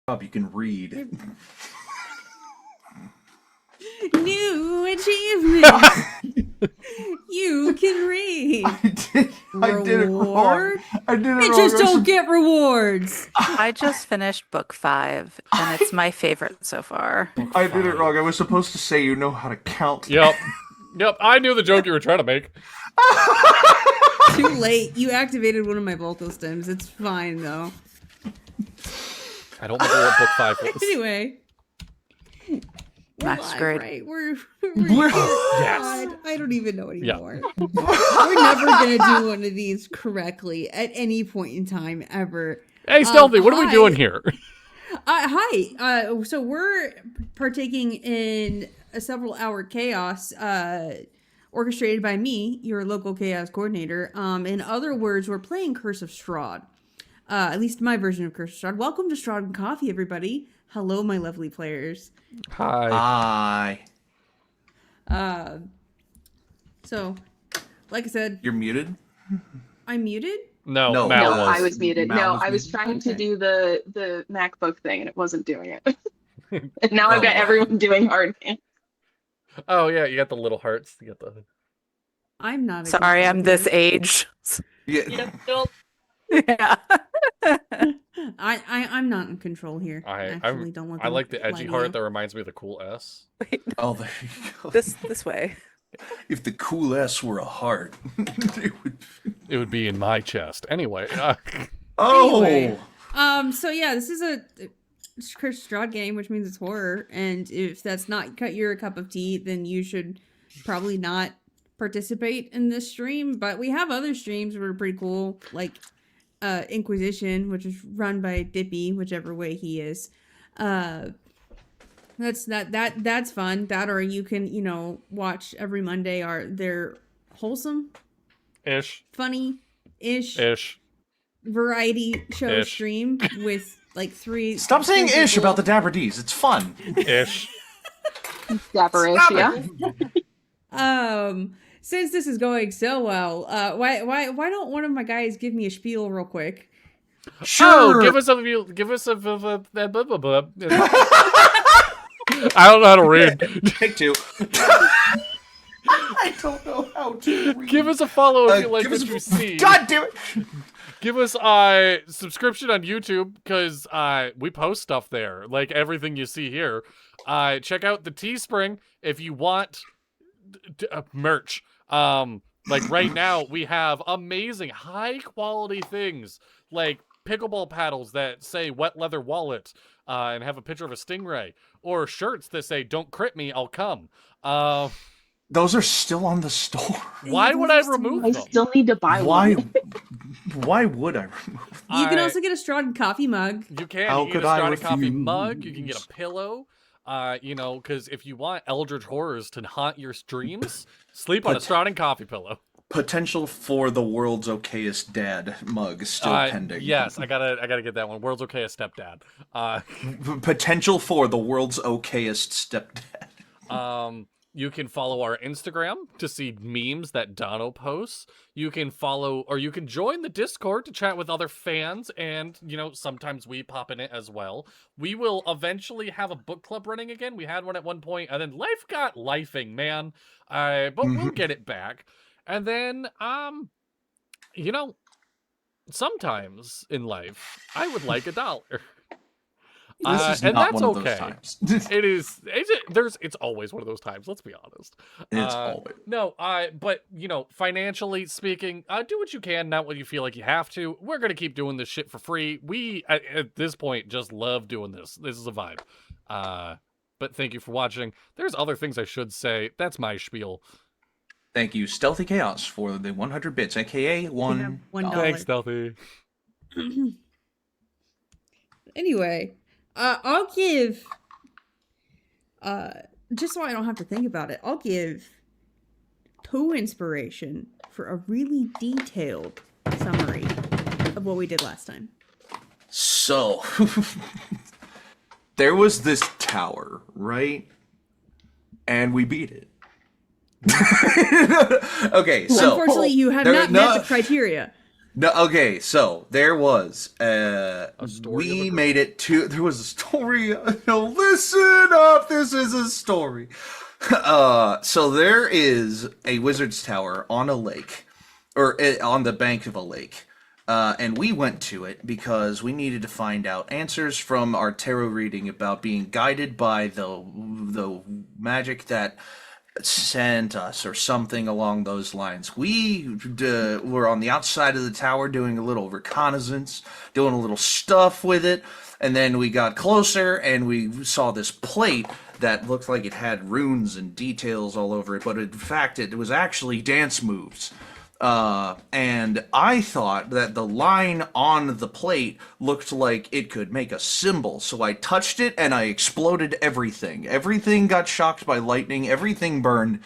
up, you can read. New achievement. You can read. I did it wrong. I did it wrong. You just don't get rewards. I just finished book 5, and it's my favorite so far. I did it wrong. I was supposed to say you know how to count. Yep. I knew the joke you were trying to make. Too late. You activated one of my vocal stems. It's fine, though. I don't remember what book 5 was. Anyway. Masquerade. Right? We're yes. God, I don't even know anymore. Yeah. We're never going to do one of these correctly at any point in time, ever. Hey, Stealthy, what are we doing here? Hi. So we're partaking in a several-hour chaos orchestrated by me, your local chaos coordinator. In other words, we're playing Curse of Strahd. At least my version of Curse of Strahd. Welcome to Strahd and Coffee, everybody. Hello, my lovely players. Hi. So, like I said... You're muted? I'm muted? No, Mal was. I was muted. Mal I was muted. trying to do the MacBook thing and it wasn't doing it. And now I've got everyone doing hard hands. Oh, yeah, you got the little hearts. You got the... I'm not. Sorry, I'm this age. Yeah. Yeah. I'm not in control here. I like the edgy heart that reminds me of the cool S. Oh, there you go. This way. If the cool S were a heart, It would be in my chest. Anyway. Oh! Anyway, so yeah, this is a Curse Strahd game, which means it's horror. And if that's not your cup of tea, then you should probably not participate in this stream. But we have other streams that are pretty cool, like Inquisition, which is run by Dippy, whichever way he is. That's fun. That, or you can, watch every Monday. They're wholesome, funny-ish, variety show stream with like 3. Stop saying ish people. about the Dapper D's. It's fun. Ish. Dapperish, yeah. Since this is going so well, why don't one of my guys give me a spiel real quick? Sure. Oh, give us a I don't know how to read. Take 2. I don't know how to read. Give us a follow if you like what you see. God damn it! Give us a subscription on YouTube, because we post stuff there, like everything you see here. Check out the Teespring if you want merch. Like right now, we have amazing, high-quality things, like pickleball paddles that say wet leather wallet, and have a picture of a stingray, or shirts that say "Don't crit me, I'll come." Those are still on the store. Why would I remove I them? still need to buy one. Why would I remove them? You can also get a Strahd and Coffee mug. You can. How You can could get a I Strahd Coffee refuse? mug. You can get a pillow. Because if you want eldritch horrors to haunt your dreams, sleep on a Strahd and Coffee pillow. Potential for the world's okayest dad mug still pending. Yes, I gotta get that one. World's okayest stepdad. Potential for the world's okayest stepdad. You can follow our Instagram to see memes that Dono posts. You can follow, or you can join the Discord to chat with other fans, and, sometimes we pop in it as well. We will eventually have a book club running again. We had one at one point, and then life got lifing, man. But we'll get it back. And then, sometimes in life, I would like $1. This is and not that's one of okay. those times. It is. It's always one of those times. Let's be honest. It's always. No. But financially speaking, do what you can, not what you feel like you have to. We're gonna keep doing this shit for free. We at this point just love doing this. This is a vibe. But thank you for watching. There's other things I should say. That's my spiel. Thank you, Stealthy Chaos, for the 100 bits, aka $1. $1. Thanks, Stealthy. Anyway, I'll give, just so I don't have to think about it, I'll give 2 inspiration for a really detailed summary of what we did last time. So, there was this tower, right? And we beat it. Okay, so Unfortunately, you have not met the criteria. No, okay, so there was story of a we girl. made it to there was a story. No, listen up, this is a story. So there is a wizard's tower on a lake, or on the bank of a lake. And we went to it because we needed to find out answers from our tarot reading about being guided by the magic that sent us, or something along those lines. We were on the outside of the tower doing a little reconnaissance, doing a little stuff with it, and then we got closer and we saw this plate that looked like it had runes and details all over it, but in fact it was actually dance moves. And I thought that the line on the plate looked like it could make a symbol, so I touched it and I exploded everything. Everything got shocked by lightning, everything burned.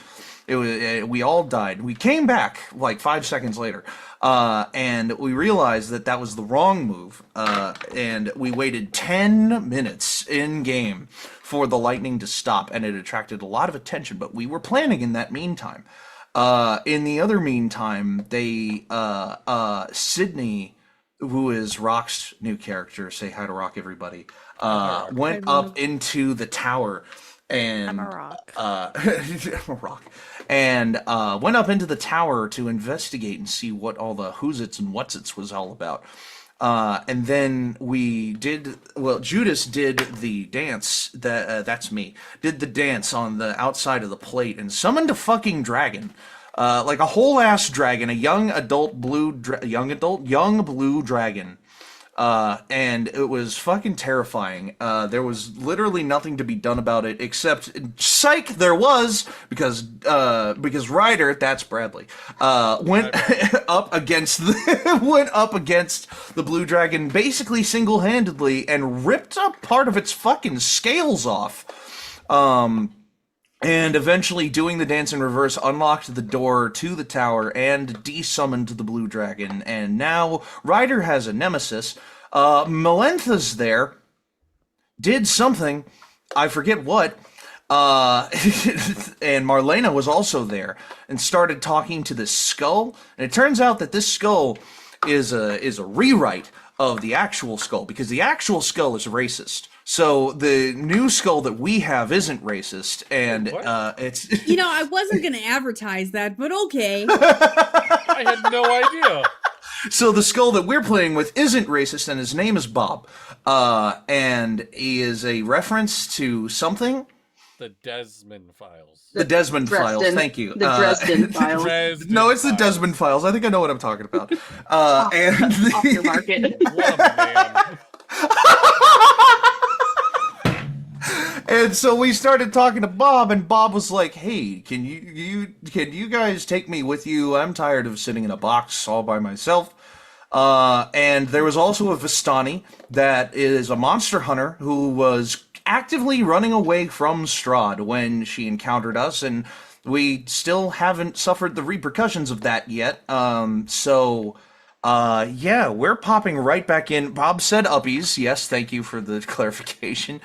We all died. We came back like 5 seconds later, and we realized that that was the wrong move, and we waited 10 minutes in game for the lightning to stop, and it attracted a lot of attention, but we were planning in that meantime. In the other meantime, Sidney, who is Rock's new character, say hi to Rock, everybody, went up into the tower and I'm a rock. I'm a rock, and went up into the tower to investigate and see what all the who's-its and what's-its was all about. And then Judas did the dance, that's me, did the dance on the outside of the plate and summoned a fucking dragon. Like a whole ass dragon, a young blue dragon. And it was fucking terrifying. There was literally nothing to be done about it except, psych, there was, because Ryder, that's Bradley, went up against the blue dragon basically single-handedly and ripped up part of its fucking scales off. And eventually, doing the dance in reverse, unlocked the door to the tower and desummoned the blue dragon. And now Ryder has a nemesis. Melentha's there. Did something. I forget what. And Marlena was also there and started talking to this skull. And it turns out that this skull is a rewrite of the actual skull, because the actual skull is racist. So the new skull that we have isn't racist, and it's... You know, I wasn't going to advertise that, but okay. I had no idea. So the skull that we're playing with isn't racist, and his name is Bob. And he is a reference to something. The Desmond Files. The Desmond Files, thank you. The Dresden Files. No, it's the Desmond Files. I think I know what I'm talking about. And Off your market. What a man. And so we started talking to Bob, and Bob was like, "Hey, can you guys take me with you? I'm tired of sitting in a box all by myself." And there was also a Vistani that is a monster hunter who was actively running away from Strahd when she encountered us, and we still haven't suffered the repercussions of that yet. Yeah, we're popping right back in. Bob said uppies. Yes, thank you for the clarification.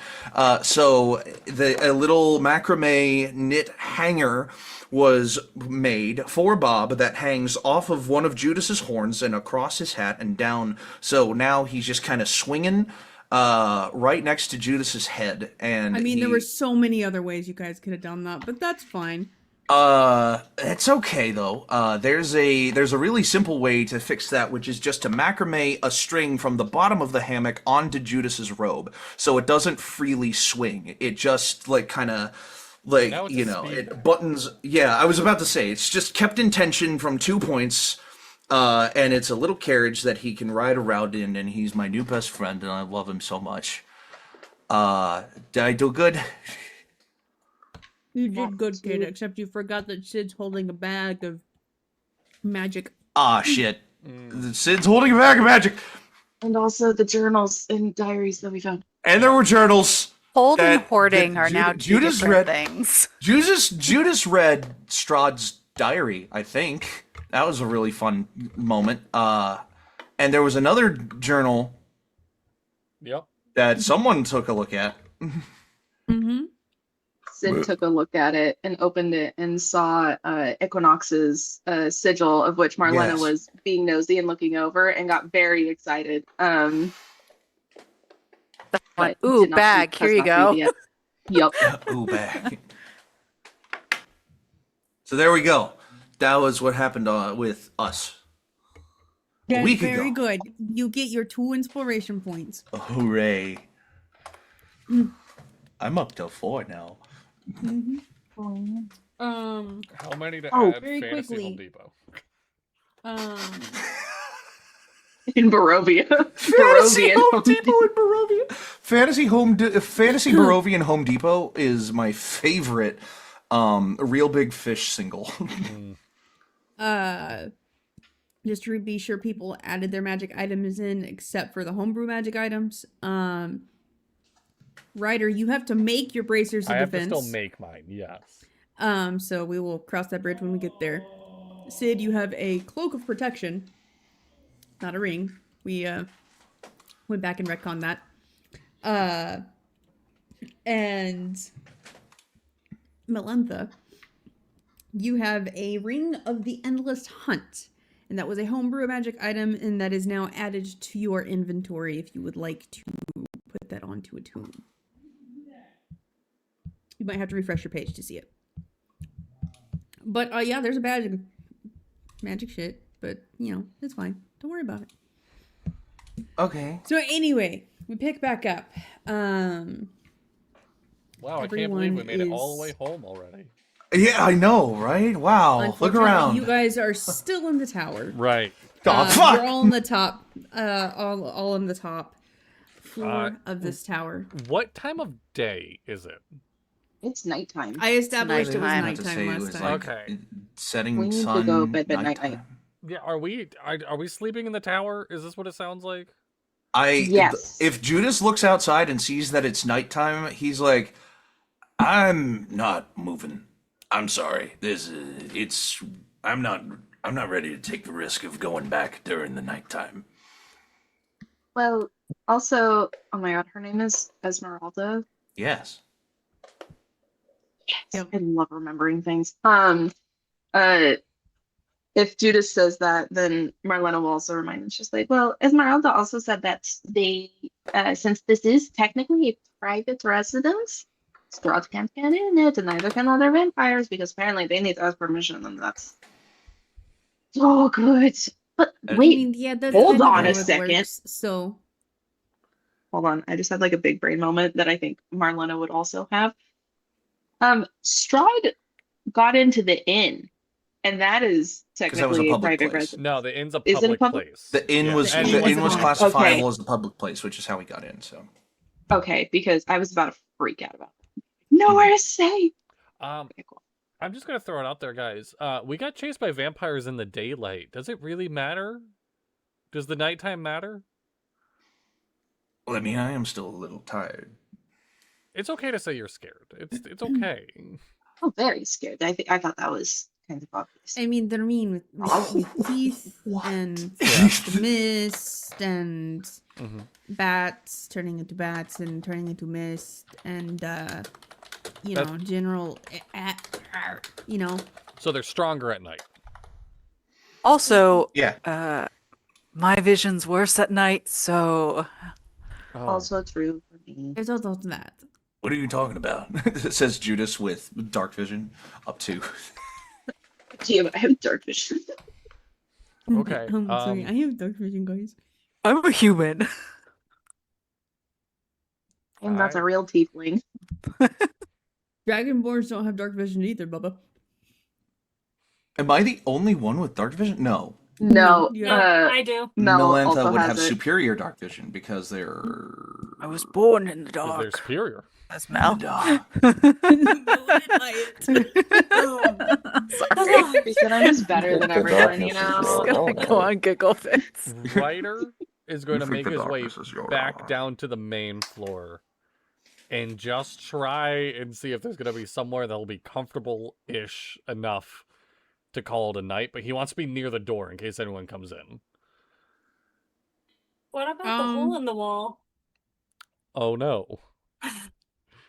So a little macrame knit hanger was made for Bob that hangs off of one of Judas's horns and across his hat and down. So now he's just kind of swinging right next to Judas's head. And I mean, there were so many other ways you guys could have done that, but that's fine. It's okay though. There's a really simple way to fix that, which is just to macrame a string from the bottom of the hammock onto Judas's robe, so it doesn't freely swing. It just like kind of like, it buttons. Yeah, I was about to say it's just kept in tension from 2 points. And it's a little carriage that he can ride around in, and he's my new best friend, and I love him so much. Did I do good? You did good, kid, except you forgot that Sid's holding a bag of magic. Ah, shit. Sid's holding a bag of magic. And also the journals and diaries that we found. And there were journals. Hold and hoarding are now two Judas different read things. Judas read Strahd's diary, I think. That was a really fun moment. And there was another journal that someone took a look at. Mm-hmm. Sid took a look at it and opened it and saw Equinox's sigil, of which Marlena Yes. was being nosy and looking over, and got very excited. But Ooh, did not bag. has Here you not read go. it yet. Yup. Ooh, back. So there we go. That was what happened with us. That's week very ago. good. You get your 2 inspiration points. Hooray. I'm up to 4 now. How many to Oh, add very Fantasy quickly. Home Depot? In Barovia. Fantasy Barovian Home Depot in Barovia. Fantasy Barovian Home Depot is my favorite real big fish single. Just to be sure people added their magic items in, except for the homebrew magic items. Ryder, you have to make your bracers of I have to defense. still make mine, yes. So we will cross that bridge when we get there. Sid, you have a cloak of protection, not a ring. We went back and retconned that. And Melentha, you have a ring of the endless hunt, and that was a homebrew magic item, and that is now added to your inventory if you would like to put that onto a tomb. You might have to refresh your page to see it. But yeah, there's a badge of magic shit, but it's fine. Don't worry about it. Okay. So anyway, we pick back up. Wow, I can't believe we Everyone made it all the is- way home already. Yeah, I know, right? Wow. Look Unfortunately, around. you guys are still in the tower. Right. Oh, fuck! You're all in the top. All in the top floor of this tower. What time of day is it? It's nighttime. I established it was nighttime. Not to say nighttime it last was time. like Okay. setting We need to sun. go bed night. nighttime. Yeah, are we sleeping in the tower? Is this what it sounds like? Yes. If Judas looks outside and sees that it's nighttime, he's like, "I'm not moving. I'm sorry. I'm not ready to take the risk of going back during the nighttime." Well, also, oh my god, her name is Esmeralda. Yes. Yep. I love remembering things. If Judas says that, then Marlena will also remind him. She's like, well, Esmeralda also said that they, since this is technically a private residence, Strahd can't get in it, and neither can other vampires, because apparently they need to ask permission, and that's so good. But I wait, That's hold kind of on how a it second. works, so hold on. I just had like a big brain moment that I think Marlena would also have. Strahd got into the inn, and that is 'Cause that was a technically a public private place. residence. No, the inn's a Is it a public public- place. The inn was The inn the was inn a was public- classifiable Okay. as a public place, which is how we got in. So Okay, because I was about to freak out about that. Nowhere to stay. Okay, cool. I'm just gonna throw it out there, guys. We got chased by vampires in the daylight. Does it really matter? Does the nighttime matter? well, I mean, I am still a little tired. It's okay to say you're scared. It's okay. I'm very scared. I thought that was kind of obvious. I mean, they're mean with teeth and Yeah. the mist and Mhm. bats turning into bats and turning into mist and general So they're stronger at night. Also, Yeah. my vision's worse at night, so Oh. Also true for me. there's also that. What are you talking about? Says Judas with dark vision up to. Damn, I have dark vision. Okay, Sorry, I have dark vision, guys. I'm a human. And that's a real tiefling. Dragonborns don't have dark vision either, Bubba. Am I the only one with dark vision? No. No, Yeah. I do. Mel Melentha also would has have it. superior dark vision because they're. I was born in the They're dark. superior. That's Mel. Sorry. She said I'm just better than everyone, you know? Go on, giggle fits. Ryder is going to You make think the his way darkness is your back ally. down to the main floor and just try and see if there's going to be somewhere that'll be comfortable-ish enough to call it a night, but he wants to be near the door in case anyone comes in. What about the hole in the wall? Oh no.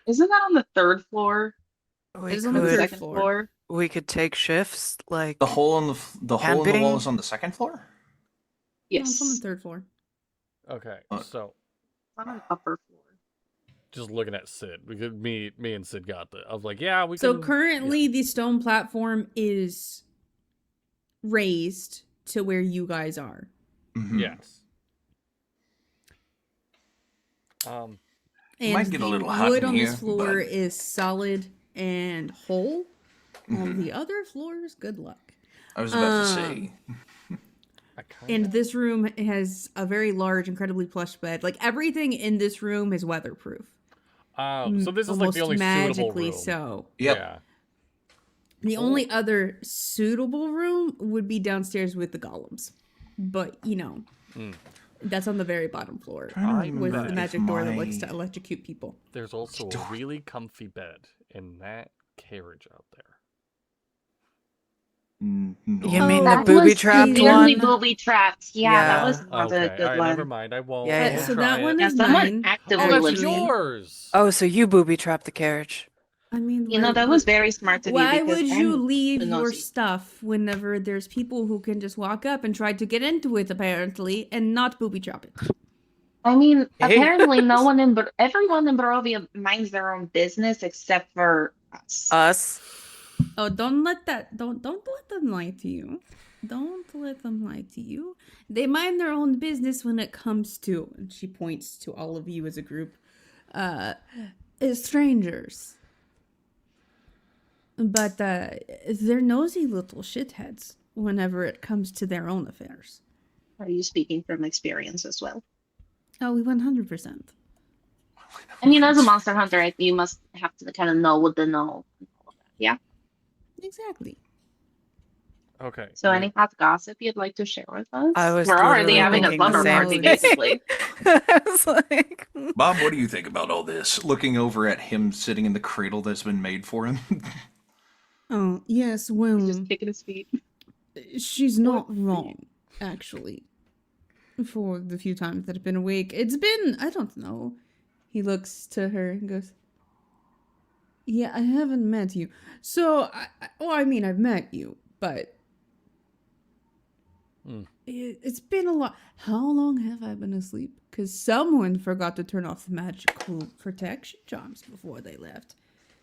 Isn't that on the third floor? We It's on the could, third Second floor. floor. we could take shifts, like The hole in the hole in the wall Camping? is on the second floor. No, Yes. it's on the third floor. Okay, Uh, so On an upper floor. just looking at Sid, because me and Sid got the. I was like, yeah, we So can. currently, the stone platform is raised to where you guys are. Mhm. Yes. And Might get a the little hot wood in on this here, floor but- is solid and whole. On Mhm. the other floors, good luck. I was about to say. I kinda, And this room has a very large, incredibly plush bed. Like everything in this room is weatherproof. so this is like the Almost only suitable magically room. so. Yep. Yeah. The only other suitable room would be downstairs with the golems. But, you know, that's on the very bottom floor Trying to with remember the if magic door that likes my- to electrocute people. There's also a really comfy bed in that carriage out there. No. You mean the That booby was trapped severely one? booby trapped. Yeah, that was not Okay. a good Alright, one. never mind. I won't. Yeah, I yeah. won't So try that one it. Yeah, is someone mine. actively Oh, that's lives in it. yours. Oh, so you booby trapped the carriage. I mean, You know, that was very smart of you. why because would you I'm leave your nosy. stuff whenever there's people who can just walk up and try to get into it, apparently, and not booby trap it? I mean, Hey. apparently everyone in Barovia minds their own business except for us. Us. Oh, don't let them lie to you. Don't let them lie to you. They mind their own business when it comes to, and she points to all of you as a group, strangers. But they're nosy little shitheads whenever it comes to their own affairs. Are you speaking from experience as well? Oh, we 100%. I mean, as a monster hunter, you must have to kind of know what the know. Yeah. Exactly. Okay. So, any hot gossip you'd like to share with us? I was We're already literally having a thinking the slumber same party, thing. basically. I was like, Bob, what do you think about all this? Looking over at him sitting in the cradle that's been made for him. Oh, yes, well, He's just kicking his feet. she's not wrong, actually. For the few times that I've been awake. It's been, I don't know. He looks to her and goes, yeah, I haven't met you. So, I mean, I've met you, but it's been a lot. How long have I been asleep? Because someone forgot to turn off the magical protection charms before they left.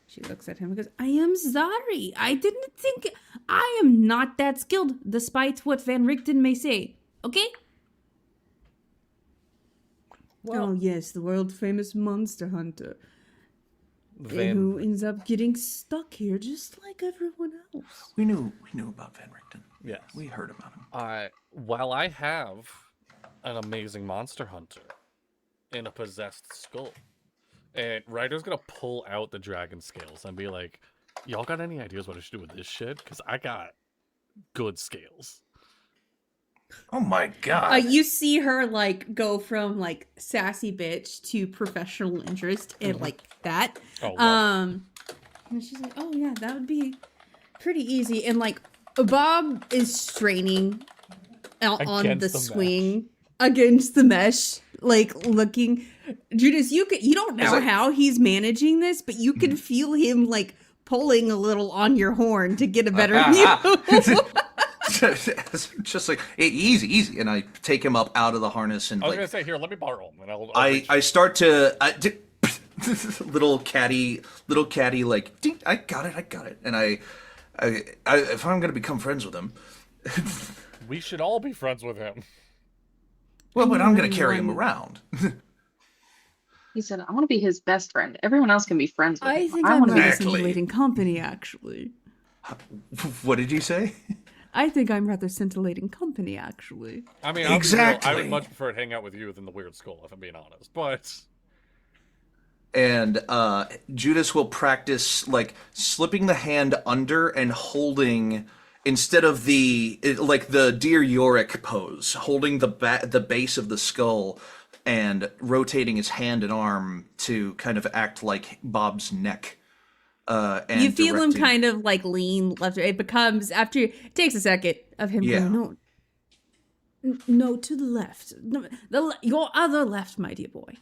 She looks at him and goes, I am sorry. I didn't think... I am not that skilled, despite what Van Richten may say. Okay? Oh, yes, the world-famous monster hunter. Who ends up getting stuck here just like everyone else. We knew about Van Richten. Yes. We heard about him. While I have an amazing monster hunter in a possessed skull, and Ryder's gonna pull out the dragon scales and be like, y'all got any ideas what I should do with this shit? Because I got good scales. Oh my god. You see her like go from like sassy bitch to professional interest in like that. Oh, wow. And she's like, oh yeah, that would be pretty easy. And like Bob is straining out on Against the the swing against the mesh, like looking. Judas, you don't know like- how he's managing this, but you can feel him like pulling a little on your horn to get a better view. Just like easy, and I take him up out of the harness and I was like gonna say, here, let me borrow them, and I'll I start to little catty like ding, I got it, and I if I'm gonna become friends with him, We should all be friends with him. well, but I'm gonna carry him around. He said, I want to be his best friend. Everyone else can be friends with I him. think I I'm want to be rather his... Exactly. scintillating company, actually. What did you say? I think I'm rather scintillating company, actually. I mean, I'll be real, I Exactly. would much prefer to hang out with you than the weird skull, if I'm being honest. But And Judas will practice like slipping the hand under and holding instead of the deer Yorick pose, holding the base of the skull and rotating his hand and arm to kind of act like Bob's neck. And You feel him directing- kind of like lean left. It becomes after it takes a second of him Yeah. going, no, to the left, no, your other left, my dear boy.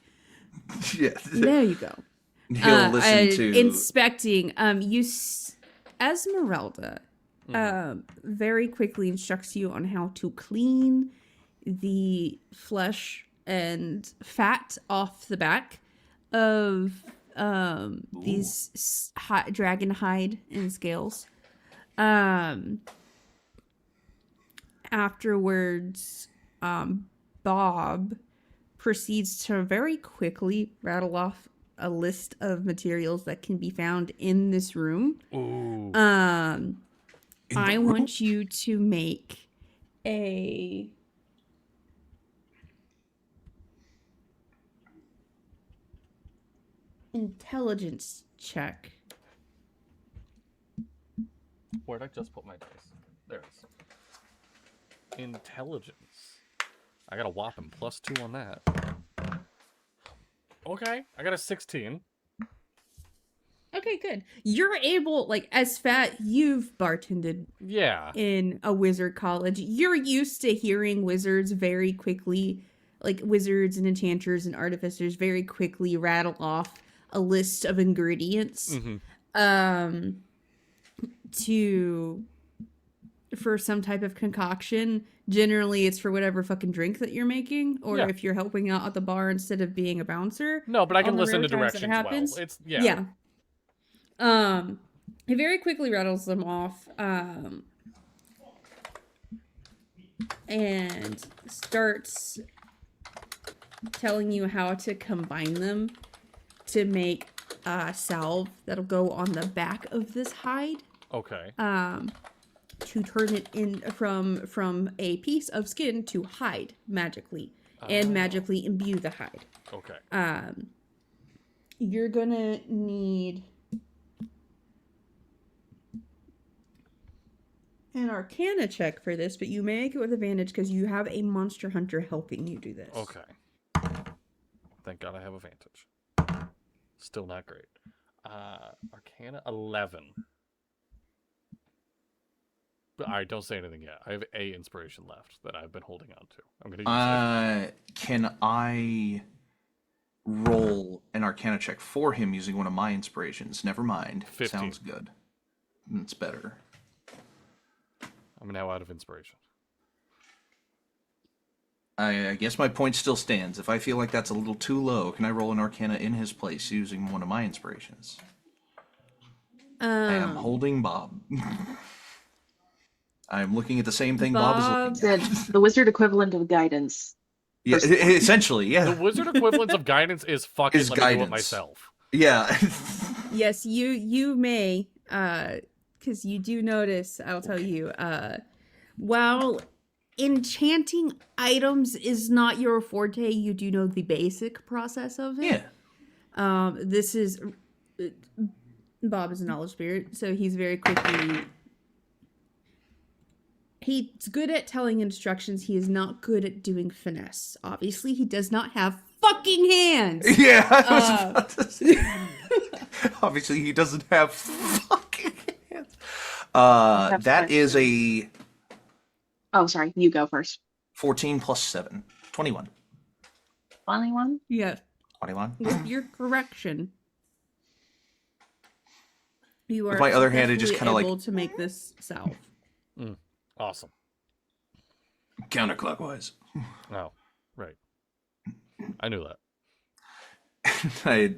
Yeah. There you go. He'll listen to inspecting. Esmeralda very quickly instructs you on how to clean the flesh and fat off the back of these dragon hide and scales. Afterwards, Bob proceeds to very quickly rattle off a list of materials that can be found in this room. Ooh. I want you to make a intelligence check. Where'd I just put my dice? There it is. Intelligence. I got a whopping +2 on that. Okay, I got a 16. Okay, good. You're able, like, as Fat, you've bartended Yeah. in a wizard college. You're used to hearing wizards very quickly, like wizards and enchanters and artificers very quickly rattle off a list of ingredients for some type of concoction. Generally, it's for whatever fucking drink that you're making, or if you're helping out at the bar instead of being a bouncer. No, but I can On the listen rare to times that directions happens. well. It's Yeah. He very quickly rattles them off, and starts telling you how to combine them to make a salve that'll go on the back of this hide. Okay. To turn it in from a piece of skin to hide magically, and magically imbue the hide. Okay. You're gonna need an Arcana check for this, but you may make it with advantage because you have a monster hunter helping you do this. Okay. Thank God I have advantage. Still not great. Arcana 11. But all right, don't say anything yet. I have a inspiration left that I've been holding on to. I'm gonna use it. Can I roll an Arcana check for him using one of my inspirations? Never mind. 15. Sounds good. It's better. I'm now out of inspiration. I guess my point still stands. If I feel like that's a little too low, can I roll an Arcana in his place using one of my inspirations? I am holding Bob. I'm looking at the same thing Bob is looking at. The wizard equivalent of guidance. Yeah, essentially, yeah. The wizard equivalent of guidance is fucking let me do it myself. Yeah. Yes, you may, because you do notice, I'll tell you, while enchanting items is not your forte, you do know the basic process of it. Yeah. This is, Bob is a knowledge spirit, so he's very quickly, he's good at telling instructions. He is not good at doing finesse. Obviously, he does not have fucking hands. Yeah. I was about to say. Obviously, he doesn't have fucking hands. That is a... Oh, sorry. You go first. 14 plus 7. 21. 21? Yeah. 21. With your correction, you are With my other hand, it just kind of able like... to make this salve. Awesome. Counterclockwise. Oh, right. I knew that. I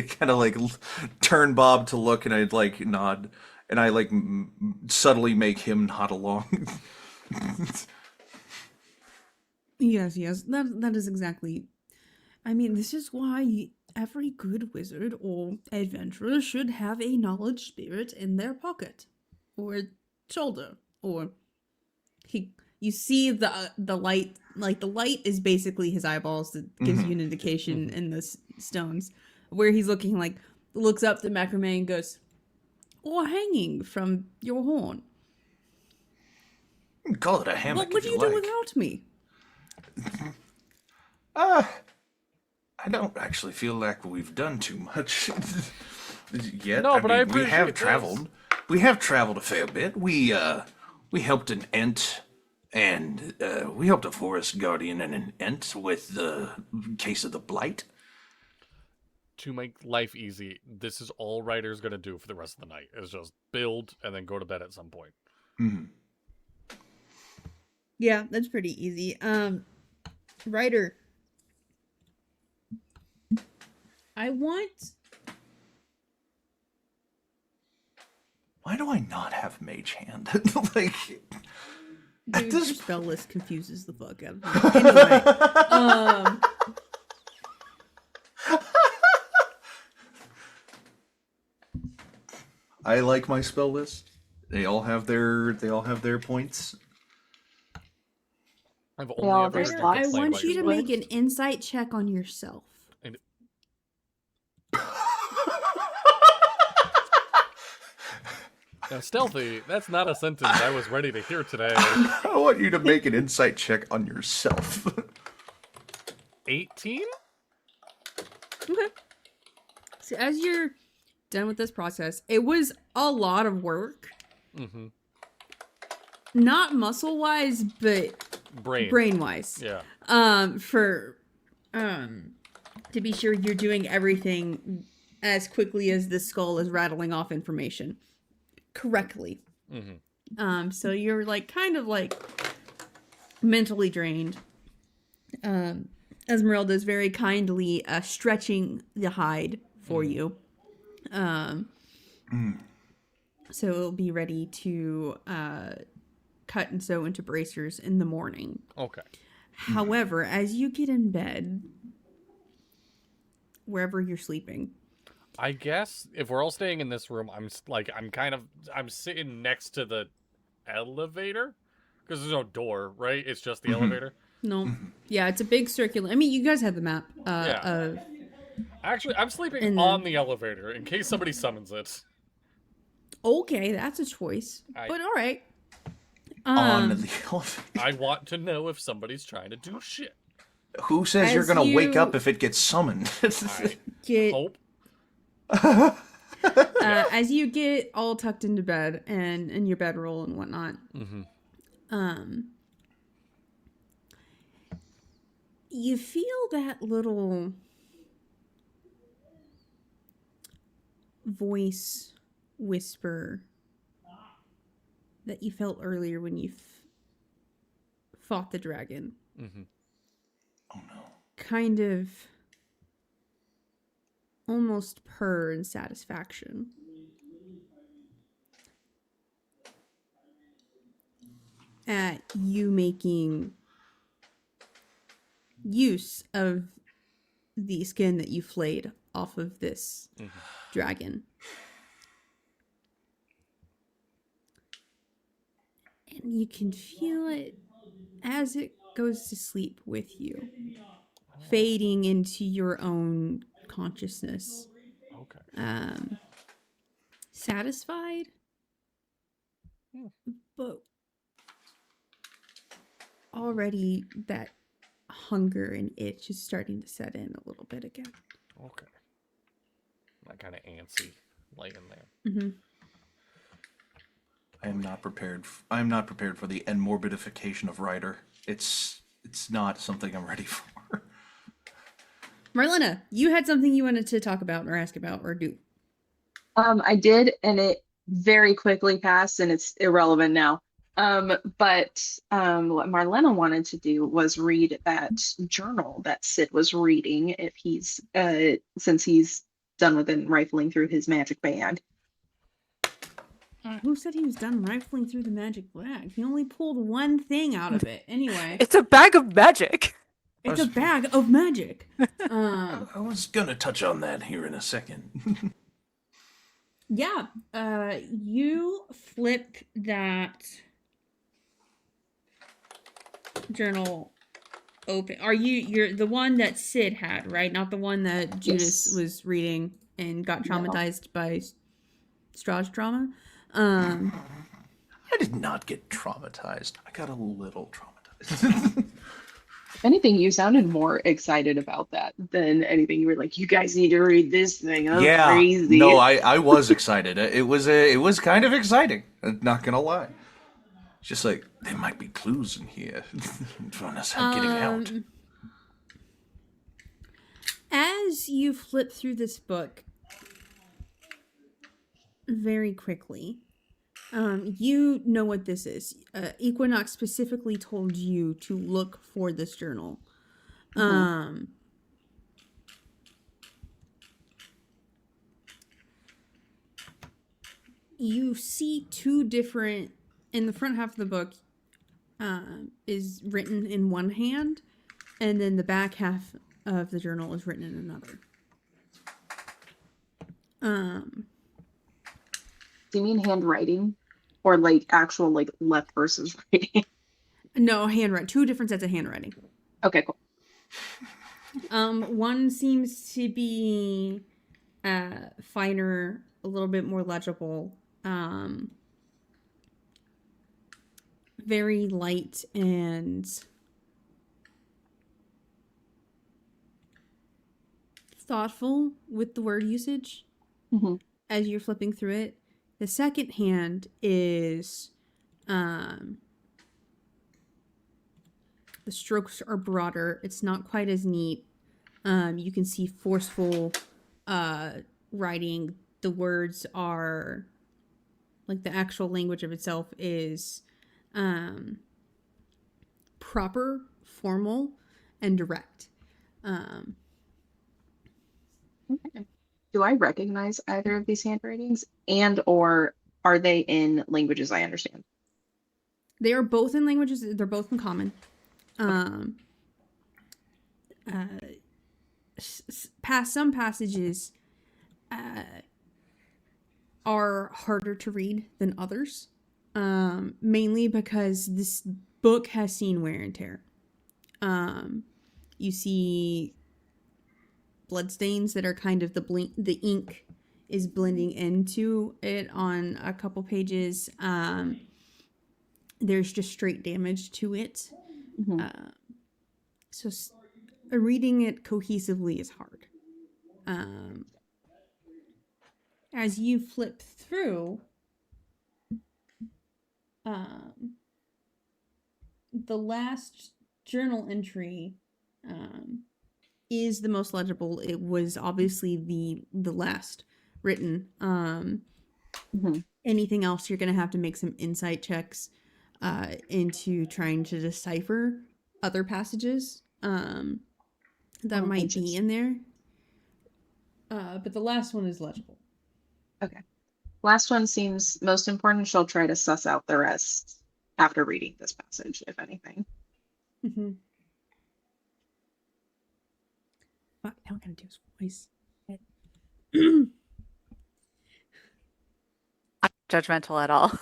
kind of like turn Bob to look, and I'd like nod, and I like subtly make him nod along. Yes, that is exactly. I mean, this is why every good wizard or adventurer should have a knowledge spirit in their pocket, or shoulder, or you see the light, like the light is basically his eyeballs that gives you an indication in the stones, where he's looking, like looks up the macrame and goes, or hanging from your horn. Call it a hammock. What would you do without me? I don't actually feel like we've done too much yet. No, but I we have appreciate traveled. We have traveled a fair bit. We helped an ent, and we helped a forest guardian and an ent with the case of the blight. to make life easy, this is all Ryder's gonna do for the rest of the night. Is just build and then go to bed at some point. Mm-hmm. Yeah, that's pretty easy. Ryder, I want. Why do I not have Mage Hand? Like, at Dude, this your spell list confuses the fuck out of me. Anyway, I like my spell list. They all have their points. I've all only have ever their heard slots. I complain want about you your to spell. make an insight check on yourself. Now, Stealthy, that's not a sentence I was ready to hear today. I want you to make an insight check on yourself. 18? Okay. So as you're done with this process, it was a lot of work. Mm-hmm. Not muscle wise, but brain wise. Yeah. To be sure you're doing everything as quickly as the skull is rattling off information correctly. Mm-hmm. So you're like kind of like mentally drained. Esmeralda is very kindly stretching the hide for you. So it'll be ready to cut and sew into bracers in the morning. Okay. However, as you get in bed, wherever you're sleeping, I guess if we're all staying in this room, I'm sitting next to the elevator because there's no door, right? It's just the elevator. no, yeah, it's a big circular. I mean, you guys have the map. Yeah. Actually, I'm sleeping And on the elevator in case somebody summons it. Okay, that's a choice, but all right. On the elevator. I want to know if somebody's trying to do shit. Who says you're As gonna wake you- up if it gets summoned? Get Hope. as you get all tucked into bed and in your bedroll and whatnot. Mm-hmm. You feel that little voice whisper that you felt earlier when you fought the dragon. Mm-hmm. Oh no. Kind of almost purr in satisfaction. At you making use of the skin that you flayed off of this dragon. And you can feel it as it goes to sleep with you, fading into your own consciousness. Okay. Satisfied, but already that hunger and itch is starting to set in a little bit again. Okay. That kind of antsy laying there. Mm-hmm. I am not prepared. I am not prepared for the enmorbidification of Ryder. It's not something I'm ready for. Marlena, you had something you wanted to talk about or ask about or do. I did, and it very quickly passed, and it's irrelevant now. But what Marlena wanted to do was read that journal that Sid was reading if he's since he's done with it rifling through his magic bag. Who said he was done rifling through the magic bag? He only pulled one thing out of it. Anyway, It's a bag of magic. it's a bag of magic. I was gonna touch on that here in a second. Yeah, you flip that journal open. You're the one that Sid had, right? Not the one that Judas Yes. was reading and got No. traumatized by Strahd's trauma. I did not get traumatized. I got a little traumatized. If anything, you sounded more excited about that than anything. You were like, "You guys need to read this thing." That's yeah. crazy. No, I was excited. It was kind of exciting. I'm not gonna lie. It's just like there might be clues in here for us getting out. As as you flip through this book very quickly, you know what this is. Equinox specifically told you to look for this journal. You see two different, in the front half of the book, is written in one hand, and then the back half of the journal is written in another. Do you mean handwriting, or like actual like left versus right? No, handwriting. Two different sets of handwriting. Okay, cool. One seems to be finer, a little bit more legible, very light and thoughtful with the word usage as you're flipping through it. The second hand is the strokes are broader. It's not quite as neat. You can see forceful writing. The words are like the actual language of itself is proper, formal, and direct. Okay. Do I recognize either of these handwritings, and or are they in languages I understand? They are both in languages. They're both in common. Past some passages are harder to read than others, mainly because this book has seen wear and tear. You see bloodstains that are kind of the ink is blending into it on a couple pages. There's just straight damage to it. So reading it cohesively is hard. As you flip through, the last journal entry is the most legible. It was obviously the last written. Anything else, you're going to have to make some insight checks into trying to decipher other passages that might be in there. But the last one is legible. Okay. Last one seems most important. She'll try to suss out the rest after reading this passage, if anything. Fuck, now I'm going to do his voice. Not judgmental at all.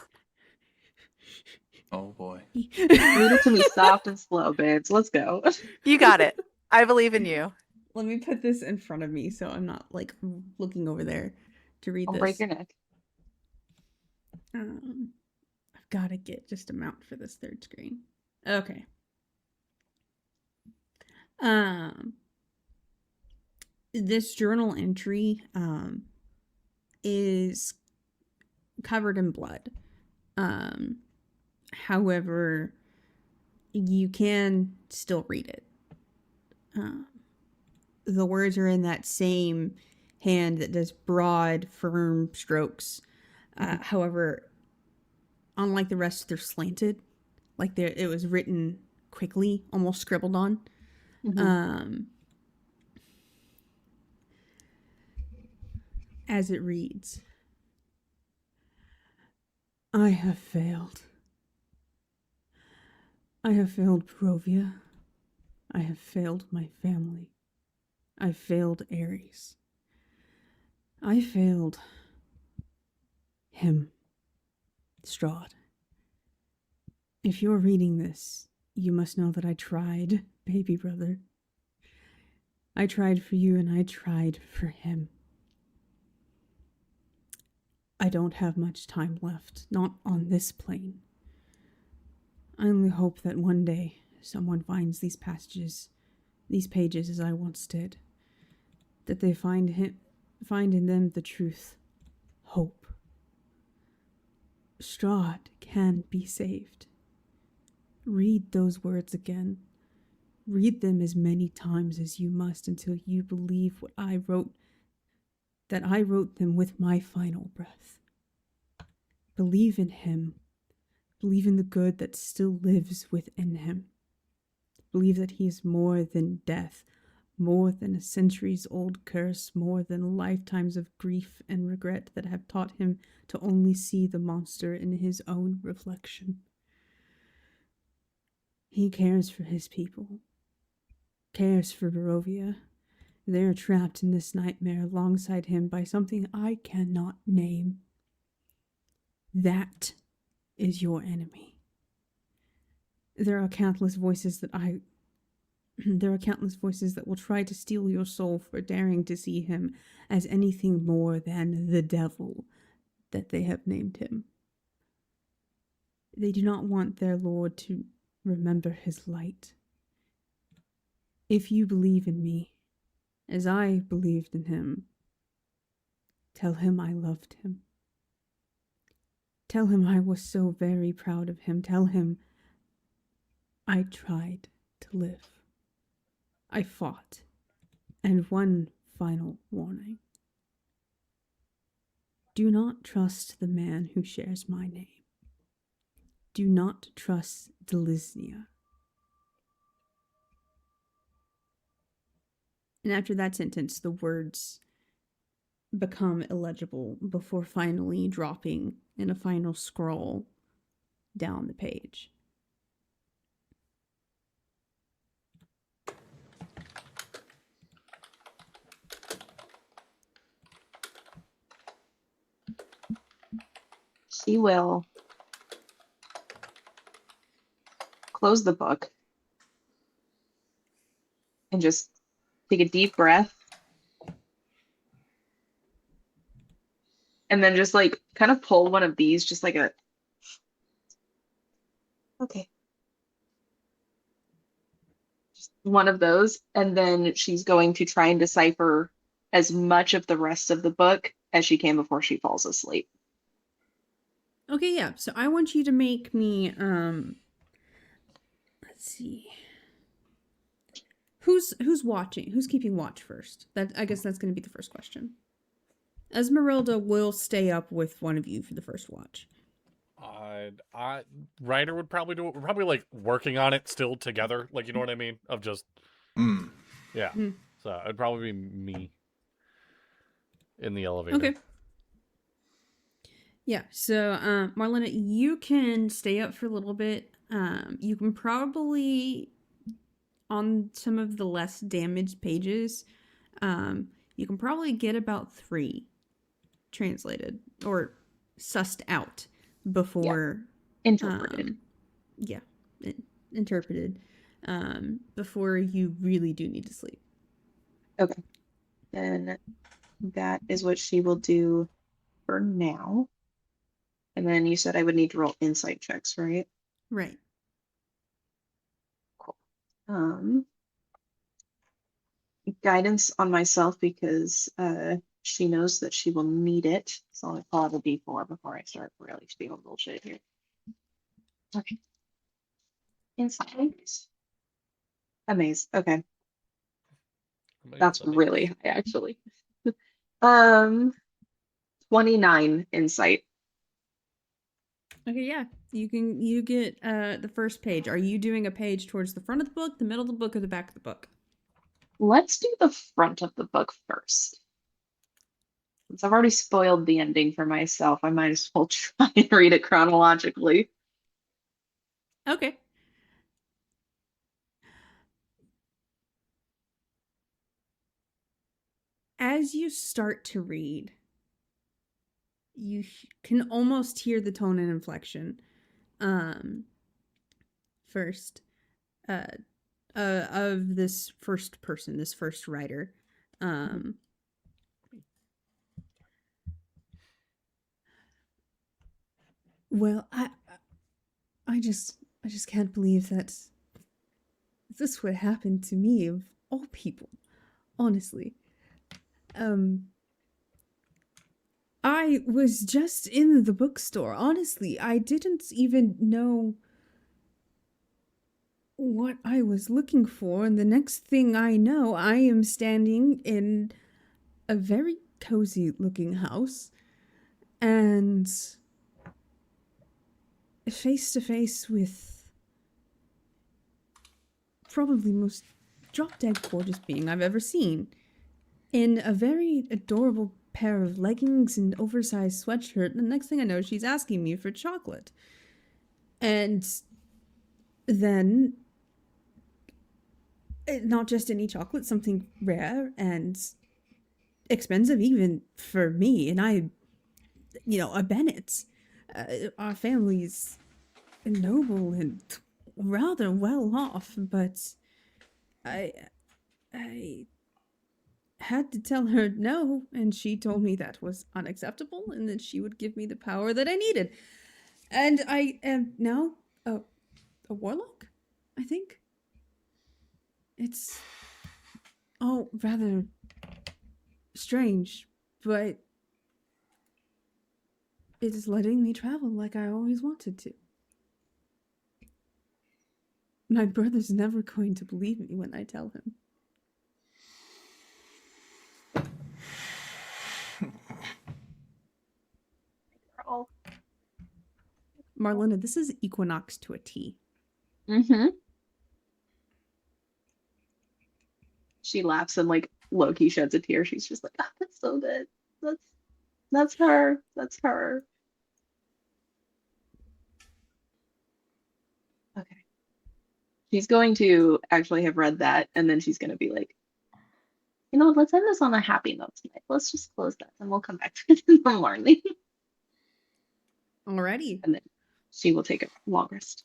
Oh boy. Read it to me soft and slow, babes. Let's go. You got it. I believe in you. Let me put this in front of me so I'm not like looking over there to read I'll this. break your neck. I've got to get just a mount for this third screen. Okay. This journal entry is covered in blood. However, you can still read it. The words are in that same hand that does broad, firm strokes. However, unlike the rest, they're slanted. Like it was written quickly, almost scribbled on. As it reads, I have failed. I have failed Provia. I have failed my family. I failed Ares. I failed him, Strahd. If you're reading this, you must know that I tried, baby brother. I tried for you and I tried for him. I don't have much time left, not on this plane. I only hope that one day someone finds these pages as I once did, that they find in them the truth, hope. Strahd can be saved. Read those words again. Read them as many times as you must until you believe what I wrote, that I wrote them with my final breath. Believe in him. Believe in the good that still lives within him. Believe that he is more than death, more than a centuries-old curse, more than lifetimes of grief and regret that have taught him to only see the monster in his own reflection. He cares for his people, cares for Barovia. They are trapped in this nightmare alongside him by something I cannot name. That is your enemy. There are countless voices that will try to steal your soul for daring to see him as anything more than the devil that they have named him. They do not want their Lord to remember his light. If you believe in me, as I believed in him, tell him I loved him. Tell him I was so very proud of him. Tell him I tried to live. I fought. And one final warning. Do not trust the man who shares my name. Do not trust Delisnia. And after that sentence, the words become illegible before finally dropping in a final scroll down the page. She will close the book and just take a deep breath. And then just like kind of pull one of these, just like a, okay. Just one of those. And then she's going to try and decipher as much of the rest of the book as she can before she falls asleep. Okay, yeah. So I want you to make me, let's see. Who's watching? Who's keeping watch first? I guess that's going to be the first question. Esmeralda will stay up with one of you for the first watch. Ryder would probably do it. We're probably like working on it still together. Like, you know what I mean? Of just, yeah. Mm. So it'd probably be me in the elevator. Okay. Yeah, so Marlena, you can stay up for a little bit. You can probably, on some of the less damaged pages, you can probably get about 3 translated or sussed out before Interpreted. interpreted before you really do need to sleep. Okay. Then that is what she will do for now. And then you said I would need to roll insight checks, right? Right. Cool. Guidance on myself because she knows that she will need it. So I'll pull out a d4 before I start really spewing bullshit here. Okay. Insight. Amaze. Okay. That's really high, actually. 29 insight. Okay, yeah. You get the first page. Are you doing a page towards the front of the book, the middle of the book, or the back of the book? Let's do the front of the book first. Since I've already spoiled the ending for myself, I might as well try and read it chronologically. Okay. As you start to read, you can almost hear the tone and inflection. First, of this first person, this first writer. Well, I just can't believe that this would happen to me of all people. Honestly. I was just in the bookstore. Honestly, I didn't even know what I was looking for, and the next thing I know, I am standing in a very cozy looking house and face to face with probably the most drop dead gorgeous being I've ever seen, in a very adorable pair of leggings and oversized sweatshirt. And the next thing I know, she's asking me for chocolate. And then, not just any chocolate, something rare and expensive even for me. And I, a Bennett. Our family's noble and rather well off, but I had to tell her no, and she told me that was unacceptable and that she would give me the power that I needed. And I am now a warlock, I think. It's all rather strange, but it is letting me travel like I always wanted to. My brother's never going to believe me when I tell him. Oh. Marlena, this is Equinox to a T. Mm-hmm. She laughs and like Loki sheds a tear. She's just like, oh, that's so good. That's her. That's her. Okay. She's going to actually have read that, and then she's going to be like, you know what, let's end this on a happy note tonight. Let's just close that, and we'll come back to it in the morning. Alrighty. And then she will take a long rest.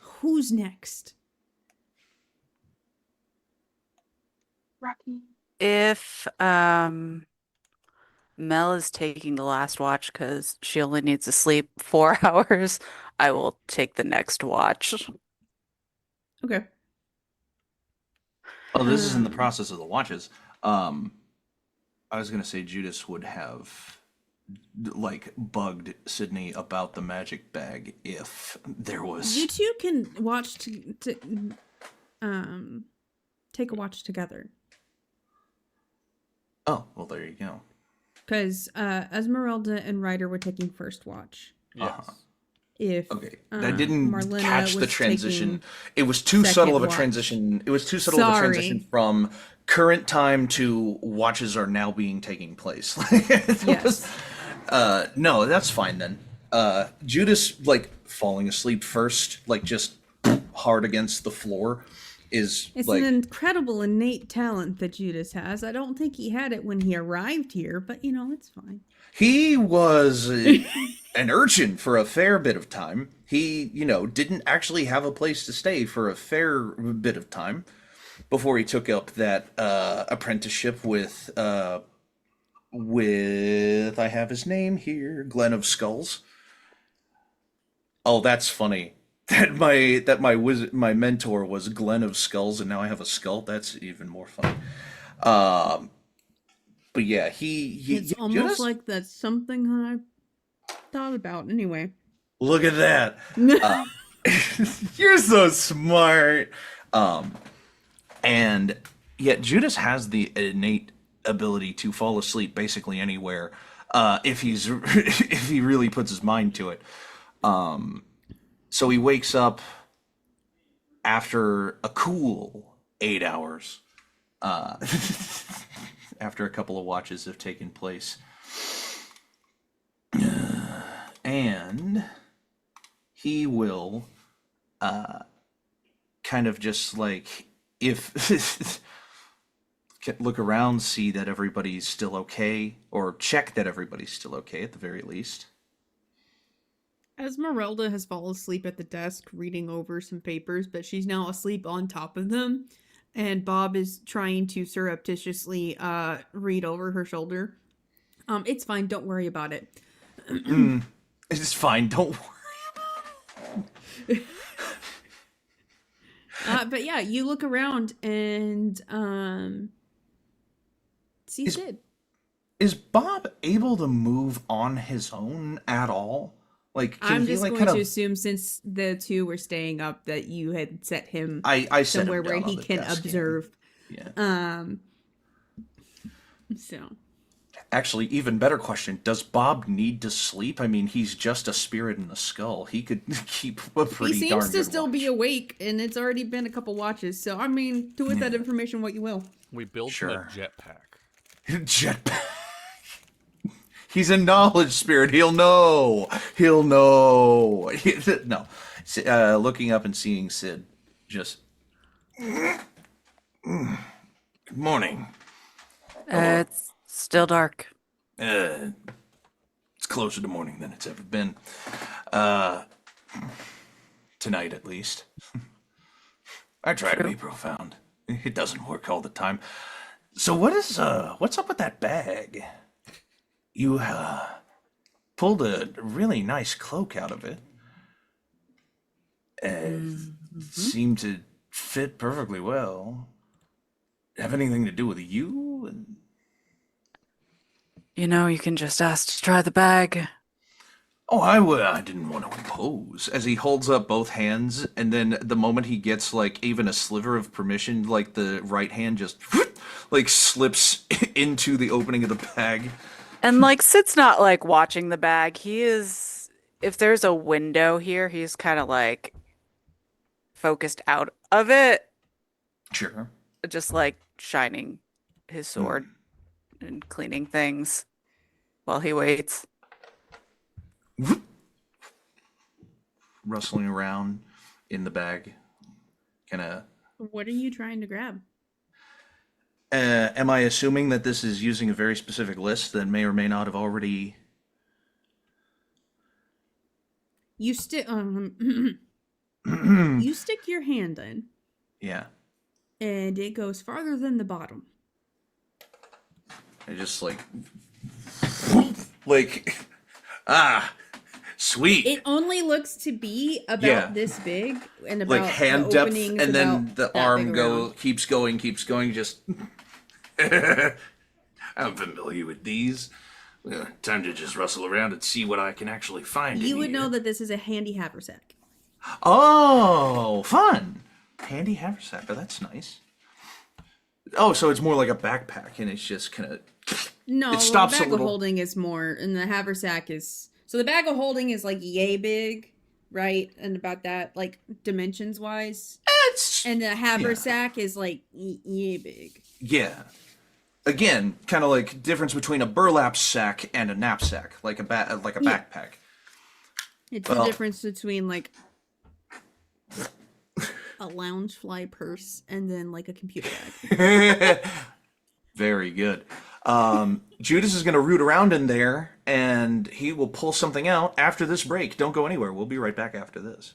Who's next? Rocky. If Mel is taking the last watch because she only needs to sleep 4 hours, I will take the next watch. Okay. Oh, this is in the Um, process of the watches. I was gonna say Judas would have like bugged Sidney about the magic bag if there was. You two can watch take a watch together. Oh, well, there you go. Because Esmeralda and Ryder were taking first watch. Yes. Uh-huh. If Okay, I didn't Marlena catch the was transition. taking It was too second subtle of a watch. transition. It was too subtle of a transition Sorry. from current time to watches are now being taking place. It Yes. was- no, that's fine then. Judas like falling asleep first, like just hard against the floor, is It's like an incredible innate talent that Judas has. I don't think he had it when he arrived here, but it's fine. he was an urchin for a fair bit of time. He, didn't actually have a place to stay for a fair bit of time before he took up that apprenticeship with I have his name here, Glen of Skulls. Oh, that's funny. My mentor was Glen of Skulls, and now I have a skull. That's even more funny. Um, but yeah, he It's almost Judas? like that's something I thought about. Anyway. Look at that. You're so smart. And yet Judas has the innate ability to fall asleep basically anywhere, if he's if he really puts his mind to it. So he wakes up after a cool 8 hours, after a couple of watches have taken place, and he will kind of just like, if look around, see that everybody's still okay, or check that everybody's still okay at the very least. Esmeralda has fallen asleep at the desk reading over some papers, but she's now asleep on top of them. And Bob is trying to surreptitiously read over her shoulder. It's fine, don't worry about it. It's fine, don't worry. But yeah, you look around and see Sid. Is Bob able to move on his own at all? Like, can I'm he just like going kind to of? assume since the two were staying up that you had set him I set somewhere him where down on he the can desk, observe. Yeah. So Actually, even better question: does Bob need to sleep? I mean, he's just a spirit in the skull. He could keep a he pretty seems darn to good still watch. be awake, and it's already been a couple watches. So I mean, do with that information what you will. We built him a jetpack. Jetpack. He's a knowledge spirit. He'll know. He'll know. No. Looking up and seeing Sid. Just. Good morning. It's still dark. It's closer to morning than it's ever been. Tonight, at least. I try to be profound. It doesn't work all the time. So what's up with that bag? You, pulled a really nice cloak out of it. Seemed to fit perfectly well. Have anything to do with you? You know, you can just ask to try the bag. Oh, I didn't want to impose. As he holds up both hands, and then the moment he gets, like, even a sliver of permission, like, the right hand just, like, slips into the opening of the bag. And like Sid's not like watching the bag. He is, if there's a window here, he's kind of like focused out of it, Sure. just like shining his sword and cleaning things while he waits. Rustling around in the bag. Kinda. What are you trying to grab? Am I assuming that this is using a very specific list that may or may not have already... You stick you stick your hand in, Yeah. and it goes farther than the bottom. I just like, sweet. It only looks to be about Yeah. this big, and about Like hand the depth, openings and then about the that arm big around. keeps going, just. I'm familiar with these. Time to just rustle around and see what I can actually find. You in would here. know that this is a handy haversack. Oh, fun! Handy haversack. Oh, that's nice. Oh, so it's more like a backpack, and it's just kind of. No, It stops the a bag of little. holding is more, and the haversack is. So the bag of holding is like yay big, right? And about that, like dimensions wise. It's And the haversack is like yay big. yeah. Again, kind of like difference between a burlap sack and a knapsack, like a Yeah. backpack. It's Well- the difference between like a lounge fly purse and then like a computer bag. Very good. Judas is going to root around in there, and he will pull something out after this break. Don't go anywhere. We'll be right back after this.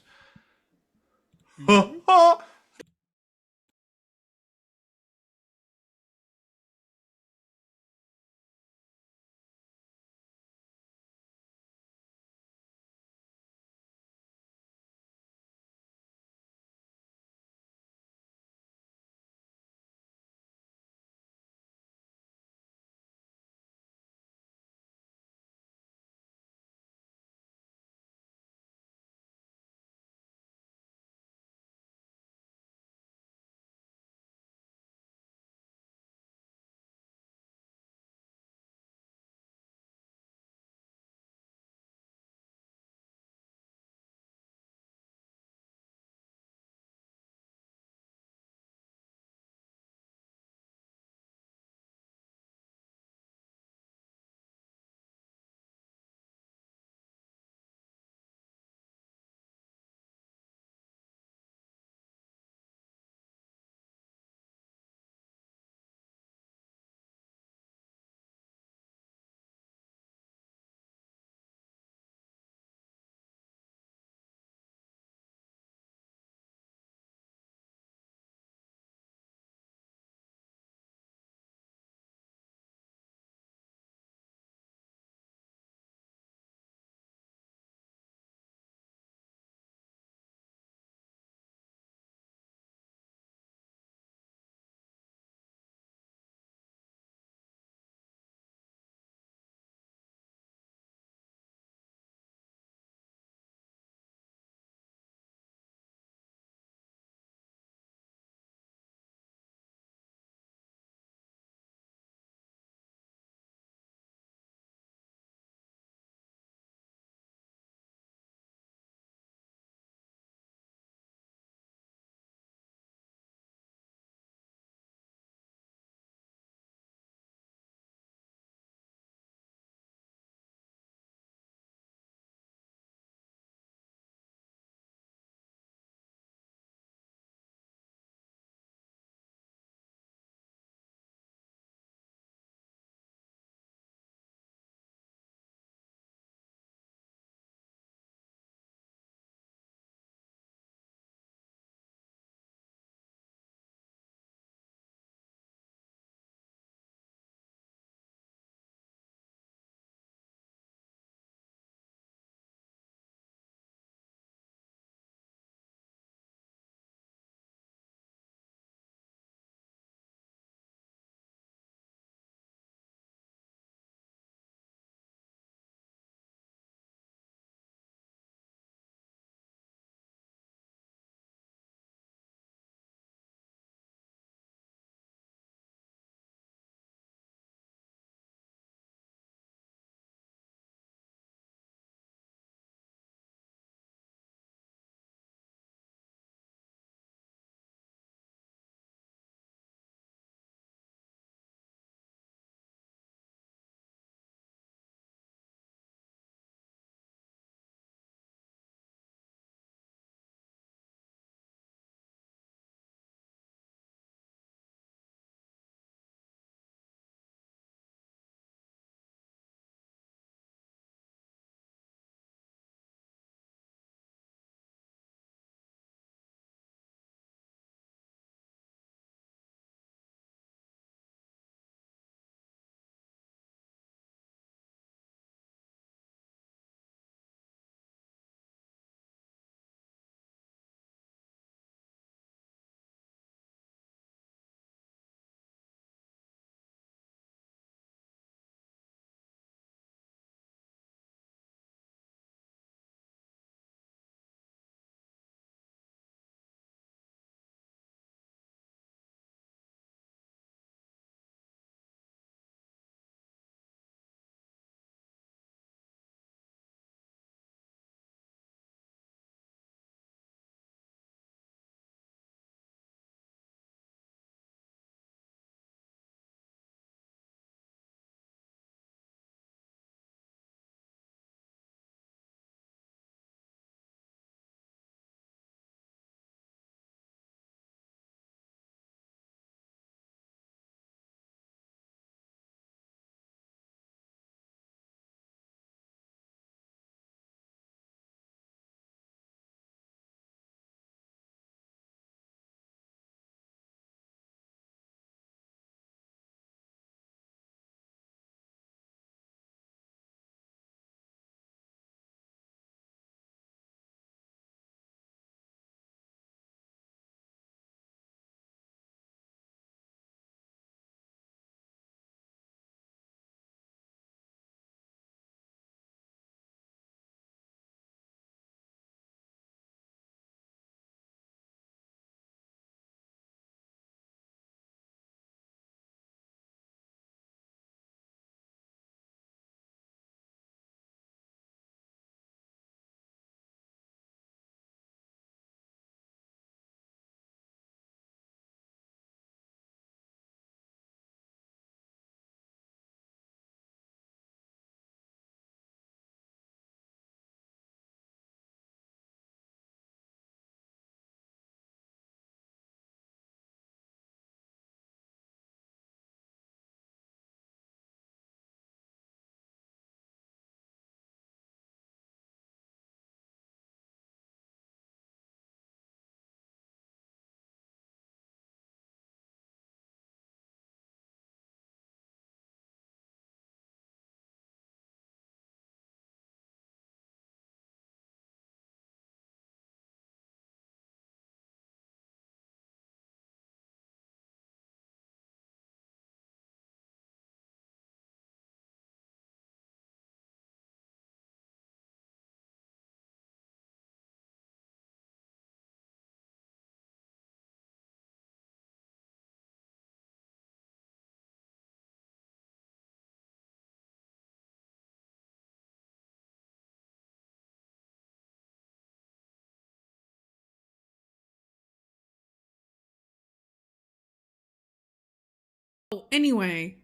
Anyway,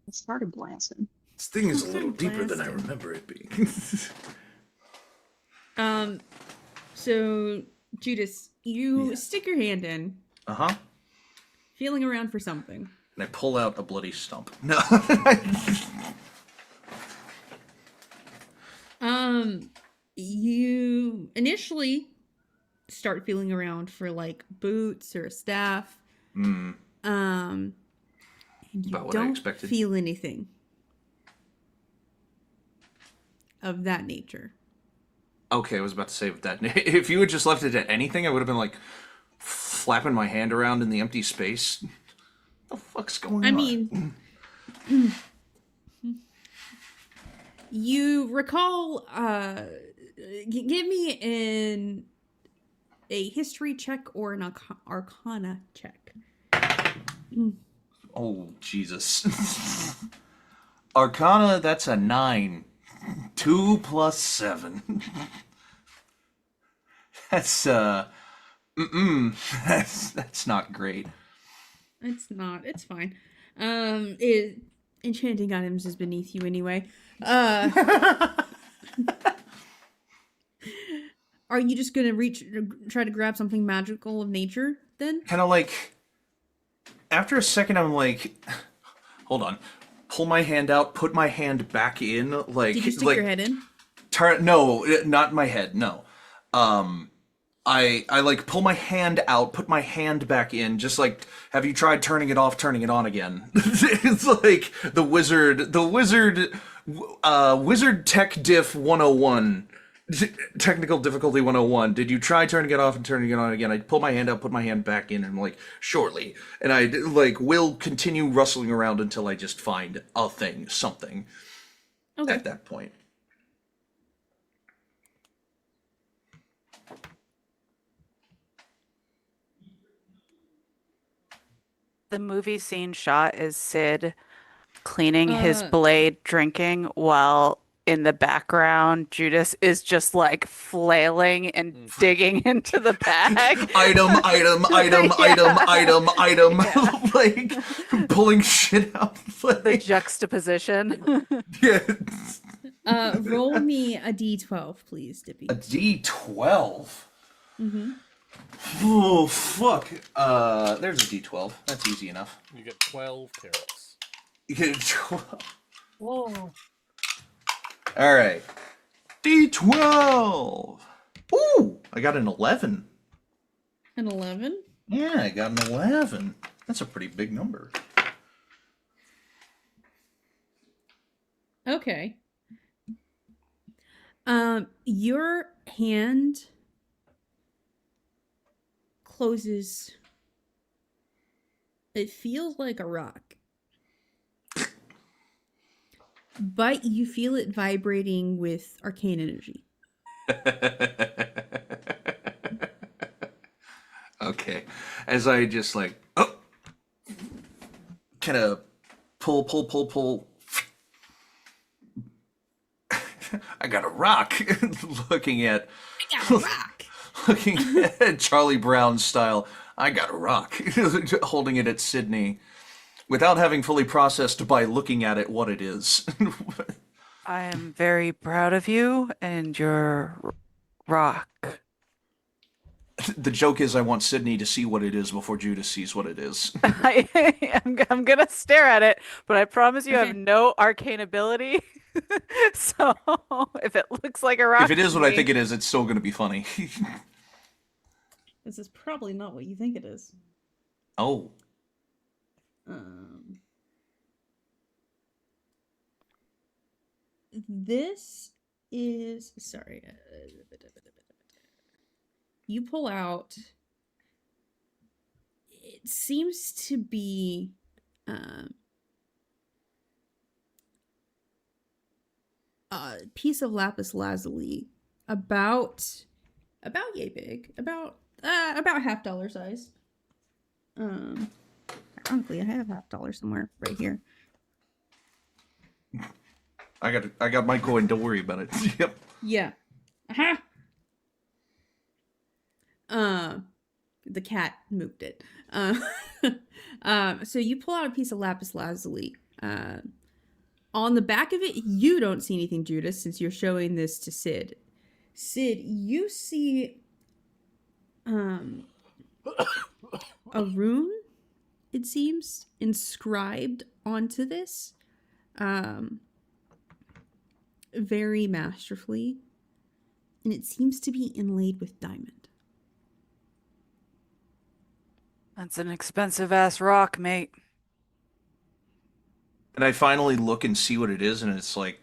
It started blasting. This thing is a little Blasted. deeper than I remember it being. So Judas, you stick your hand in, Uh-huh. feeling around for something. And I pull out a bloody stump. No. You initially start feeling around for like boots or a staff. And you About what I don't expected. feel anything of that nature. Okay, I was about to say with that. If you had just left it at anything, I would have been like flapping my hand around in the empty space. What the fuck's going on? I mean, you recall, give me a history check or an arcana check. Oh, Jesus. Arcana, that's a 9. 2 plus 7. That's, that's not great. It's not. It's fine. Enchanting items is beneath you anyway. Are you just gonna try to grab something magical of nature then? Kind of like, after a second, I'm like, hold on. Pull my hand out, put my hand back in, like... Did you stick like, your head in? No, not my head, no. I like pull my hand out, put my hand back in, just like, have you tried turning it off, turning it on again? It's like the wizard tech diff 101, technical difficulty 101. Did you try turning it off and turning it on again? I pull my hand out, put my hand back in, and I'm like, surely. And I like will continue rustling around until I just find a thing, something. Okay. At that point. The movie scene shot is Sid cleaning his blade, drinking, while in the background, Judas is just like flailing and digging into the bag. Item, like pulling shit out. The Like, juxtaposition. yeah. Roll me a d12, please, Dippy. A D12. Oh fuck. There's a D12. That's easy enough. You get 12 carrots. You get a 12. Whoa. All right. D12. Ooh, I got an 11. An 11? Yeah, I got an 11. That's a pretty big number. Okay. Your hand closes. It feels like a rock. But you feel it vibrating with arcane energy. Okay. As I just like, kind of pull. I got a rock. Looking at Charlie Brown style. I got a rock. Holding it at Sidney. Without having fully processed by looking at it what it is. I am very proud of you and your rock. The joke is I want Sidney to see what it is before Judas sees what it is. I'm gonna stare at it, but I promise you I Okay. have no arcane ability. So if it looks like a rock, If it is to what I me- think it is, it's still going to be funny. This is probably not what you think it is. Oh. This is sorry. You pull out. It seems to be a piece of lapis lazuli, about yay big, about $50 size. Ironically, I have $50 somewhere right here. I got my coin, don't worry about it. Yep. Yeah. Aha. The cat moved it. So you pull out a piece of lapis lazuli. On the back of it, you don't see anything, Judas, since you're showing this to Sid. Sid, you see a rune, it seems, inscribed onto this. Very masterfully. And it seems to be inlaid with diamond. That's an expensive ass rock, mate. And I finally look and see what it is, and it's like,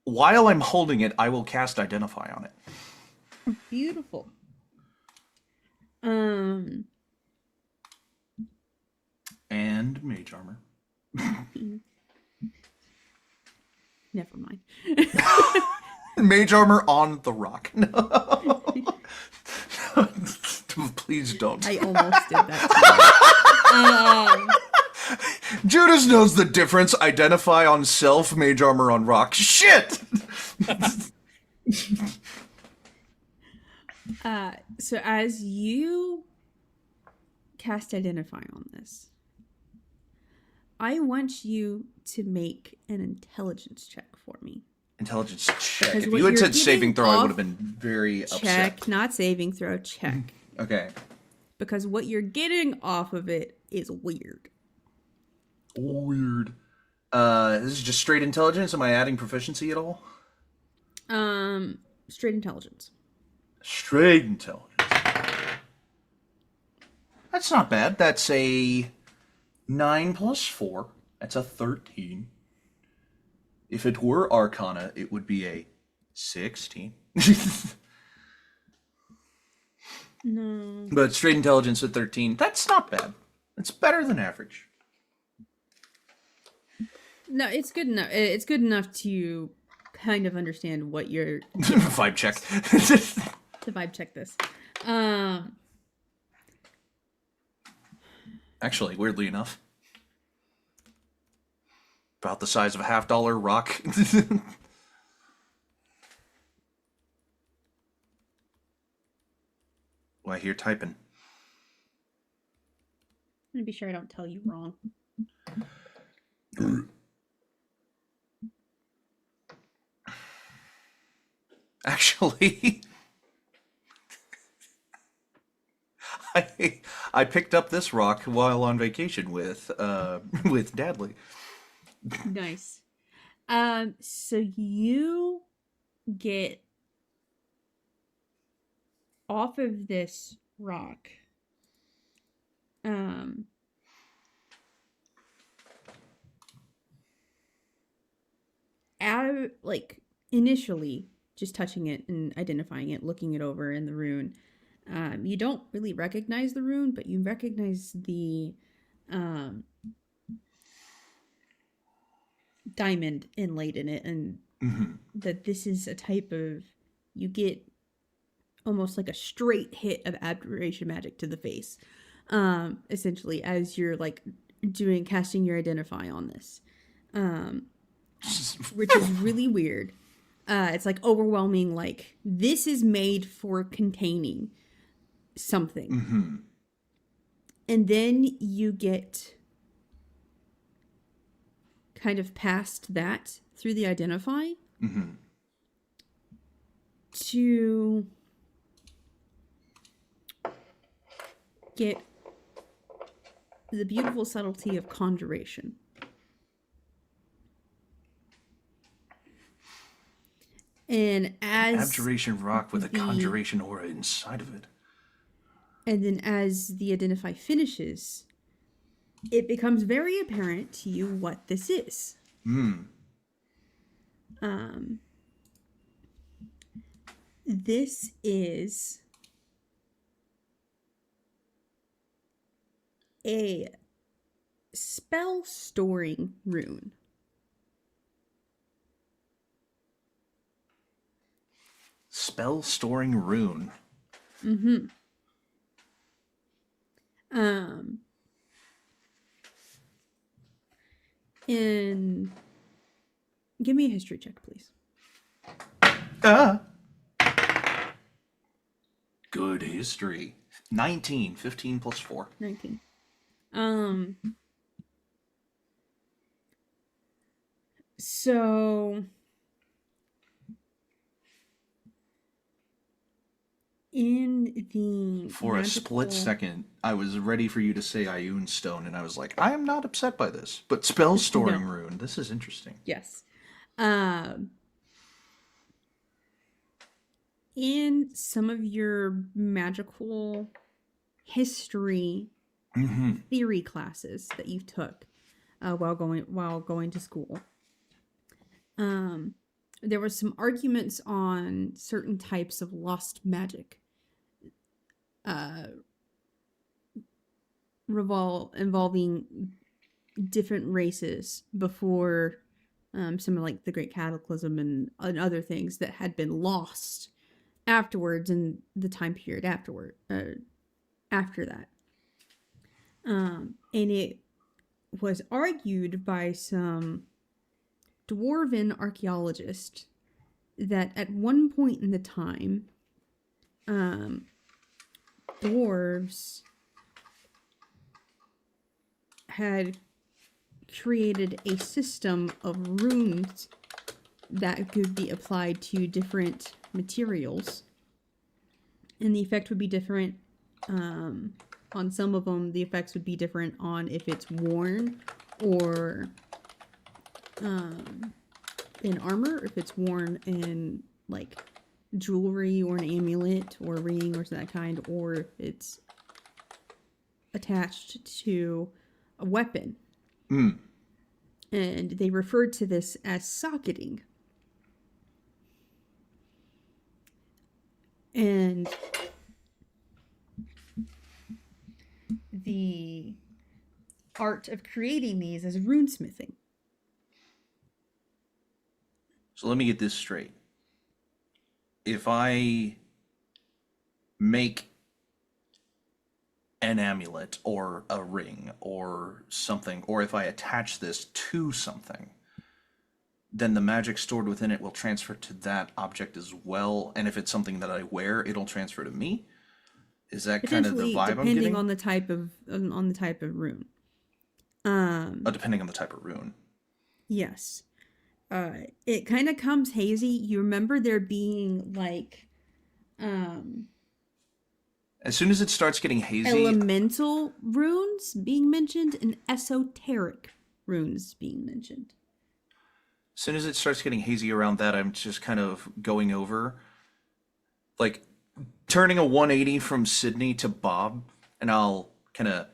while I'm holding it, I will cast Identify on it. Beautiful. And Mage Armor. Never mind. Mage Armor on the rock. No. Please don't. I almost did that too. Judas knows the difference. Identify on self, Mage Armor on rock. Shit! So as you cast Identify on this, I want you to make an intelligence check for me. Intelligence check. Because If what you had you're said saving giving throw, I off- would have been very Check, upset. not saving throw, check. Okay. Because what you're getting off of it is weird. Weird. This is just straight intelligence. Am I adding proficiency at all? Straight intelligence. Straight intelligence. That's not bad. That's a 9 plus 4. That's a 13. If it were Arcana, it would be a 16. No. But straight intelligence at 13, that's not bad. It's better than average. No, it's good enough. It's good enough to kind of understand what you're Vibe check. to vibe check this. Actually, weirdly enough, about the size of a $50 rock. Well, I hear typing. I'm gonna be sure I don't tell you wrong. Actually, I picked up this rock while on vacation with Dadley. Nice. So you get off of this rock. Initially, just touching it and identifying it, looking it over in the rune, you don't really recognize the rune, but you recognize the diamond inlaid in it, and that this is a type of, you get almost like a straight hit of abjuration magic to the face, essentially, as you're like casting your Identify on this, which is really weird. It's like overwhelming, like this is made for containing something. And then you get kind of past that through the Identify to get the beautiful subtlety of conjuration. And as Abjuration rock with a conjuration aura inside of it. And then as the Identify finishes, it becomes very apparent to you what this is. This is a spell storing rune. Spell storing rune. And give me a history check, please. Good. Good history. 19. 15 plus 4. 19. So in the For a split second, I was ready for you to say Ioun Stone, and I was like, I am not upset by this. But spell storing No. rune, this is interesting. Yes. In some of your magical history theory classes that you took while going to school, there were some arguments on certain types of lost magic involving different races before some of like the Great Cataclysm and other things that had been lost afterwards in the time period after that. And it was argued by some dwarven archaeologists that at one point in the time, dwarves had created a system of runes that could be applied to different materials, and the effect would be different. On some of them, the effects would be different on if it's worn or in armor, if it's worn in like jewelry or an amulet or a ring or that kind, or if it's attached to a weapon. And they referred to this as socketing. And the art of creating these as runesmithing. So let me get this straight. If I make an amulet or a ring or something, or if I attach this to something, then the magic stored within it will transfer to that object as well. And if it's something that I wear, it'll transfer to me. Is that kind of the vibe I'm getting? Depending on the type of rune. Depending on the type of rune. Yes. It kind of comes hazy. You remember there being like as soon as it starts getting hazy, elemental runes being mentioned and esoteric runes being mentioned. as soon as it starts getting hazy around that, I'm just kind of going over, like, turning a 180 from Sidney to Bob, and I'll kind of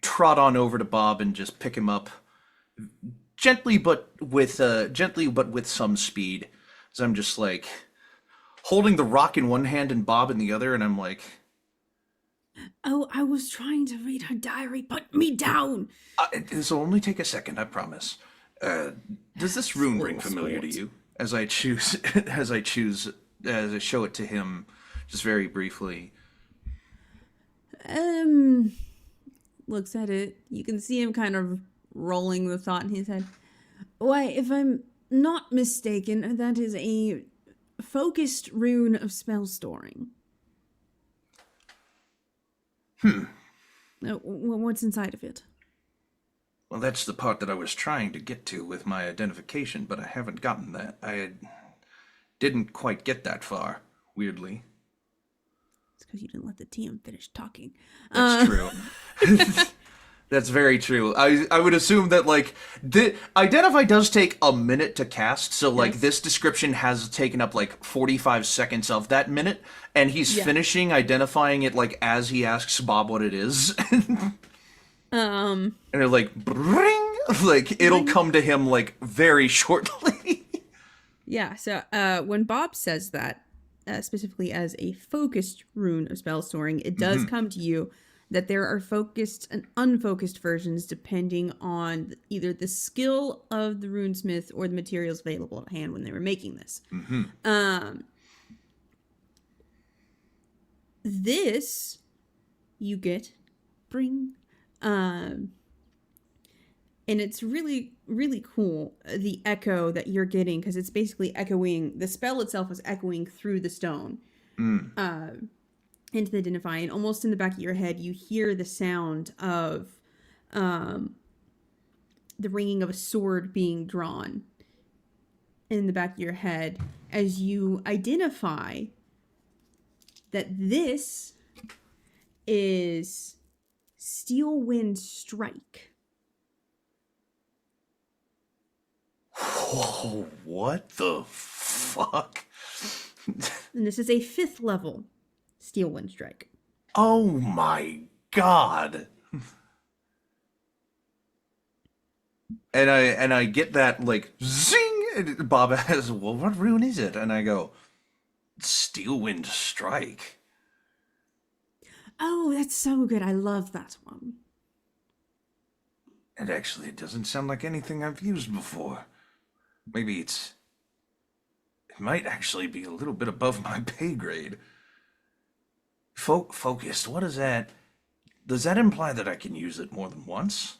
trot on over to Bob and just pick him up gently, but with some speed. So I'm just like holding the rock in one hand and Bob in the other, and I'm like, "Oh, I was trying to read her diary. Put me down." This will only take a second, I promise. Does this rune ring familiar to you? As I show it to him, just very briefly. Looks at it. You can see him kind of rolling the thought in his head. Why, if I'm not mistaken, that is a focused rune of spell storing. What's inside of it? Well, that's the part that I was trying to get to with my identification, but I haven't gotten that. I didn't quite get that far, weirdly. It's because you didn't let the TM finish talking. That's true. That's very true. I would assume that, like, the Identify does take a minute to cast, so, like, this description has taken up, like, 45 seconds of that minute, and he's finishing identifying it, like, as he asks Bob what it is. And they're like, bring! Like, it'll come to him, like, very shortly. Yeah, so when Bob says that, specifically as a focused rune of spell storing, it does come to you that there are focused and unfocused versions depending on either the skill of the runesmith or the materials available at hand when they were making this. This you get, bring, and it's really, really cool, the echo that you're getting, because it's basically echoing, the spell itself is echoing through the stone. into the identify, and almost in the back of your head, you hear the sound of the ringing of a sword being drawn in the back of your head as you identify that this is Steelwind Strike. Whoa, what the fuck? And this is a 5th level Steelwind Strike. Oh my god. And I get that, like, zing! And Bob asks, well, what rune is it? And I go, Steelwind Strike. Oh, that's so good. I love that one. And actually, it doesn't sound like anything I've used before. Maybe it might actually be a little bit above my pay grade. Focused, what is that? Does that imply that I can use it more than once?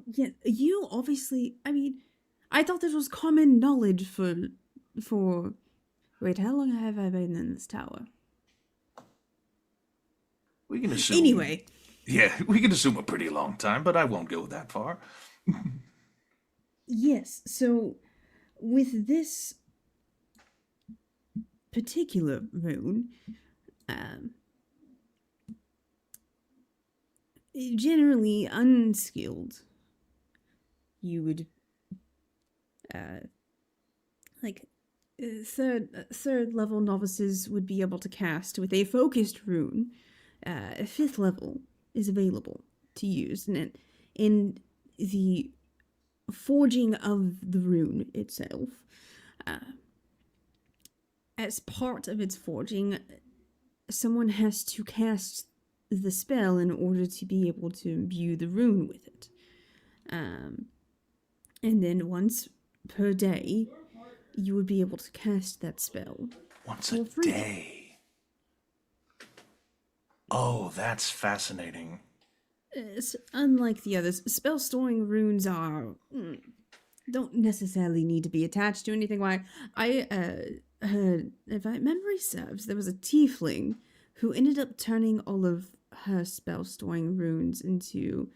Yeah, you obviously, I mean, I thought this was common knowledge for, wait, how long have I been in this tower? We can assume. Anyway. Yeah, we can assume a pretty long time, but I won't go that far. Yes, so with this particular rune, generally unskilled, you would third level novices would be able to cast with a focused rune. 5th level is available to use, and in the forging of the rune itself, as part of its forging, someone has to cast the spell in order to be able to imbue the rune with it. And then once per day, you would be able to cast that spell. Once a day. Oh, that's fascinating. Unlike the others, spell storing runes don't necessarily need to be attached to anything. Why I heard, if my memory serves, there was a tiefling who ended up turning all of her spell storing runes into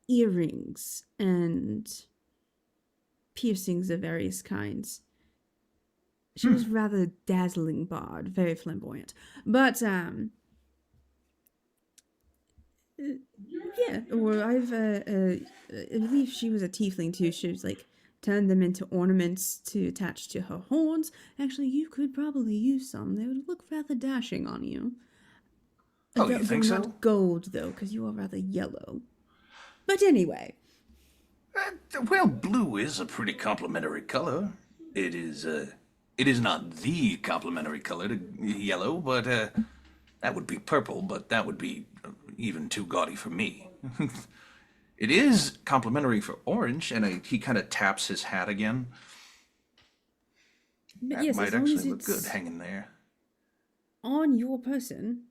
earrings and piercings of various kinds. She was rather dazzling bard, very flamboyant. But yeah, or I believe she was a tiefling too. She was like turned them into ornaments to attach to her horns. Actually, you could probably use some. They would look rather dashing on you. Oh, you think so? Not gold though, because you are rather yellow. But anyway. Well, blue is a pretty complimentary color. It is not the complementary color to yellow, but that would be purple, but that would be even too gaudy for me. It is complimentary for orange, and he kind of taps his hat again. But That yes, might as long actually as look it's good hanging there. on your person,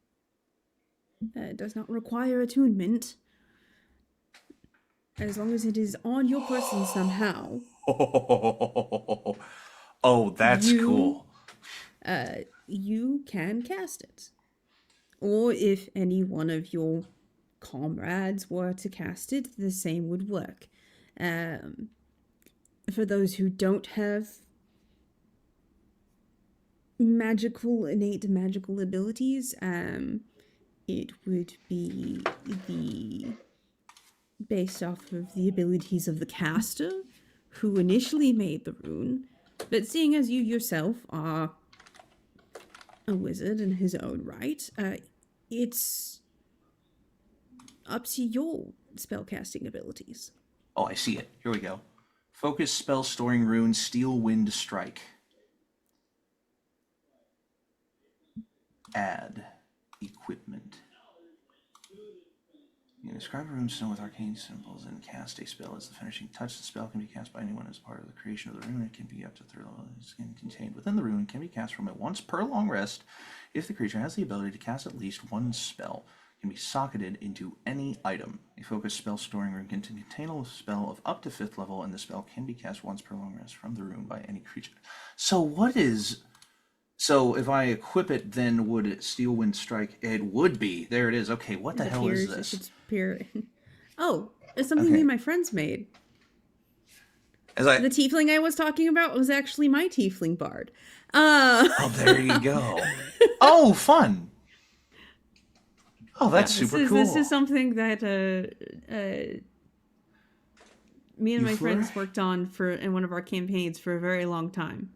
it does not require attunement. As long as it is on your person somehow. Oh, that's cool. You can cast it. Or if any one of your comrades were to cast it, the same would work. For those who don't have innate magical abilities, it would be based off of the abilities of the caster who initially made the rune. But seeing as you yourself are a wizard in his own right, it's up to your spellcasting abilities. Oh, I see it. Here we go. Focus spell storing rune, Steel Wind Strike. Add equipment. You can describe a rune stone with arcane symbols and cast a spell as the finishing touch. The spell can be cast by anyone as part of the creation of the rune. It can be up to 3 levels contained within the rune. It can be cast from it once per long rest. If the creature has the ability to cast at least one spell, it can be socketed into any item. A focused spell storing rune can contain a spell of up to 5th level, and the spell can be cast once per long rest from the rune by any creature. So what is So if I equip it, then would it Steel Wind Strike? It would be. There it is. Okay, what the hell is It this? should appear. Oh, it's something Okay. me and my friends made. As I The tiefling I was talking about was actually my tiefling bard. Oh, there you go. Oh, fun. Oh, that's super cool. This is something that me and my friends worked on in one of our campaigns for a very long time.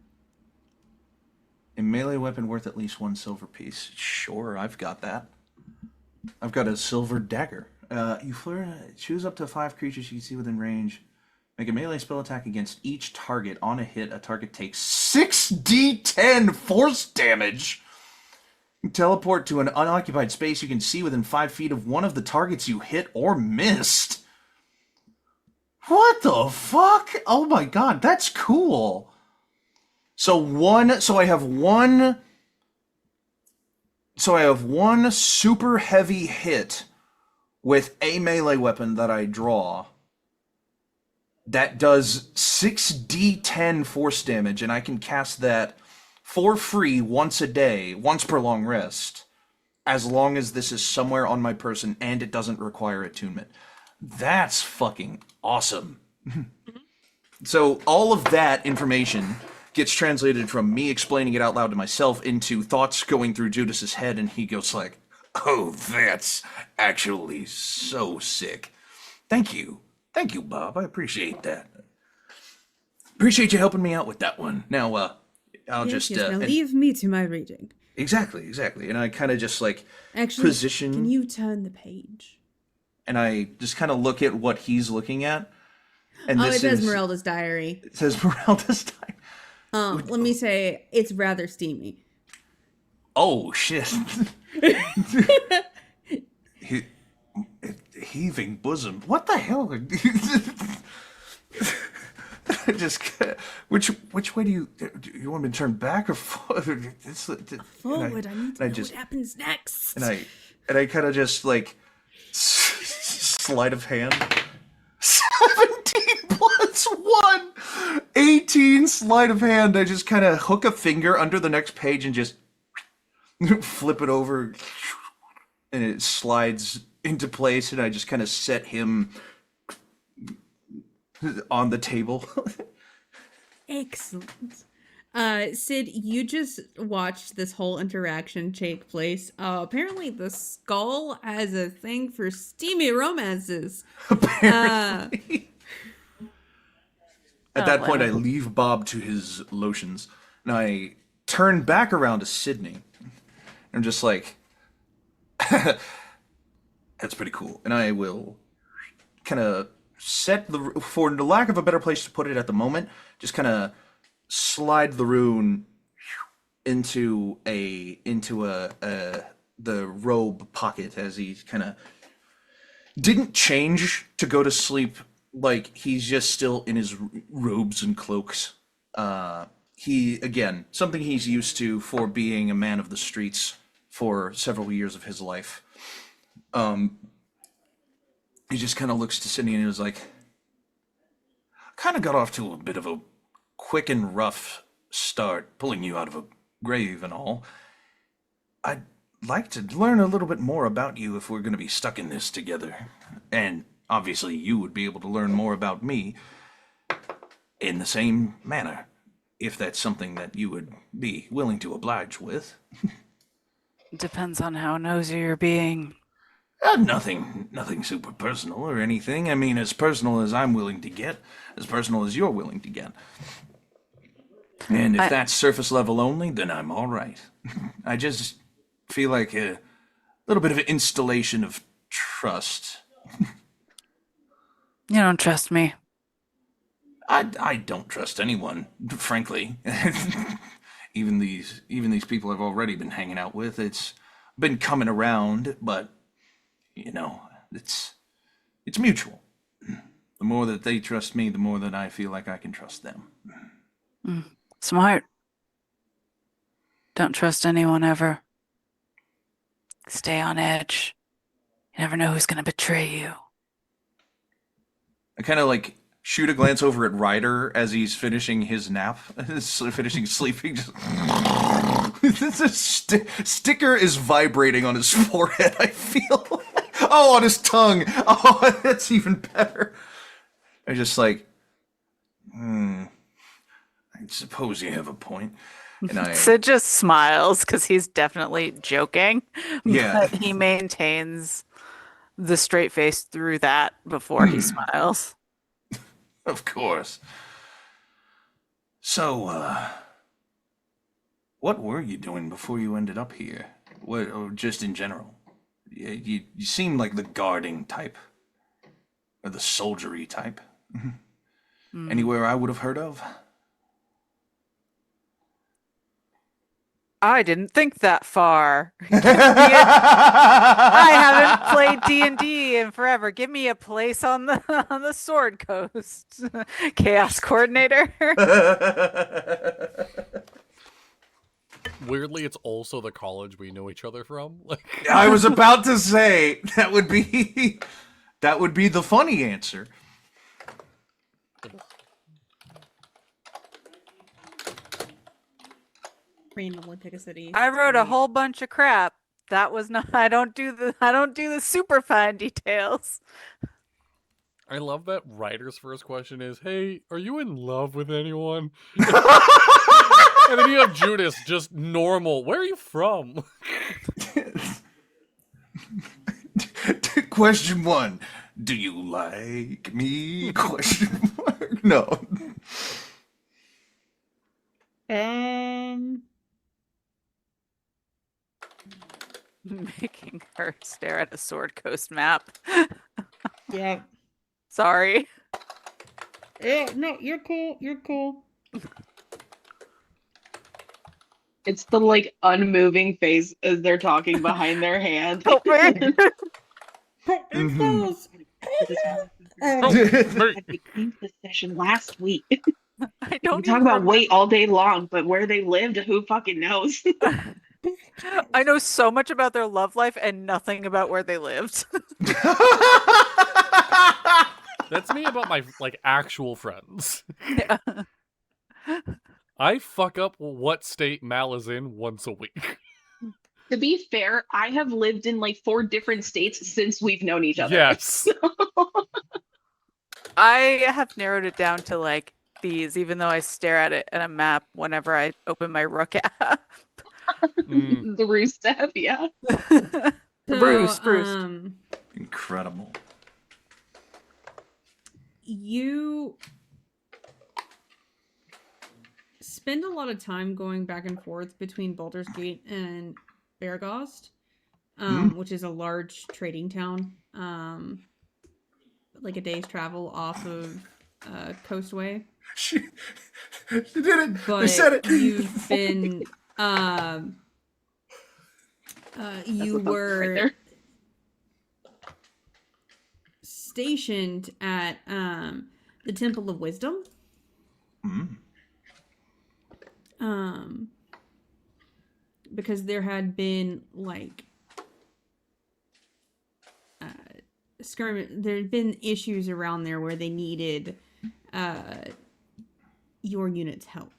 A melee weapon worth at least 1 silver piece. Sure, I've got that. I've got a silver dagger. You choose up to 5 creatures you can see within range. Make a melee spell attack against each target. On a hit, a target takes 6d10 force damage. Teleport to an unoccupied space you can see within 5 feet of one of the targets you hit or missed. What the fuck? Oh my god, that's cool. So I have one super heavy hit with a melee weapon that I draw that does 6d10 force damage, and I can cast that for free once a day, once per long rest, as long as this is somewhere on my person and it doesn't require attunement. That's fucking awesome. So all of that information gets translated from me explaining it out loud to myself into thoughts going through Judas's head, and he goes like, "Oh, that's actually so sick. Thank you, Bob. I appreciate that. Appreciate you helping me out with that one. Now, I'll Yes, just now leave me to my reading. Exactly. And I kind of just like Actually, position. can you turn the page? And I just kind of look at what he's looking at. And It says Esmeralda's diary. It says Esmeralda's diary. Let me say, it's rather steamy. Oh, shit. Heaving bosom. What the hell? I just which way do you want me to turn back or forward? Forward. I need to know what happens next. And I kind of just like sleight of hand. 17 plus 1, 18 sleight of hand. I just kind of hook a finger under the next page and just flip it over, and it slides into place, and I just kind of set him on the table. Excellent. Sid, you just watched this whole interaction take place. Apparently the skull has a thing for steamy romances. Apparently. At that point, I leave Bob to his lotions, and I turn back around to Sidney. I'm just like, that's pretty cool. And I will kind of set for the lack of a better place to put it at the moment, just kind of slide the rune into the robe pocket as he kind of didn't change to go to sleep. Like, he's just still in his robes and cloaks. Something he's used to for being a man of the streets for several years of his life. He just kind of looks to Sidney and he was like, kind of got off to a bit of a quick and rough start, pulling you out of a grave and all. I'd like to learn a little bit more about you if we're going to be stuck in this together. And obviously you would be able to learn more about me in the same manner, if that's something that you would be willing to oblige with. Depends on how nosy you're being. Nothing super personal or anything. I mean, as personal as I'm willing to get, as personal as you're willing to get. And if that's surface level only, then I'm all right. I just feel like a little bit of an installation of trust. You don't trust me. I don't trust anyone, frankly. Even these people I've already been hanging out with, it's been coming around, but you know, it's mutual. The more that they trust me, the more that I feel like I can trust them. Smart. Don't trust anyone ever. Stay on edge. You never know who's going to betray you. I kind of like shoot a glance over at Ryder as he's finishing his nap, finishing sleeping. Just Sticker is vibrating on his forehead, I feel. Oh, on his tongue. Oh, that's even better. I'm just like, I suppose you have a point. And Sid just smiles because he's definitely joking, Yeah. but he maintains the straight face through that before he smiles. Of course. So, what were you doing before you ended up here? What, or just in general? You seem like the guarding type. Or the soldiery type. Anywhere I would have heard of? I didn't think that far. I haven't played D&D in forever. Give me a place on the Sword Coast. Chaos Coordinator. Weirdly, it's also the college we know each other from. Like, I was about to say that would be the funny answer. Randomly pick a city. I wrote a whole bunch of crap. That was not. I don't do the super fine details. I love that Ryder's first question is, "Hey, are you in love with anyone?" And then you have Judas, just normal. Where are you from? Question 1. Do you like me? Question mark. No. Making her stare at a Sword Coast map. Yeah. Sorry. Yeah, no, you're cool. You're cool. It's the like unmoving face as they're talking behind their hand. Help me. Mhm. I cleaned this session last week. I We don't talk even about remember. weight all day long, but where they lived, who fucking knows? I know so much about their love life and nothing about where they lived. That's me about my actual friends. Yeah. I fuck up what state Mal is in once a week. To be fair, I have lived in like 4 different states since we've known each other. Yes. I have narrowed it down to like these, even though I stare at it in a map whenever I open my Rook app. The Roost app, yeah. Bruce. Incredible. You spend a lot of time going back and forth between Baldur's Gate and Beargost, which is a large trading town, like a day's travel off of Coastway. She did it. But They said it. you've been you That's were right there. stationed at the Temple of Wisdom. Because there had been like there had been issues around there where they needed your unit's help.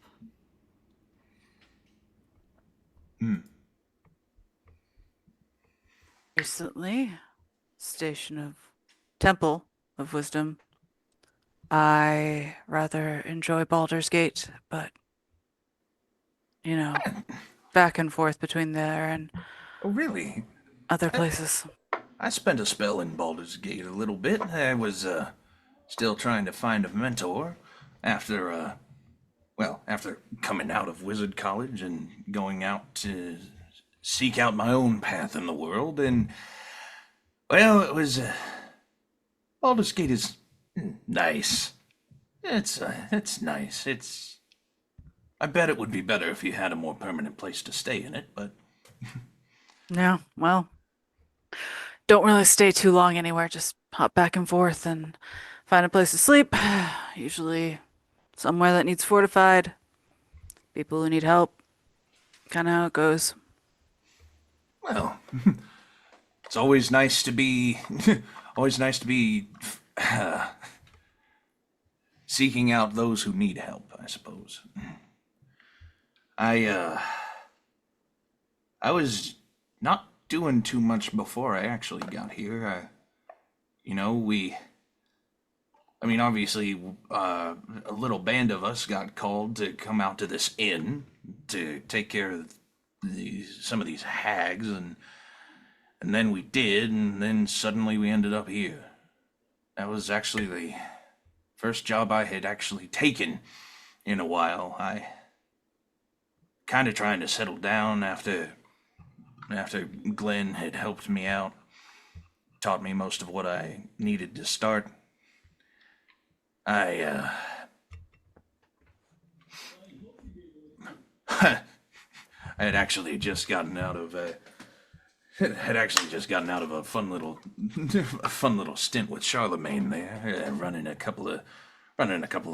Recently, Station of Temple of Wisdom. I rather enjoy Baldur's Gate, but you know, back and forth between there and Oh, really? other places. I spent a spell in Baldur's Gate a little bit. I was still trying to find a mentor after after coming out of Wizard College and going out to seek out my own path in the world. And well, it was Baldur's Gate is nice. It's nice. I bet it would be better if you had a more permanent place to stay in it, but Yeah, well, don't really stay too long anywhere. Just hop back and forth and find a place to sleep. Usually somewhere that needs fortified. People who need help. Kind of how it goes. well, it's always nice to be seeking out those who need help, I suppose. I I was not doing too much before I actually got here. You know, obviously, a little band of us got called to come out to this inn to take care of some of these hags, and then we did, and then suddenly we ended up here. That was actually the first job I had actually taken in a while. I kind of trying to settle down after Glenn had helped me out, taught me most of what I needed to start. I I had actually just gotten out of a fun little stint with Charlemagne there, running a couple of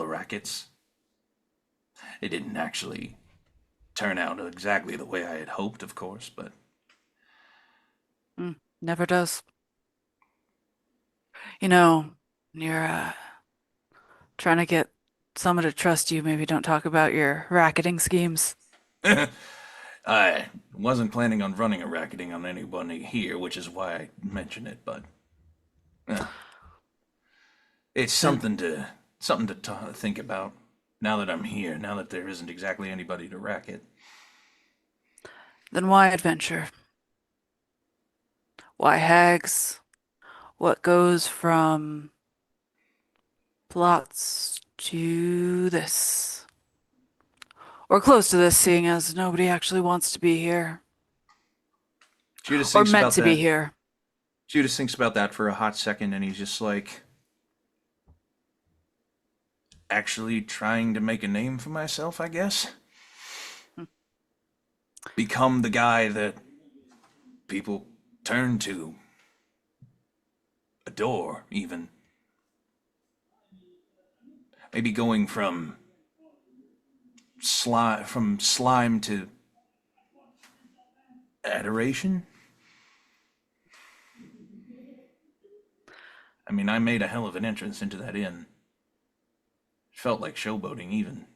rackets. It didn't actually turn out exactly the way I had hoped, of course, but Never does. You know, you're trying to get someone to trust you. Maybe don't talk about your racketing schemes. I wasn't planning on running a racketing on anybody here, which is why I mention it, but it's something to think about now that I'm here, now that there isn't exactly anybody to racket. Then why adventure? Why hags? What goes from plots to this? Or close to this, seeing as nobody actually wants to be here. Judas Or thinks meant about to that. be here. Judas thinks about that for a hot second, and he's just like, actually trying to make a name for myself, I guess. Become the guy that people turn to, adore, even. Maybe going from slime to adoration. I mean, I made a hell of an entrance into that inn. It felt like showboating, even.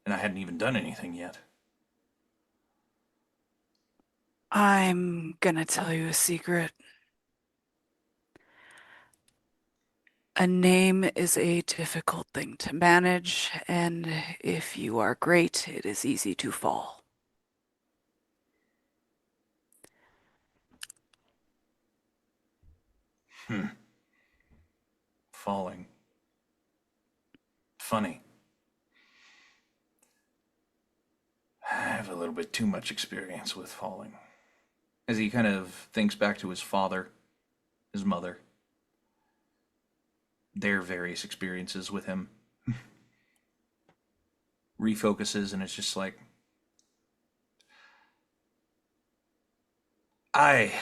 And I hadn't even done anything yet. I'm gonna tell you a secret. A name is a difficult thing to manage, and if you are great, it is easy to fall. Falling. Funny. I have a little bit too much experience with falling. As he kind of thinks back to his father, his mother, their various experiences with him, refocuses, and it's just like, I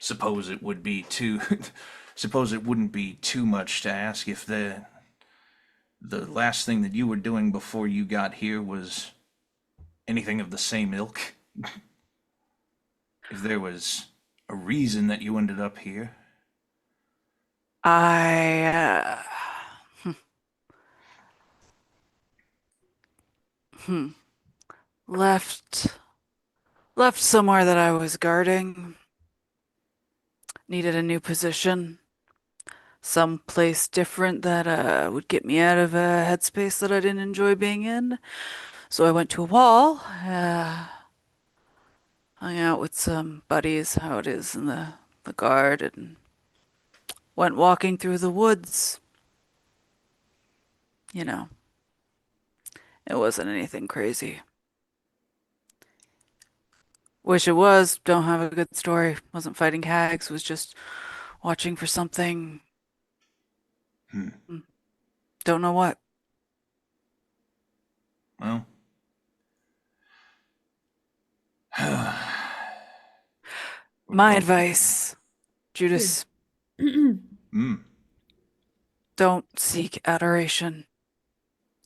suppose it would be too suppose it wouldn't be too much to ask if the last thing that you were doing before you got here was anything of the same ilk. If there was a reason that you ended up here. I left somewhere that I was guarding. Needed a new position. Someplace different that would get me out of a headspace that I didn't enjoy being in. So I went to a wall, hung out with some buddies, how it is in the guard, and went walking through the woods. You know, it wasn't anything crazy. Wish it was. Don't have a good story. Wasn't fighting hags. Was just watching for something. Don't know what. Well. My advice, Judas, don't seek adoration.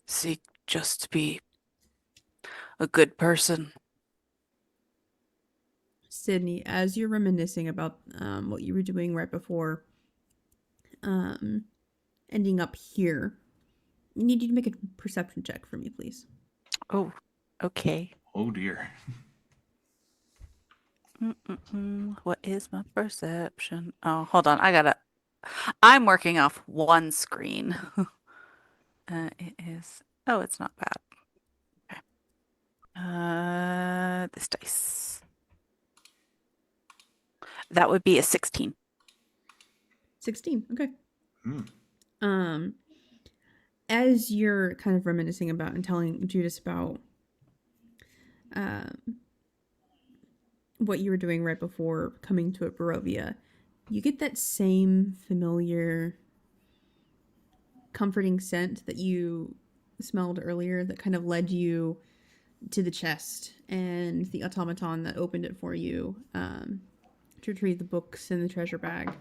Seek just to be a good person. Sidney, as you're reminiscing about what you were doing right before ending up here, I need you to make a perception check for me, please. Oh, okay. Oh dear. What is my perception? Oh, hold on. I'm working off one screen. It is. Oh, it's not bad. Okay. This dice. That would be a 16. 16. Okay. Hmm. As you're kind of reminiscing about and telling Judas about what you were doing right before coming to Barovia, you get that same familiar, comforting scent that you smelled earlier that kind of led you to the chest and the automaton that opened it for you to retrieve the books in the treasure bag.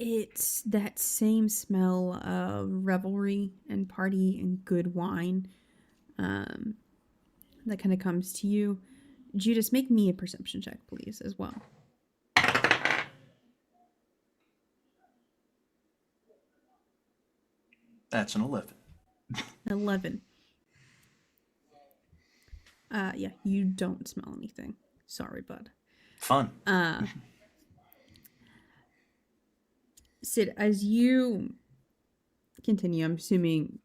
It's that same smell of revelry and party and good wine that kind of comes to you. Judas, make me a perception check, please, as well. That's an 11. 11. Yeah, you don't smell anything. Sorry, bud. Fun. Sid, as you continue, I'm assuming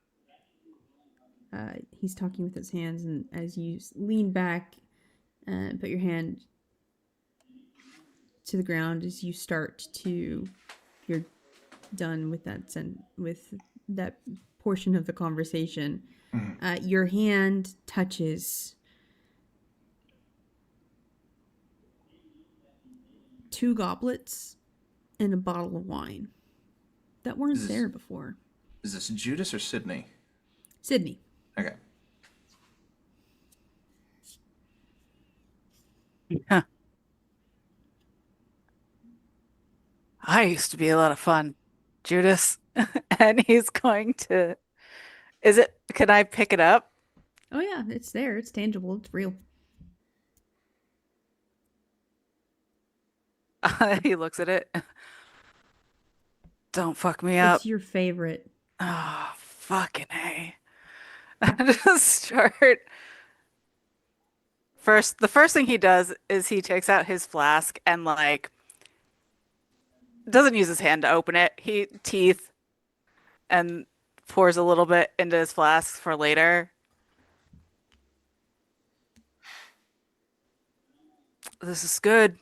he's talking with his hands, and as you lean back and put your hand to the ground, as you're done with that portion of the conversation, your hand touches 2 goblets and a bottle of wine that weren't there before. Is this Judas or Sidney? Sidney. Okay. Yeah. I used to be a lot of fun, Judas. And he's going to. Can I pick it up? Oh yeah, it's there. It's tangible. It's real. He looks at it. Don't fuck me up. It's your favorite. Oh, fucking A. I just start. The first thing he does is he takes out his flask and doesn't use his hand to open it. He teeth and pours a little bit into his flask for later. This is good.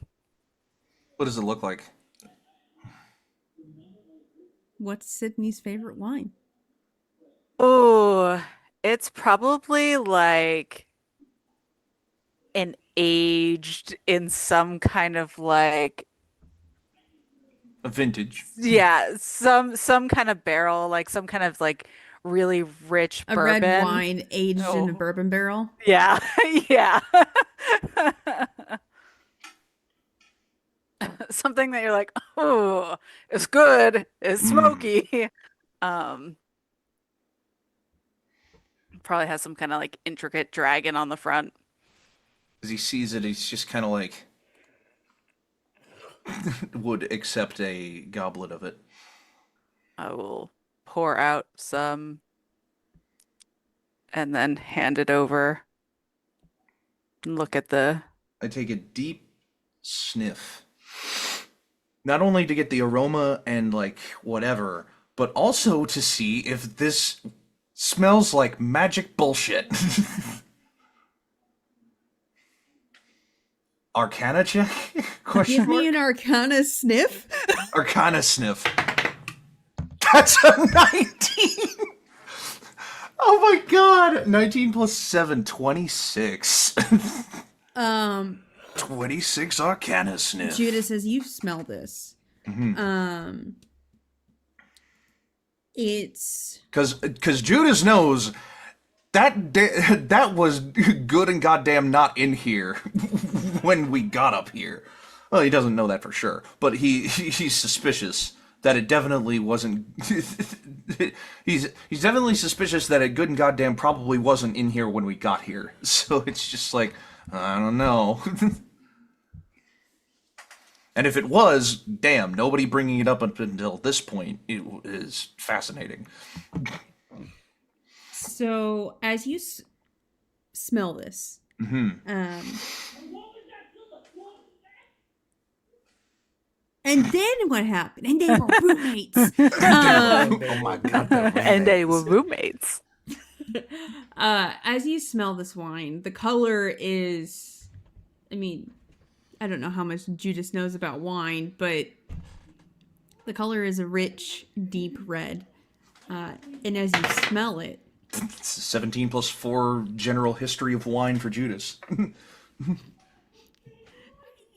What does it look like? What's Sydney's favorite wine? Oh, it's probably an aged in some kind of A vintage. yeah, some kind of barrel, some kind of really rich A bourbon. red wine aged in a Oh. bourbon barrel? Yeah, yeah. Something that you're like, oh, it's good, it's smoky. Probably has some kind of intricate dragon on the front. As he sees it, he's just kind of would accept a goblet of it. I will pour out some and then hand it over and look at the. I take a deep sniff. Not only to get the aroma and whatever, but also to see if this smells like magic bullshit. Arcana check? Give me an Arcana sniff. Arcana sniff. That's a 19! Oh my god! 19 plus 7, 26. 26 Arcana sniff. Judas, as you smell this, it's because Judas knows that was good and goddamn not in here when we got up here. Well, he doesn't know that for sure, but he's suspicious that it definitely wasn't. he's definitely suspicious that it good and goddamn probably wasn't in here when we got here. So it's just I don't know. And if it was, damn, nobody bringing it up until this point is fascinating. So as you smell this, and then what happened? And they were roommates. Oh my god. And they were roommates. As you smell this wine, the color is, I mean, I don't know how much Judas knows about wine, but the color is a rich, deep red. And as you smell it, 17 plus 4 general history of wine for Judas.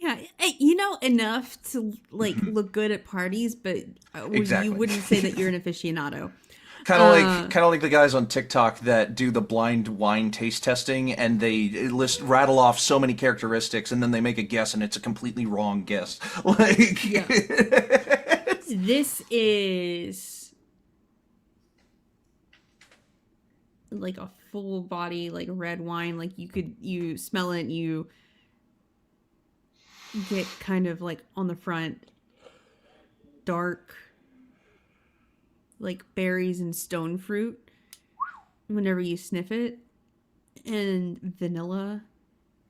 yeah, enough to like look good at parties, but Exactly. you wouldn't say that you're an aficionado. Kind of like the guys on TikTok that do the blind wine taste testing, and they rattle off so many characteristics, and then they make a guess, and it's a completely wrong guess. Like, Yeah. This is like a full body, like red wine. Like you smell it, and you get kind of like on the front, dark, like berries and stone fruit whenever you sniff it, and vanilla,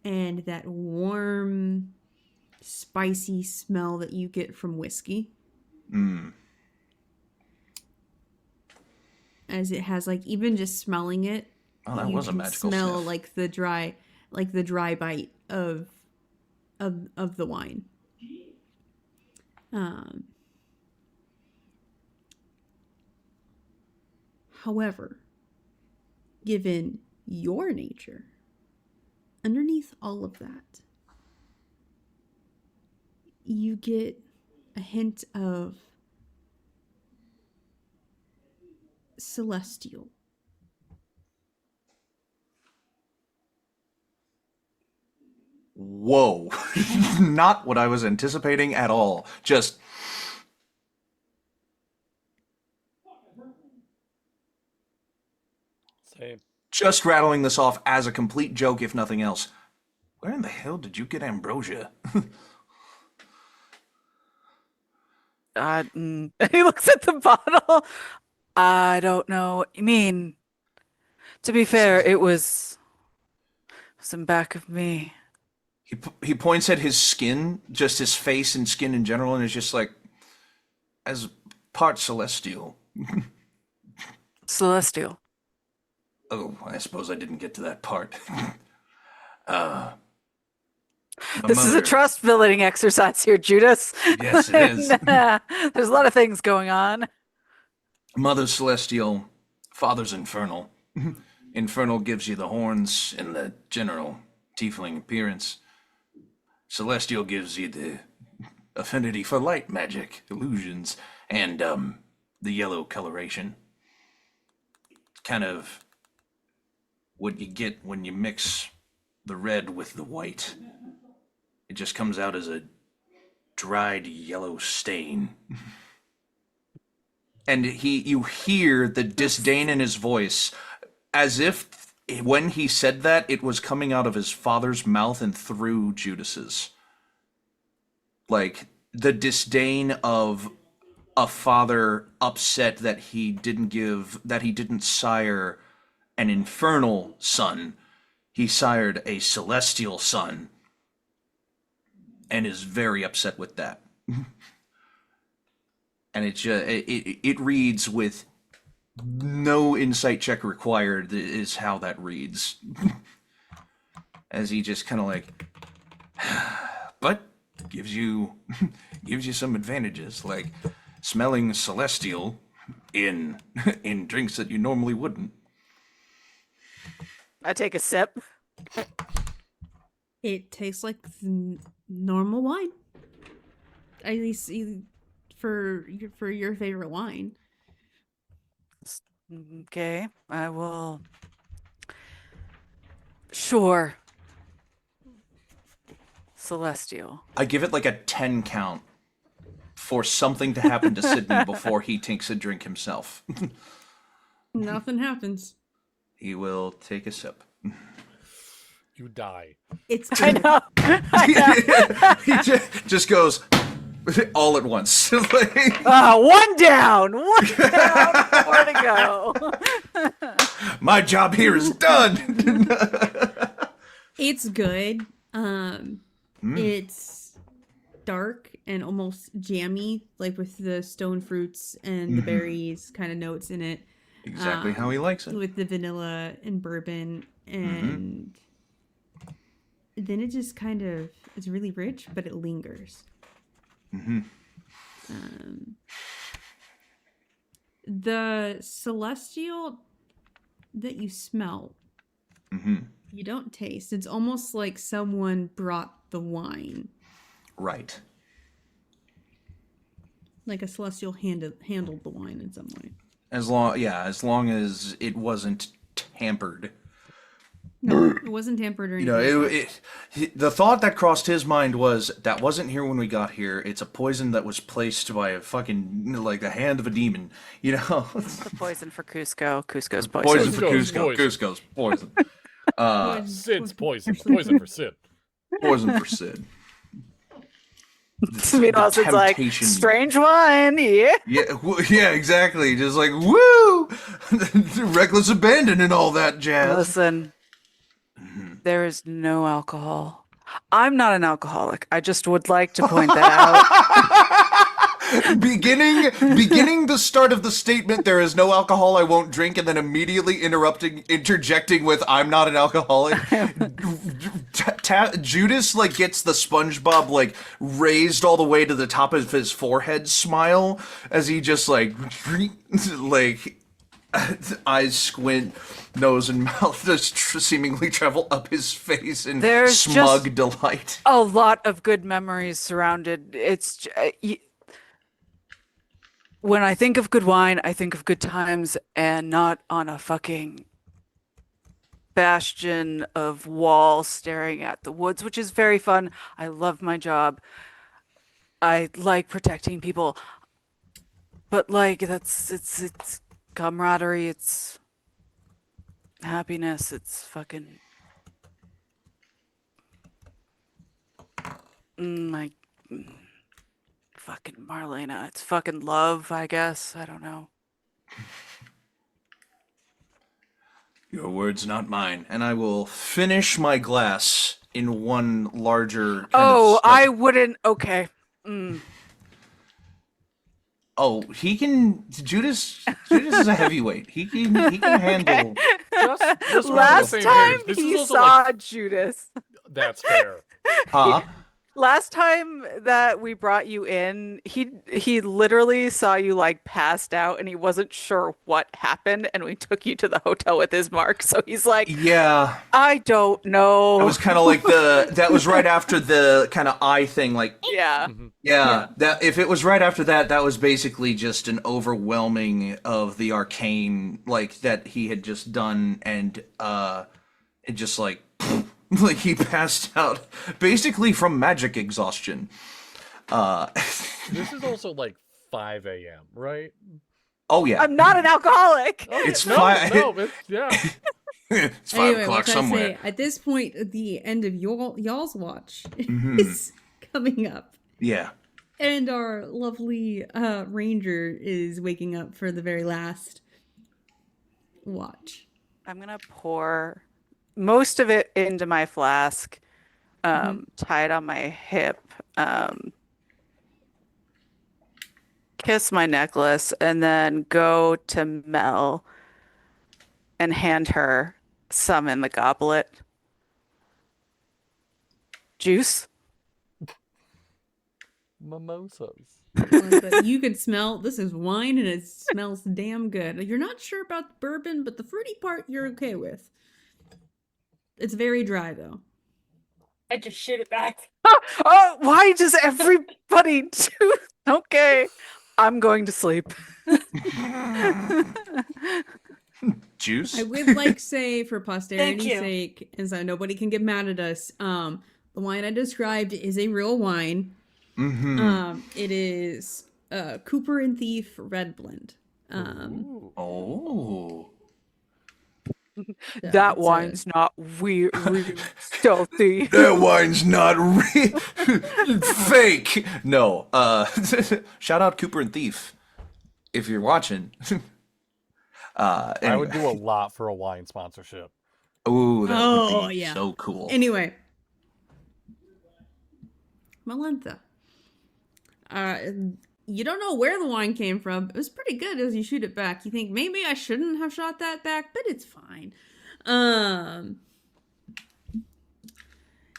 and that warm, spicy smell that you get from whiskey. As it has, like, even just smelling it, oh, that you was a can magical smell sniff. like the dry bite of the wine. However, given your nature, underneath all of that, you get a hint of celestial. Whoa. Not what I was anticipating at all. Just... Same. Just rattling this off as a complete joke, if nothing else. Where in the hell did you get ambrosia? He looks at the bottle. I don't know what you mean. To be fair, it was in back of me. He points at his skin, just his face and skin in general, and is just like, as part celestial. Celestial. Oh, I suppose I didn't get to that part. This is a trust building exercise here, Judas. Yes, it is. There's a lot of things going on. Mother Celestial, Father's Infernal. Infernal gives you the horns and the general tiefling appearance. Celestial gives you the affinity for light magic, illusions, and the yellow coloration. Kind of what you get when you mix the red with the white. It just comes out as a dried yellow stain. And you hear the disdain in his voice, as if when he said that, it was coming out of his father's mouth and through Judas's. Like, the disdain of a father upset that he didn't sire an infernal son. He sired a celestial son, and is very upset with that. And it reads with no insight check required is how that reads. As he just kind of like, but gives you some advantages, like smelling celestial in drinks that you normally wouldn't. I take a sip. It tastes like normal wine. At least for your favorite wine. Okay, I will. Sure. Celestial. I give it like a 10 count for something to happen to Sidney before he takes a drink himself. Nothing happens. He will take a sip. You die. It's I good. know. I know. He just goes all at once. One down. One down. More to go. My job here is done. It's good. It's dark and almost jammy, like with the stone fruits and the berries kind of notes in it. Exactly how he likes it. With the vanilla and bourbon, and then it just kind of is really rich, but it lingers. The celestial that you smell, you don't taste. It's almost like someone brought the wine. Right. Like a celestial handled the wine in some way. As long as it wasn't tampered. No, it wasn't tampered or You anything. know, the thought that crossed his mind was, that wasn't here when we got here. It's a poison that was placed by a fucking, like, the hand of a demon. You know? The poison for Cusco. Cusco's poison. Poison for Cusco's Cusco. poison. Cusco's poison. Sid's poison. Poison for Sid. Poison for Sid. Sweethearts, it's like, temptation. strange wine, yeah. Yeah, exactly. Just like, woo! Reckless abandon and all that jazz. Listen, there is no alcohol. I'm not an alcoholic. I just would like to point that out. Beginning the start of the statement, there is no alcohol, I won't drink, and then immediately interjecting with, I'm not an alcoholic. Judas, like, gets the SpongeBob, like, raised all the way to the top of his forehead smile as he just, like, eyes squint, nose and mouth just seemingly travel up his face in There's smug just delight. A lot of good memories surrounded. When I think of good wine, I think of good times, and not on a fucking bastion of wall staring at the woods, which is very fun. I love my job. I like protecting people. But like, it's camaraderie, it's happiness, it's fucking fucking Marlena. It's fucking love, I guess. I don't know. Your words, not mine. And I will finish my glass in one larger kind Oh, of I wouldn't. Okay. Oh, he can. Judas is a heavyweight. He can handle. Just we're on the Last same time page. This he is also saw like, Judas. that's fair. Huh? Last time that we brought you in, he literally saw you like passed out and he wasn't sure what happened, and we took you to the hotel with his mark. So he's like, Yeah. I don't know. That was kind of like that was right after the kind of eye thing. Like, Yeah. yeah. That if it was right after that, that was basically just an overwhelming of the arcane, like that he had just done, and it just like. Like he passed out basically from magic exhaustion. This is also like 5 a.m., right? Oh yeah, I'm not an alcoholic. it's No, five. yeah. It's 5 Anyway, o'clock what can I somewhere. say? At this point, the end of y'all's watch Mm-hmm. is coming up. Yeah. And our lovely ranger is waking up for the very last watch. I'm gonna pour most of it into my flask, tie it on my hip, kiss my necklace, and then go to Mel and hand her some in the goblet. Juice? Mimosas. But you could smell, this is wine and it smells damn good. You're not sure about the bourbon, but the fruity part you're okay with. It's very dry though. I just shit it back. Oh, why does everybody do? Okay, I'm going to sleep. Juice. I would like say for posterity's you. sake, and so nobody can get mad at us, the wine I described is a real wine. It is Cooper and Thief Red Blend. Oh. That it's wine's not weird, stealthy. That wine's not real. Fake. No. Shout out Cooper and Thief if you're watching. I would do a Anyway. lot for a wine sponsorship. Ooh, that Oh, would be yeah. so cool. Anyway, Melentha. You don't know where the wine came from. It was pretty good as you shoot it back. You think maybe I shouldn't have shot that back, but it's fine.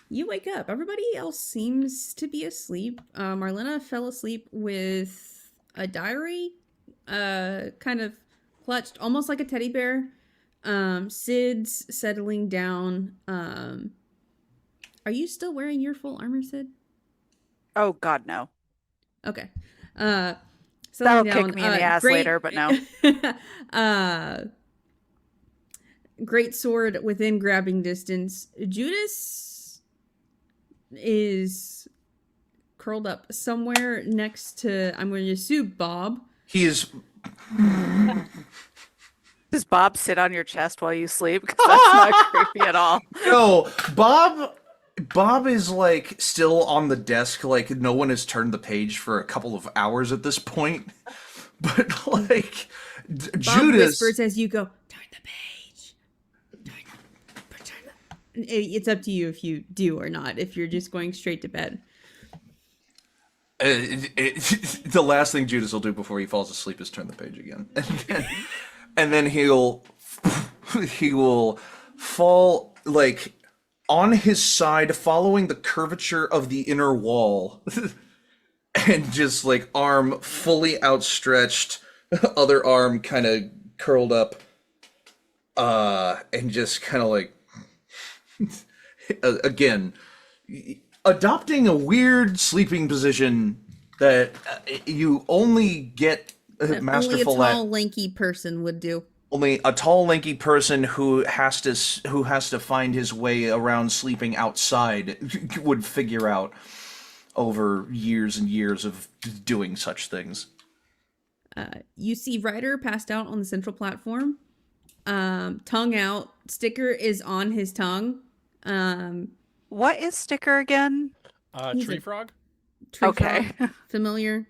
You wake up. Everybody else seems to be asleep. Marlena fell asleep with a diary, kind of clutched, almost like a teddy bear. Sid's settling down. Are you still wearing your full armor, Sid? Oh God, no. Okay. That'll Settling down. kick me in the ass Great, later, but no. Great sword within grabbing distance. Judas is curled up somewhere next to, I'm going to assume, Bob. He is. Does Bob sit on your chest while you sleep? Because that's not creepy at all. No, Bob is like still on the desk, like no one has turned the page for a couple of hours at this point. But like Bob Judas, whispers as you go, turn the page. It's up to you if you do or not, if you're just going straight to bed. the last thing Judas will do before he falls asleep is turn the page again, and then he will fall like on his side, following the curvature of the inner wall, and just like arm fully outstretched, other arm kind of curled up, and just kind of like again adopting a weird sleeping position that you only get Only a masterful tall, at. lanky person would do. Only a tall, lanky person who has to find his way around sleeping outside would figure out over years and years of doing such things. You see Ryder passed out on the central platform. Tongue out. Sticker is on his tongue. What is Sticker again? He's Tree a- frog? Tree Okay. frog, familiar.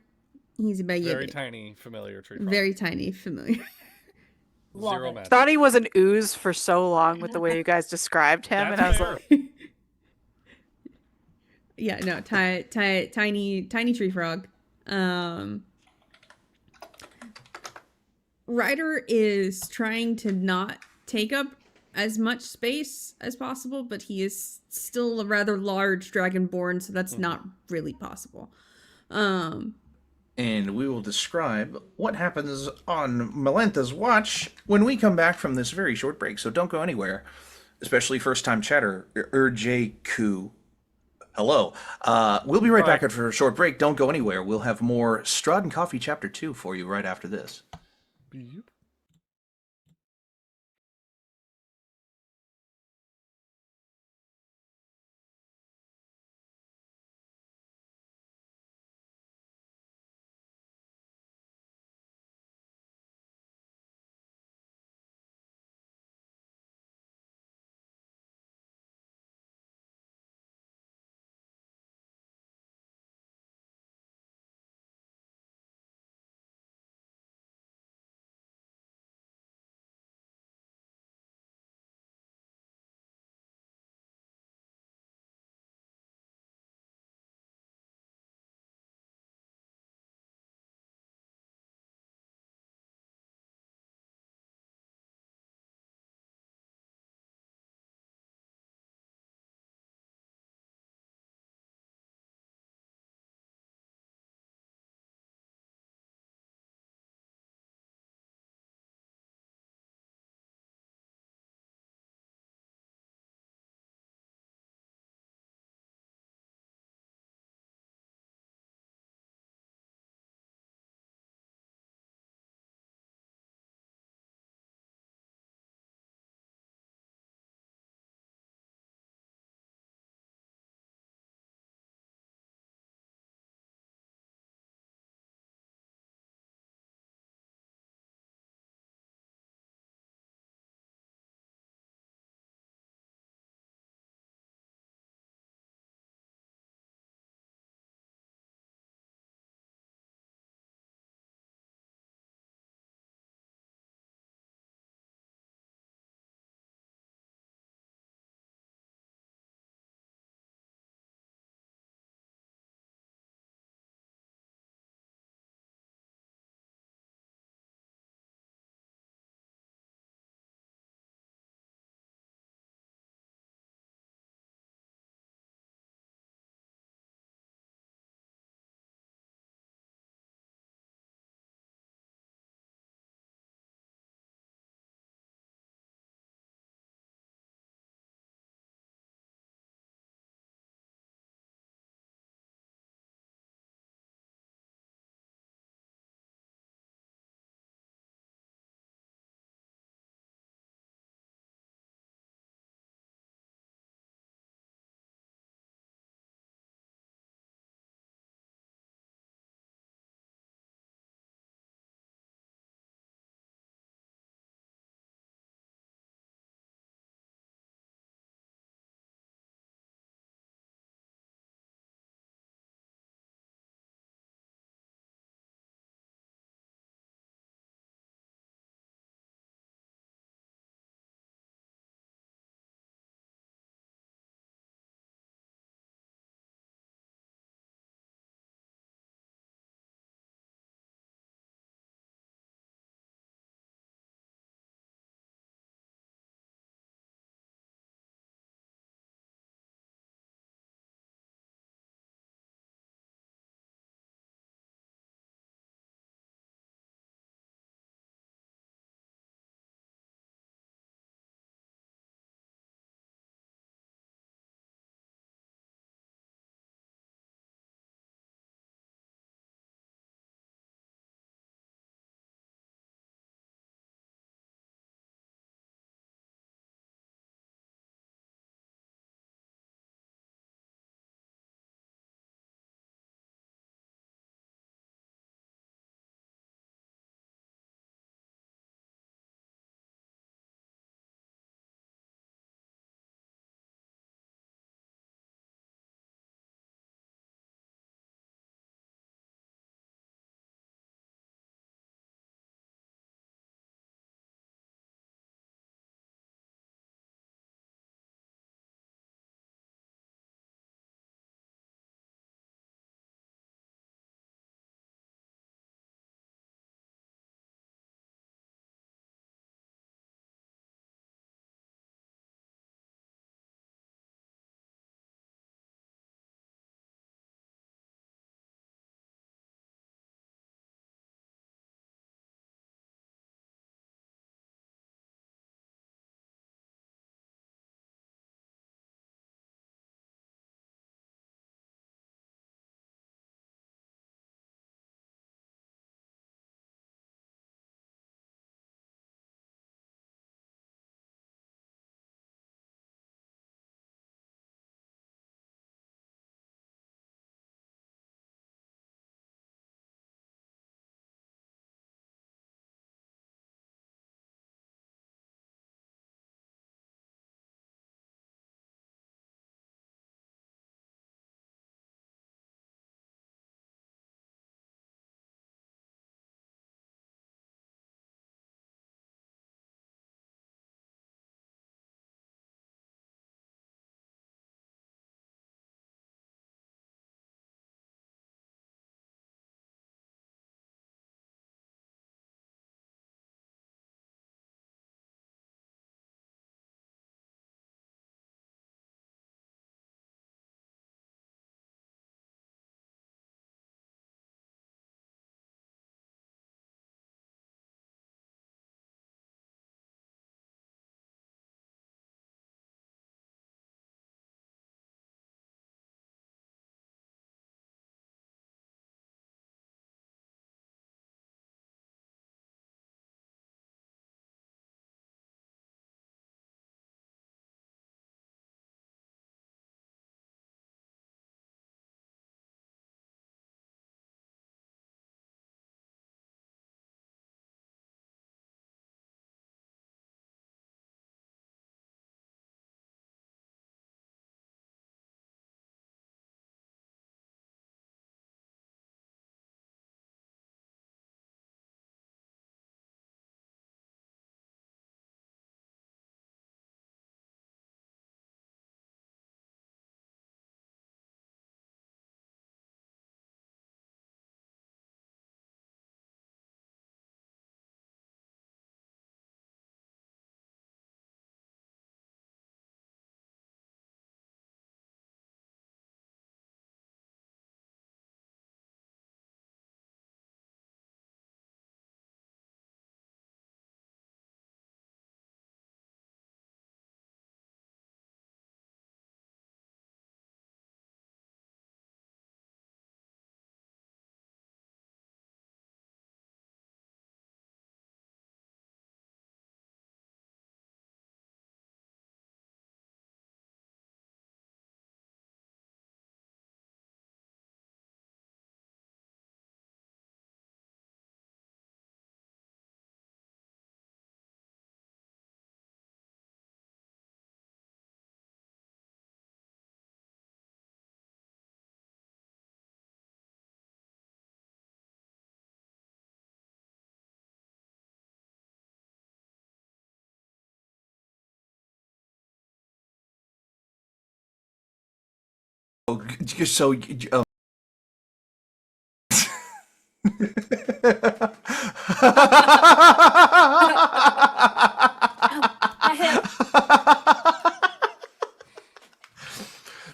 He's about Very tiny, familiar tree frog. very tiny, familiar. Love Zero it. magic. Thought he was an ooze for so long with the way you guys described him, That's and I was fair. like, Yeah, no, tiny tree frog. Ryder is trying to not take up as much space as possible, but he is still a rather large dragonborn, so that's not really possible. And we will describe what happens on Melentha's watch when we come back from this very short break. So don't go anywhere, especially first-time chatter, JQ. Hello. We'll be right back after a short break. Don't go anywhere. We'll have more Strahd and Coffee Chapter 2 for you right after this. Beep.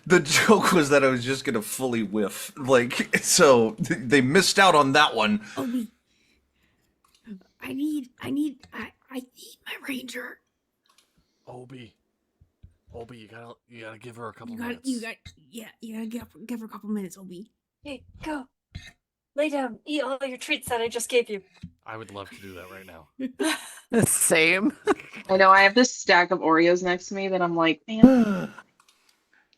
The joke was that I was just gonna fully whiff. Like, so they missed out on that one. Obi, I need my ranger. Obi, you gotta give her a couple You gotta minutes. give her a couple minutes, Obi. Hey, go. Lay down. Eat all your treats that I just gave you. I would love to do that right now. Same. I know I have this stack of Oreos next to me that I'm like, man,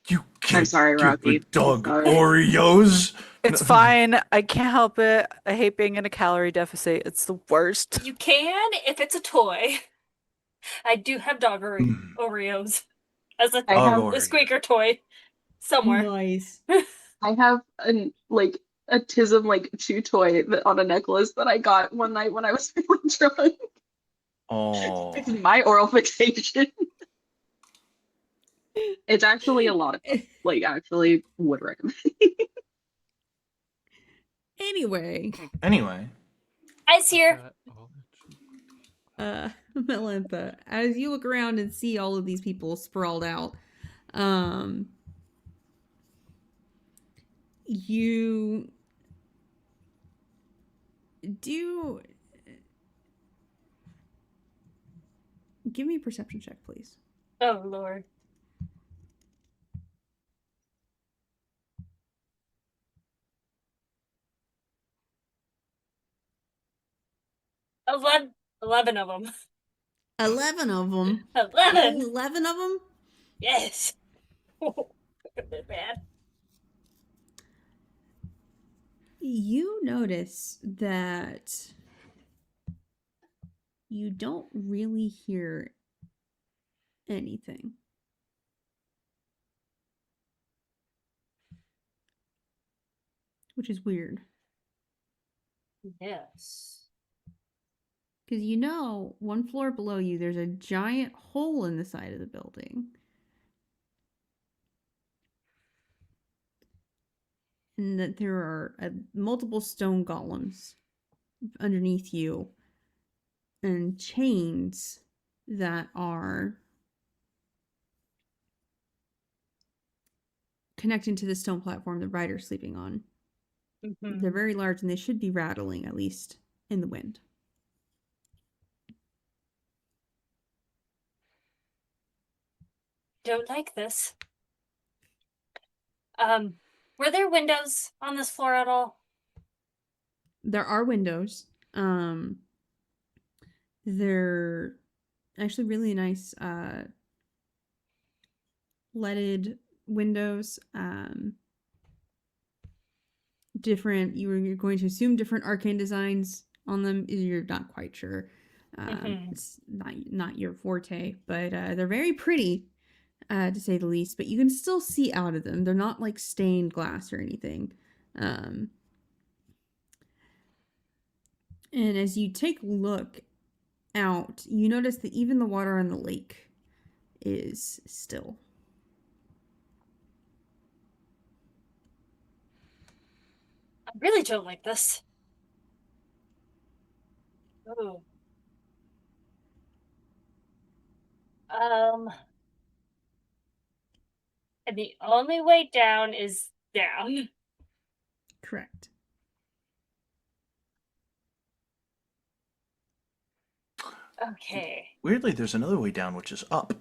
You can't I'm sorry, give Rocky. a dog I'm sorry. Oreos. It's fine. I can't help it. I hate being in a calorie deficit. It's the worst. You can if it's a toy. I do have dog Oreos as a, I have Dog a Oreo. squeaker toy somewhere. Nice. I have a Tism like chew toy on a necklace that I got one night when I was really drunk. Oh. It's my oral fixation. It's actually a lot of fun. Like, actually would recommend. Anyway, Anyway, Ice here. Melentha, as you look around and see all of these people sprawled out, you do give me a perception check, please. Oh Lord. 11 of them. 11 of them. 11. 11 of them? Yes. Bad. You notice that you don't really hear anything. Which is weird. Yes. Because you know, one floor below you, there's a giant hole in the side of the building. And that there are multiple stone golems underneath you. And chains that are connecting to the stone platform the Ryder's sleeping on. Mm-hmm. They're very large and they should be rattling, at least in the wind. Don't like this. Were there windows on this floor at all? There are windows. They're actually really nice leaded windows. Different, you're going to assume different arcane designs on them. You're not quite sure. It's not your forte, but they're very pretty, to say the least. But you can still see out of them. They're not like stained glass or anything. And as you take a look out, you notice that even the water on the lake is still. I really don't like this. Oh. And the only way down is down. Correct. Okay. weirdly, there's another way down, which is up.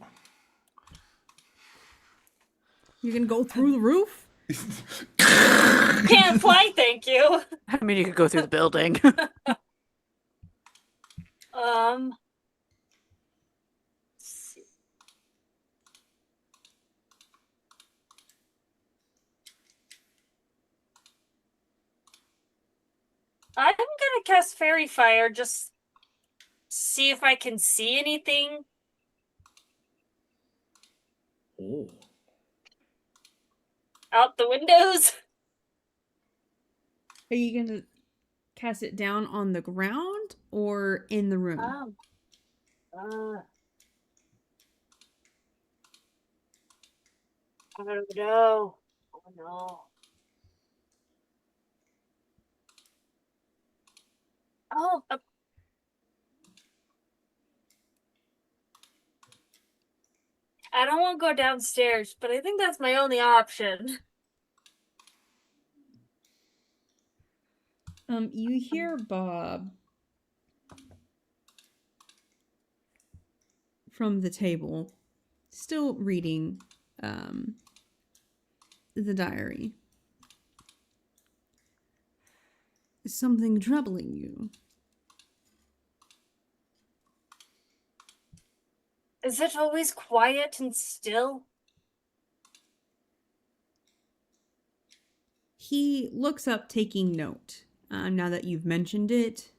You can go through the roof? Can't fly, thank you. I mean, you could go through the building. Let's see. I'm gonna cast Fairy Fire, just see if I can see anything. Oh. Out the windows. Are you going to cast it down on the ground or in the room? I don't know. no. Oh, I don't want to go downstairs, but I think that's my only option. You hear Bob from the table, still reading the diary. Is something troubling you? Is it always quiet and still? He looks up, taking note. Now that you've mentioned it,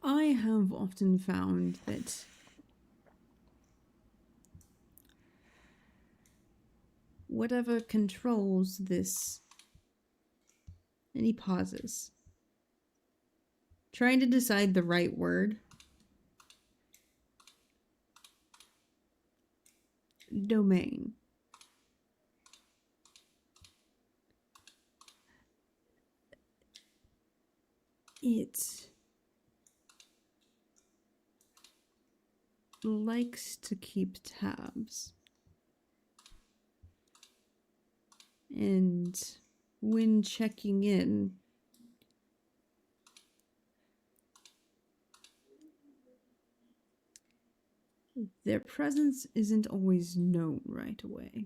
I have often found that whatever controls this, and he pauses, trying to decide the right word. Domain. It likes to keep tabs. And when checking in, their presence isn't always known right away.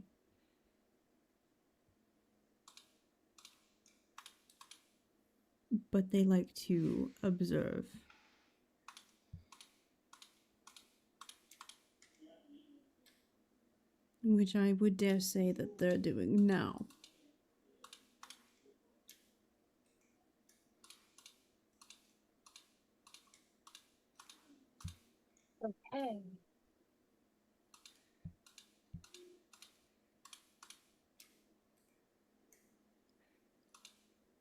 But they like to observe. Which I would dare say that they're doing now. Okay.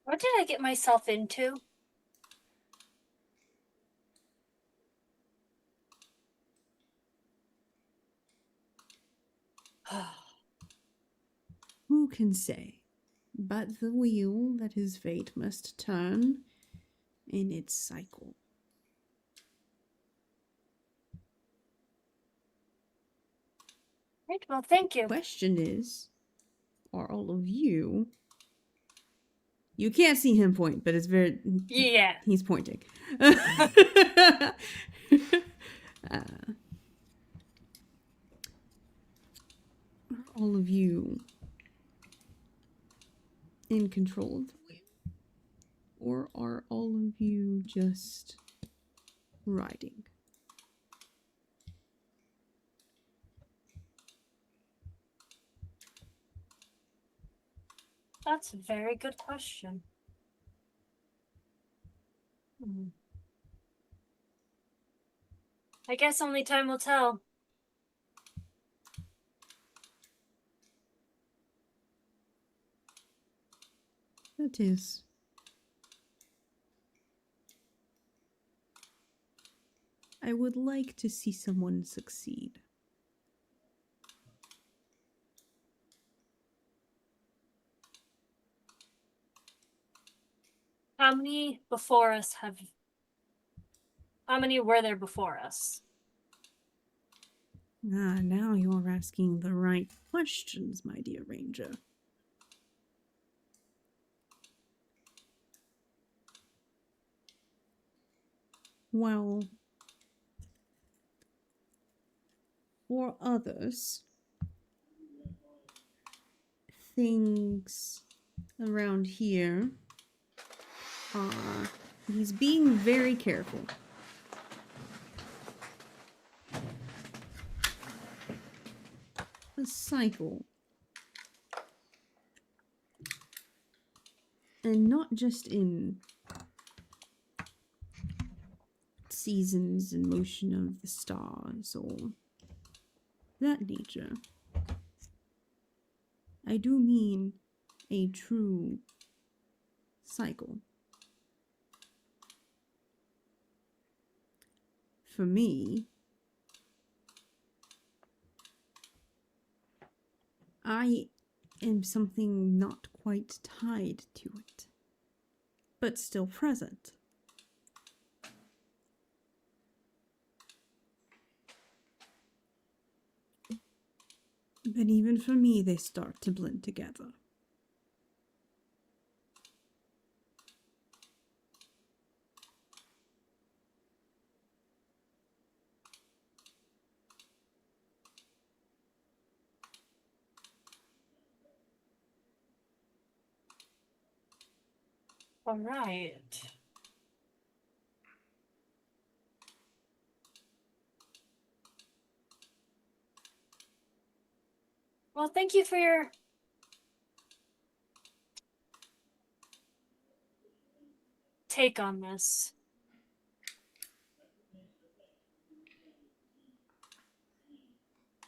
What did I get myself into? Who can say? But the wheel that his fate must turn in its cycle. Right, well, thank you. Question is, are all of you... You can't see him point, but it's very... Yeah. He's pointing. Are all of you in control of the wheel? Or are all of you just riding? That's a very good question. I guess only time will tell. That is. I would like to see someone succeed. How many were there before us? Now you're asking the right questions, my dear Ranger. Well, for others, things around here are... He's being very careful. A cycle. And not just in seasons and motion of the stars or that nature. I do mean a true cycle. For me, I am something not quite tied to it, but still present. But even for me, they start to blend together. All right. Well, thank you for your take on this.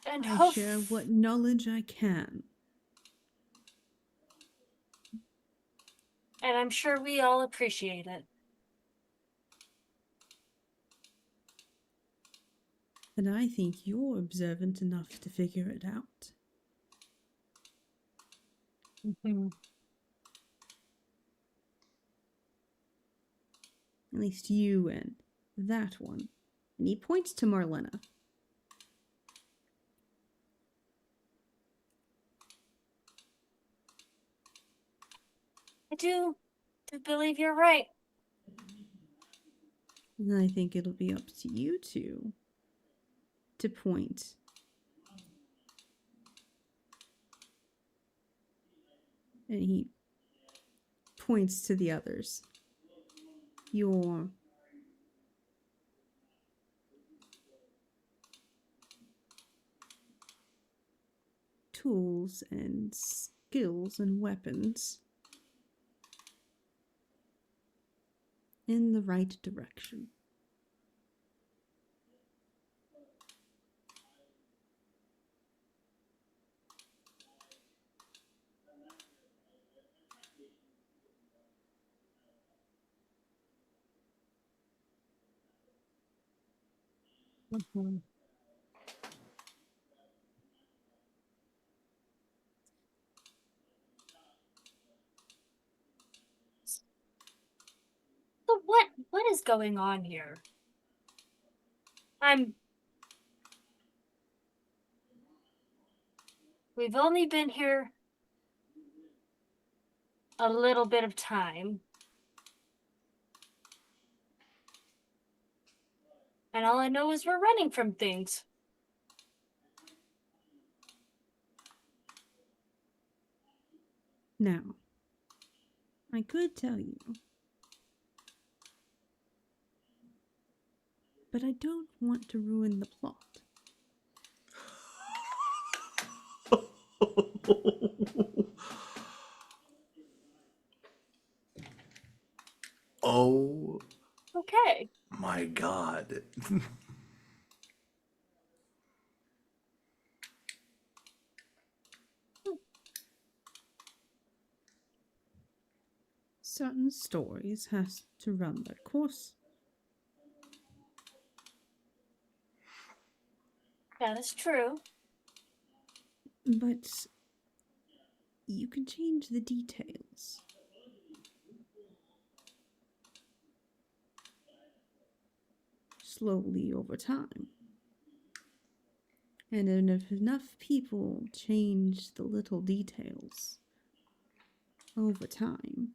And I share what knowledge I can. and I'm sure we all appreciate it. And I think you're observant enough to figure it out. Mm-hmm. At least you and that one. And he points to Marlena. I do believe you're right. And I think it'll be up to you two to point. And he points to the others. Your tools and skills and weapons in the right direction. Mm-hmm. So what is going on here? We've only been here a little bit of time. And all I know is we're running from things. Now, I could tell you, but I don't want to ruin the plot. Oh Okay. my god. Certain stories has to run their course. That is true. But you can change the details. Slowly over time. And if enough people change the little details over time,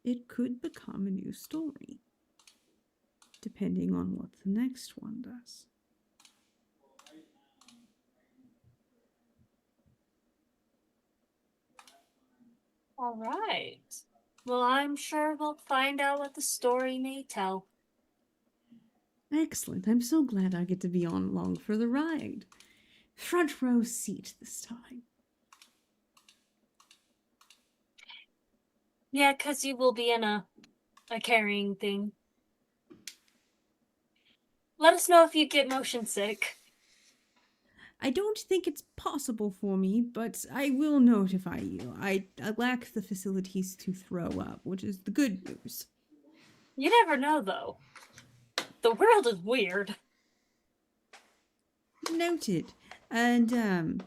it could become a new story, depending on what the next one does. All right. Well, I'm sure we'll find out what the story may tell. Excellent. I'm so glad I get to be on along for the ride. Front row seat this time. Yeah, 'cause you will be in a carrying thing. Let us know if you get motion sick. I don't think it's possible for me, but I will notify you. I lack the facilities to throw up, which is the good news. You never know, though. The world is weird. Noted. And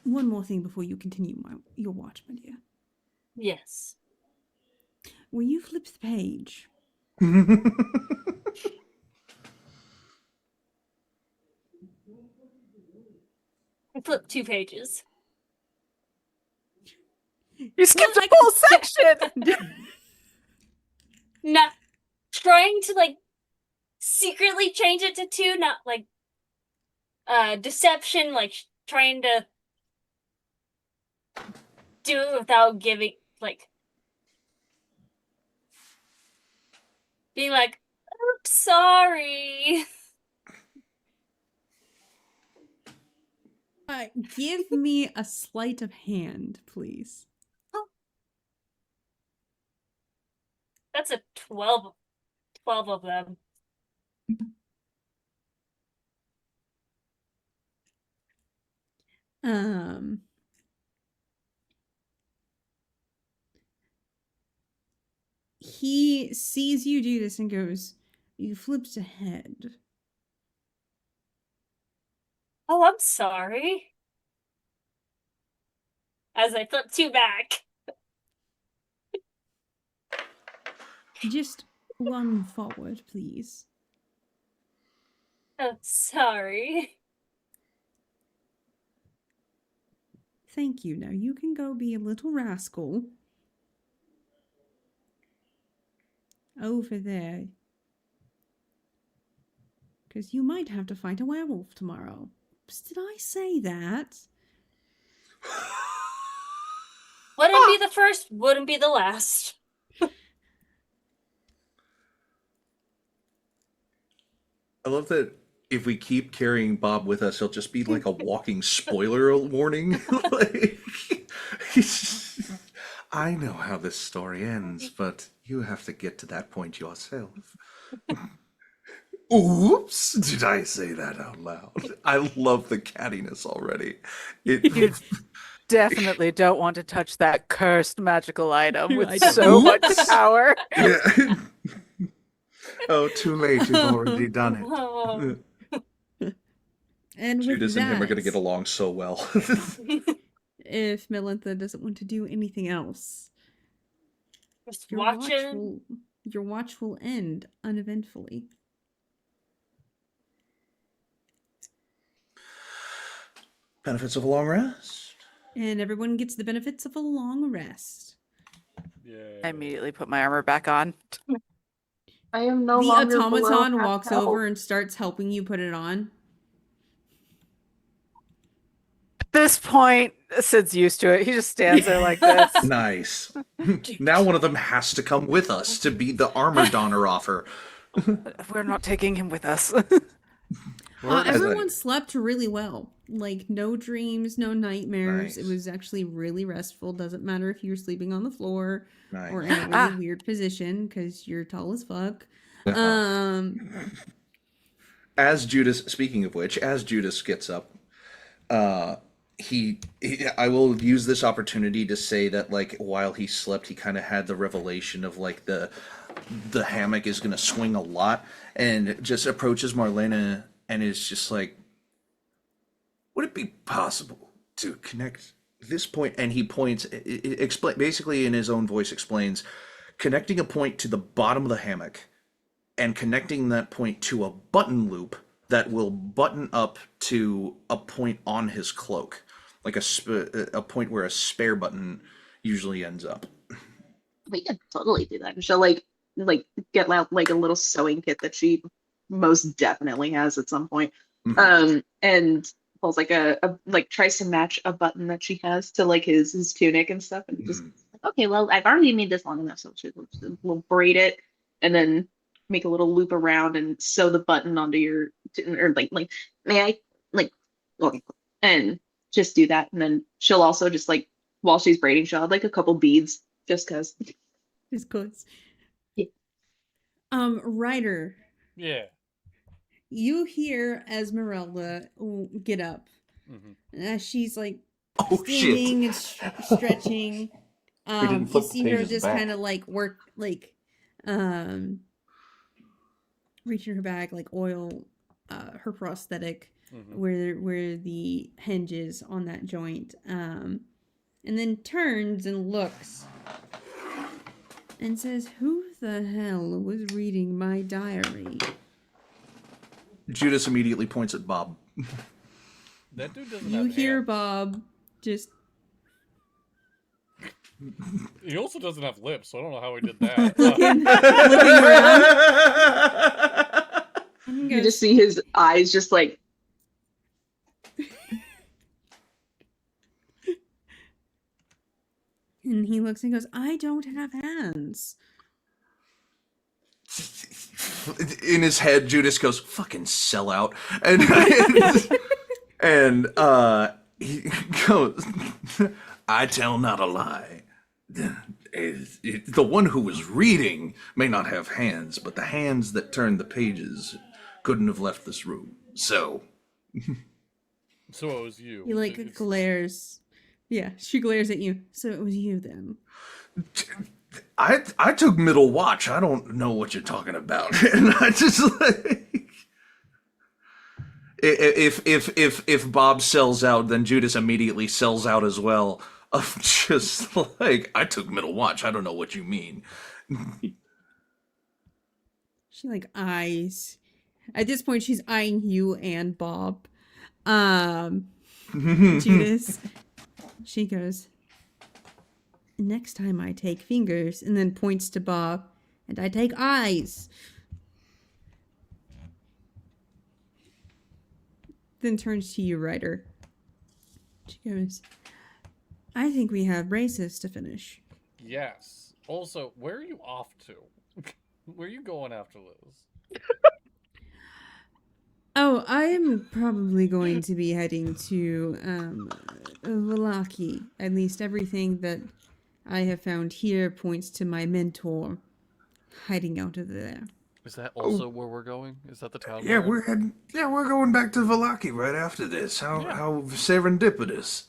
one more thing before you continue your watch, my dear. Yes. When you flip the page, I flipped 2 pages. You skipped Well, a whole section. Not trying to like secretly change it to 2, not like deception, like trying to do it without giving, like being like, oops, sorry. give me a sleight of hand, please. That's a 12 of them. He sees you do this and goes, you flipped ahead. Oh, I'm sorry. As I flip 2 back. Just one forward, please. Oh, sorry. Thank you. Now you can go be a little rascal. Over there. Because you might have to fight a werewolf tomorrow. Did I say that? Wouldn't be the first, wouldn't be the last. I love that if we keep carrying Bob with us, he'll just be like a walking spoiler warning. Like, I know how this story ends, but you have to get to that point yourself. Oops, did I say that out loud? I love the cattiness already. You definitely don't want to touch that cursed magical item with I don't. so much Oops. power. Yeah. Oh, too late. You've already done it. Oh. And Judas with and him are going to that, get along so well. if Melentha doesn't want to do anything else, Just your watching. watch will end uneventfully. Benefits of a long rest. And everyone gets the benefits of a long rest. Yeah. I immediately put my armor back on. I am no The longer below automaton half walks health. over and starts helping you put it on. At this point, Sid's used to it. He just stands there like this. Nice. Now one of them has to come with us to be the armor donor offer. We're not taking him with us. Everyone slept really well. Like, no dreams, no nightmares. It Nice. was actually really restful. Doesn't matter if you're sleeping on the floor Nice. or in a really weird position because you're tall as fuck. As Judas, speaking of which, as Judas gets up, I will use this opportunity to say that, like, while he slept, he kind of had the revelation of, like, the hammock is going to swing a lot, and just approaches Marlena and is just like, would it be possible to connect this point? And he points, basically in his own voice explains, connecting a point to the bottom of the hammock and connecting that point to a button loop that will button up to a point on his cloak, like a point where a spare button usually ends up. We could totally do that. She'll like get out like a little sewing kit that she most definitely has at some point. And pulls like a like tries to match a button that she has to like his tunic and stuff, and just okay, well, I've already made this long enough, so we'll braid it and then make a little loop around and sew the button onto your or like may I like okay, and just do that, and then she'll also just like while she's braiding, she'll have like a couple beads just because. Just cause. Yeah. Ryder, Yeah. you hear Esmeralda get up. As she's like standing and stretching. didn't You flip the see her pages just back. kind of like work, like, reaching her bag, like oil her prosthetic. where the hinge is on that joint, and then turns and looks and says, "Who the hell was reading my diary?" Judas immediately points at Bob. That dude doesn't You have hear hands. Bob just He also doesn't have lips, so I don't know how he did that. looking around. And he You goes, just see his eyes just like, and he looks and goes, "I don't have hands." In his head, Judas goes, "Fucking sellout," and he goes, "I tell not a lie. The one who was reading may not have hands, but the hands that turned the pages couldn't have left this room. So So it was you. He like glares. Yeah, she glares at you. So it was you then. I took middle watch. I don't know what you're talking about." And I just like, if Bob sells out, then Judas immediately sells out as well. Of just like, "I took middle watch. I don't know what you mean." She like eyes. At this point, she's eyeing you and Bob. Judas. She goes, "Next time I take fingers," and then points to Bob, "and I take eyes." Then turns to you, Ryder. She goes, "I think we have braces to finish." Yes. Also, where are you off to? Where are you going after this? Oh, I am probably going to be heading to Vallaki. At least everything that I have found here points to my mentor hiding out of there. Is that also where we're going? Is that the town? Yeah, we're in? we're going back to Vallaki right after this. How serendipitous.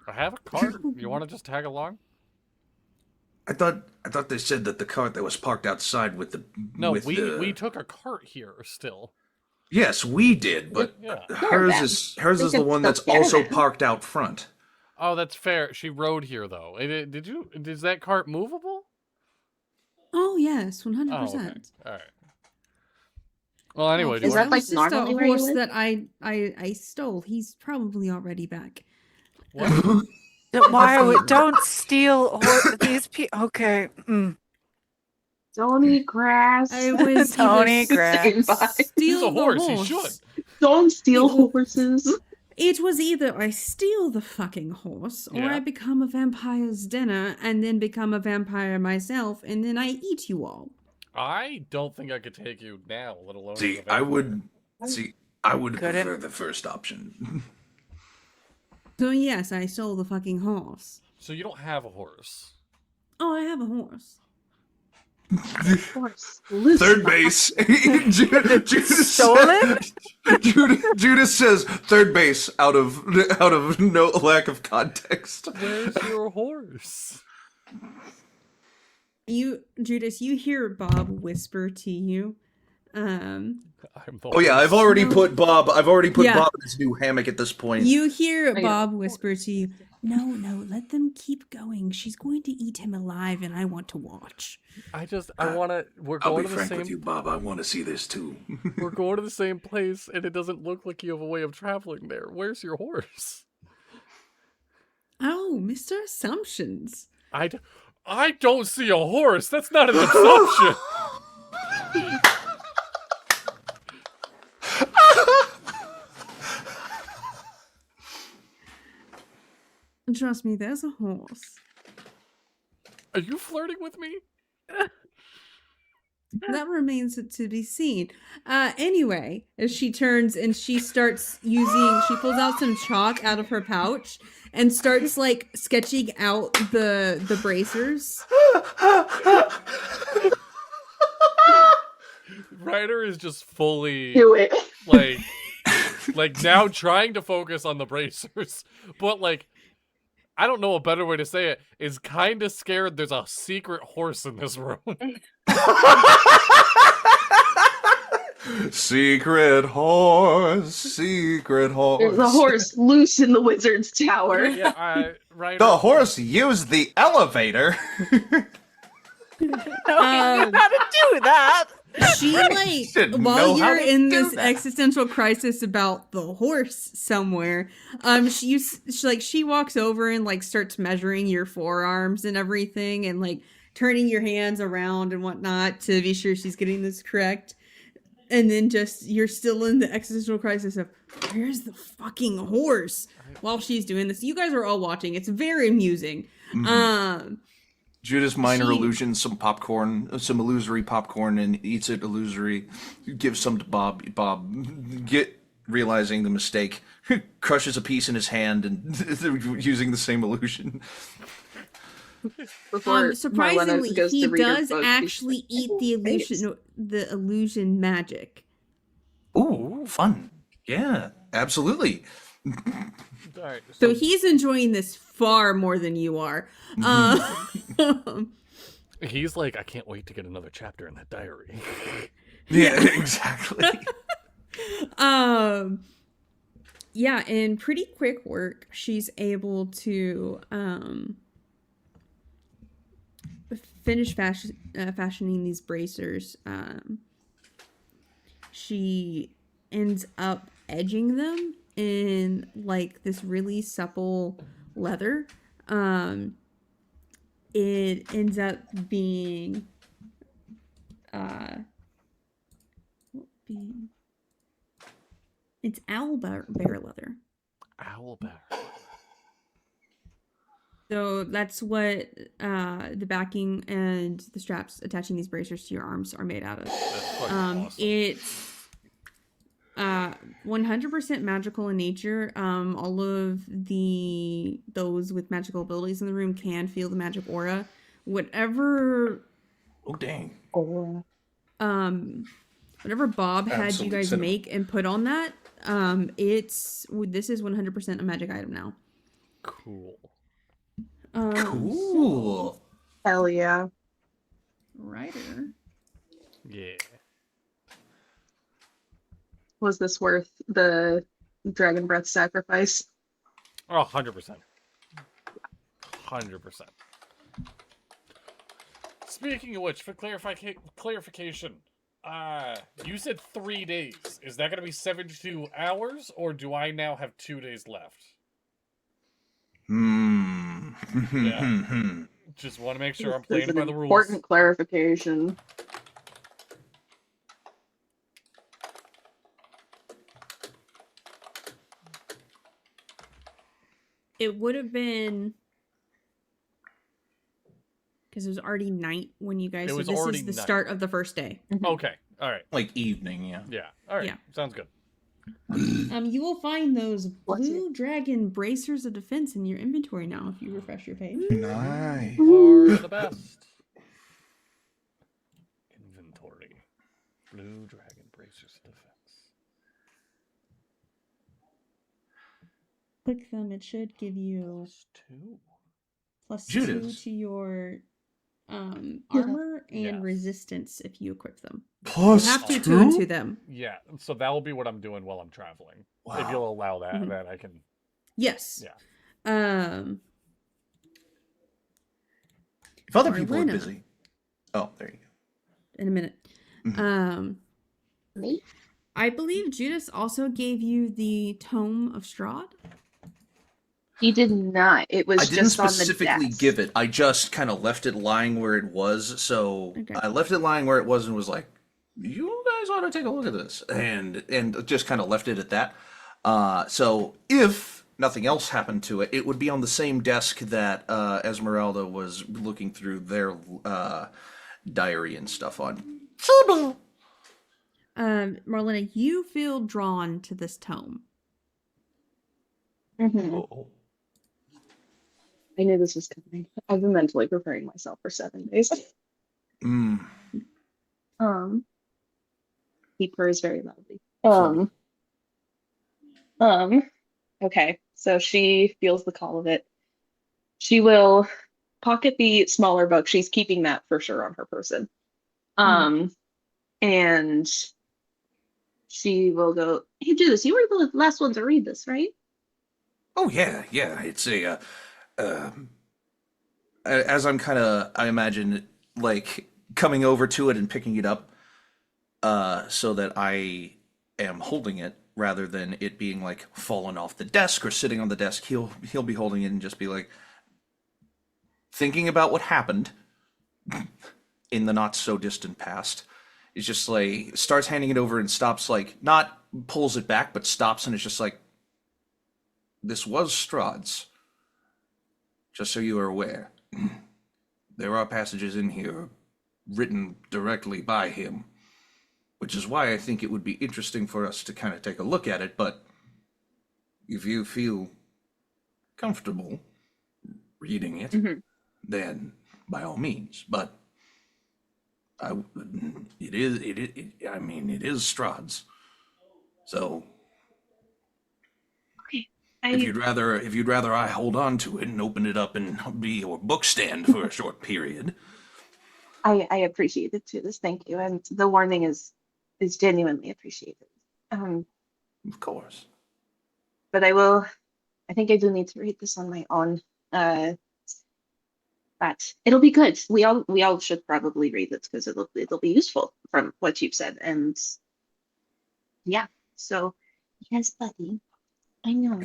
I have a cart. You want to just tag along? I thought they said that the cart that was parked outside with the No, with we took a cart here still. Yes, we did, but Yeah. hers is the one that's also parked out front. Oh, that's fair. She rode here though. Is that cart movable? Oh yes, 100%. Oh, okay. All right. Well, anyway, do Is you that want like just a normally where you horse live? that I stole? He's probably already back. what? Why are we, don't steal these people. Okay. don't eat grass. I was Don't either eat grass. steal He's a the horse. He should. Don't steal horses. It was either I steal the fucking horse, or Yeah. I become a vampire's dinner, and then become a vampire myself, and then I eat you all. I don't think I could take you now, let alone. See, as a I vampire. would Couldn't. prefer the first option. So yes, I stole the fucking horse. So you don't have a horse. Oh, I have a horse. Horse. Third base. Judas Stolen? Judas says third base out of no lack of context. Where's your horse? Judas, you hear Bob whisper to you. I'm the Oh yeah, horse. I've already No. put Bob Yeah. Bob in his new hammock at this point. You hear yeah. Bob whisper to you, No, let them keep going. She's going to eat him alive, and I want to watch. I want to. We're I'll going be to the frank same. with you, Bob. I want to see this too. We're going to the same place, and it doesn't look like you have a way of traveling there. Where's your horse? Oh, Mr. Assumptions. I don't see a horse. That's not an assumption. Trust me, there's a horse. Are you flirting with me? That remains to be seen. Anyway, as she turns and she starts she pulls out some chalk out of her pouch and starts like sketching out the bracers. Ryder is just fully Do it. like now trying to focus on the bracers, but like I don't know a better way to say it, is kind of scared there's a secret horse in this room. Secret horse, secret There's a horse. horse loose in the wizard's tower. Yeah, Ryder. The horse used the elevator. No, he knew how to do that. She Didn't while know how you're to in do this that. existential crisis about the horse somewhere, she walks over and like starts measuring your forearms and everything, and like turning your hands around and whatnot to be sure she's getting this correct. And then just you're still in the existential crisis of where's the fucking horse while she's doing this. You guys are all watching. It's very amusing. Judas minor She- illusions some popcorn, some illusory popcorn, and eats it illusory. Gives some to Bob. Bob, realizing the mistake, crushes a piece in his hand and using the same illusion. Before Surprisingly, Marlena goes he to read her does book, she's actually like, eat "Oh, the illusion magic. Ooh, fun. Yeah, absolutely. All right, So he's enjoying this far more than you are. he's like, I can't wait to get another chapter in that diary. Yeah, exactly. Yeah, in pretty quick work, she's able to finish fashioning these bracers. She ends up edging them in like this really supple leather. It ends up being it's owl bear leather. Owlbear. So that's what the backing and the straps attaching these bracers to your arms are made out of. That's fucking awesome. It's 100% magical in nature. All of those with magical abilities in the room can feel the magic aura. Whatever Oh, dang. whatever Bob had Absolute you guys cinema. make and put on that, this is 100% a magic item now. Cool. Cool. Hell yeah. Ryder. Yeah. Was this worth the dragon breath sacrifice? Oh, 100%. 100%. Speaking of which, for clarification, you said 3 days. Is that going to be 72 hours, or do I now have 2 days left? Yeah. Just want to make sure I'm This is playing an by the rules. important clarification. It would have been because it was already night when you guys. It So was this already is the night. start of the first day. Okay. All right. Like evening, yeah. Yeah. All right. Yeah. Sounds good. You will find those Bless blue dragon bracers of defense in your inventory now if you refresh your page. Nice. Are the best. Inventory. Blue dragon bracers of defense. Click them. It should give you +2. plus Judas. 2 to your armor and Yes. resistance if you equip them. You Plus have to two? attune to them. Yeah. So that will be what I'm doing while I'm traveling. If Wow. you'll allow that, Mhm. then I can. Yes. Yeah. If other people are Marlena. busy. Oh, there you go. In a minute. Me? I believe Judas also gave you the Tome of Strahd. He did not. It was I didn't just on the specifically desk. give it. I just kind of left it lying where it was. So Okay. I left it lying where it was and was like, "You guys ought to take a look at this," and just kind of left it at that. So if nothing else happened to it, it would be on the same desk that Esmeralda was looking through their diary and stuff on. Marlena, you feel drawn to this tome. Mhm. Oh. I knew this was coming. I've been mentally preparing myself for 7 days. Mm. He purrs very loudly. Funny. Okay, so she feels the call of it. She will pocket the smaller book. She's keeping that for sure on her person. And she will go, hey, Judas, you were the last one to read this, right? Oh yeah, yeah. It's a as I'm kind of, I imagine, like coming over to it and picking it up, so that I am holding it rather than it being like fallen off the desk or sitting on the desk. He'll be holding it and just be like thinking about what happened in the not so distant past. It's just like starts handing it over and stops, like not pulls it back, but stops and it's just like, this was Strahd's. Just so you are aware, there are passages in here written directly by him, which is why I think it would be interesting for us to kind of take a look at it. But if you feel comfortable reading it, then by all means. But I mean, it is Strahd's. So Okay. if you'd rather I hold on to it and open it up and be your book stand for a short period. I appreciate it too. Thank you. And the warning is genuinely appreciated. Of course. But I think I do need to read this on my own. But it'll be good. We all should probably read it because it'll be useful from what you've said. And yeah, so yes, buddy. I know.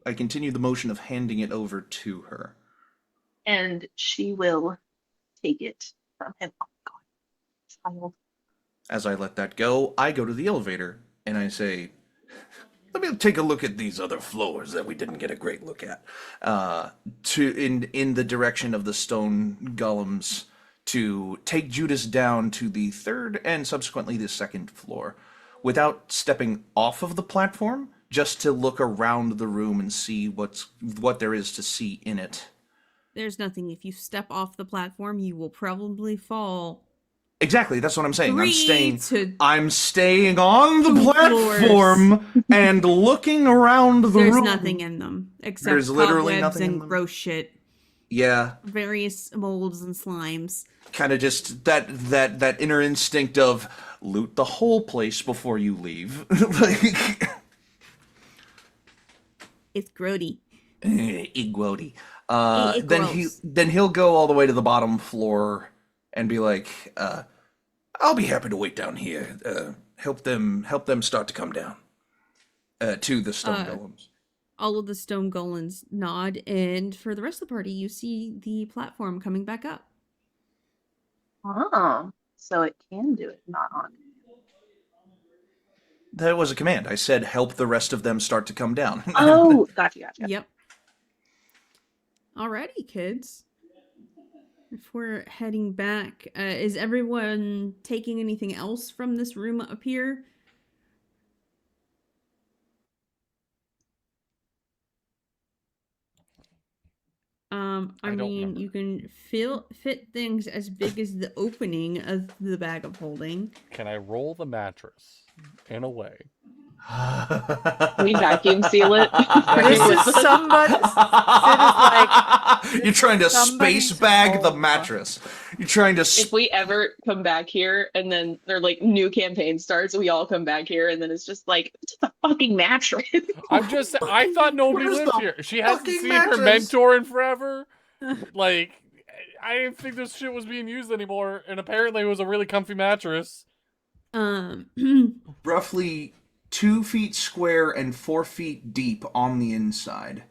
I continue the motion of handing it over to her. And she will take it from him. Oh God, child. As I let that go, I go to the elevator and I say, let me take a look at these other floors that we didn't get a great look at. In the direction of the stone golems to take Judas down to the third and subsequently the second floor without stepping off of the platform, just to look around the room and see what there is to see in it. There's nothing. If you step off the platform, you will probably fall. Exactly, that's what I'm saying. I'm 3 to staying on the 2 platform and looking around the room. There's nothing in them except There's literally cobwebs nothing in and them. gross shit. Yeah, Various molds and slimes. kind of just that inner instinct of loot the whole place before you leave. Like, It's grody. Igwody. Gross. Then he'll go all the way to the bottom floor and be like, I'll be happy to wait down here. Help them start to come down. To the stone golems. All of the stone golems nod, and for the rest of the party, you see the platform coming back up. Oh, so it can do it, not on. That was a command. I said help the rest of them start to come down. Oh, gotcha. Yep. Alrighty, kids. If we're heading back, is everyone taking anything else from this room up here? I mean, remember. you can fit things as big as the opening of the bag of holding. Can I roll the mattress in a way? We vacuum seal it. This is somebody. Sid is like, You're trying to somebody's space bag the home. mattress. You're trying to. If we ever come back here and then their like new campaign starts, we all come back here and then it's just like it's just a fucking mattress. I thought nobody Where's lived the here. She hasn't fucking seen her mattress? mentor in forever. Like, I didn't think this shit was being used anymore, and apparently it was a really comfy mattress. Roughly 2 feet square and 4 feet deep on the inside.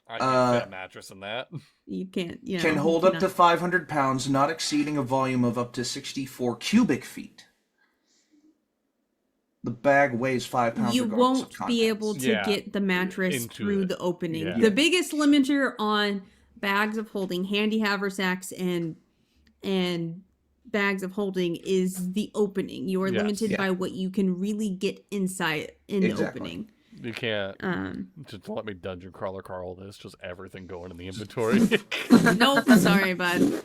I can't fit a mattress in that. You can't. You know, Can you hold up to cannot- 500 pounds, not exceeding a volume of up to 64 cubic feet. The bag weighs 5 pounds. You regardless of won't be able contents. to Yeah, get the mattress into through it. the opening. Yeah. The biggest limiter on bags of holding, handy haversacks, and bags of holding is the opening. You are Yes. limited Yeah. by what you can really get inside in the Exactly. opening. You can't Um, just let me dungeon crawler Carl this. Just everything going in the inventory. nope, sorry, bud.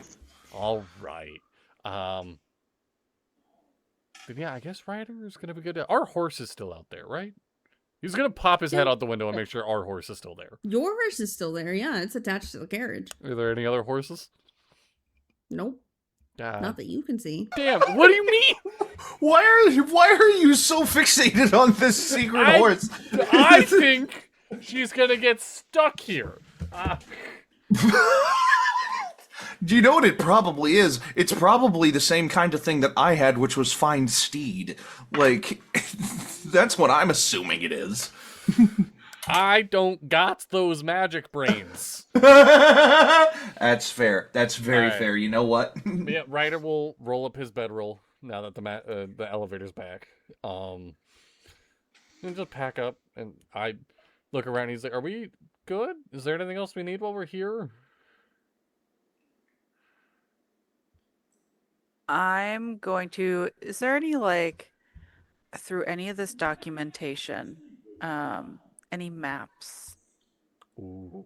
All right. But yeah, I guess Ryder is gonna be good. Our horse is still out there, right? He's gonna pop his head out the window and make sure our horse is still there. Your horse is still there. Yeah, it's attached to the carriage. Are there any other horses? Nope, not that you can see. Damn, what do you mean? Why are you so fixated on this secret horse? I think she's gonna get stuck here. Do you know what it probably is? It's probably the same kind of thing that I had, which was find steed. Like, that's what I'm assuming it is. I don't got those magic brains. That's fair. That's very Alright. fair. You know what? Yeah, Ryder will roll up his bedroll now that the elevator's back. And just pack up, and I look around. He's like, "Are we good? Is there anything else we need while we're here?" I'm going to. Is there any like through any of this documentation, any maps? Ooh.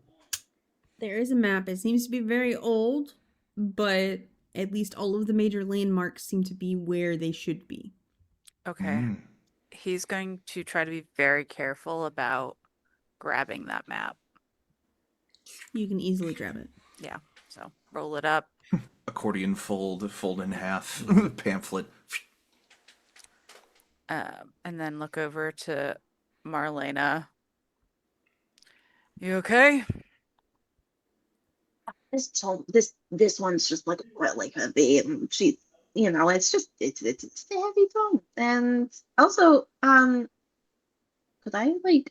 There is a map. It seems to be very old, but at least all of the major landmarks seem to be where they should be. Okay. He's going to try to be very careful about grabbing that map. You can easily grab it. Yeah. So roll it up. Accordion fold in half, pamphlet. And then look over to Marlena. You okay? This one's just like really heavy, and she, it's a heavy tone. And also, could I like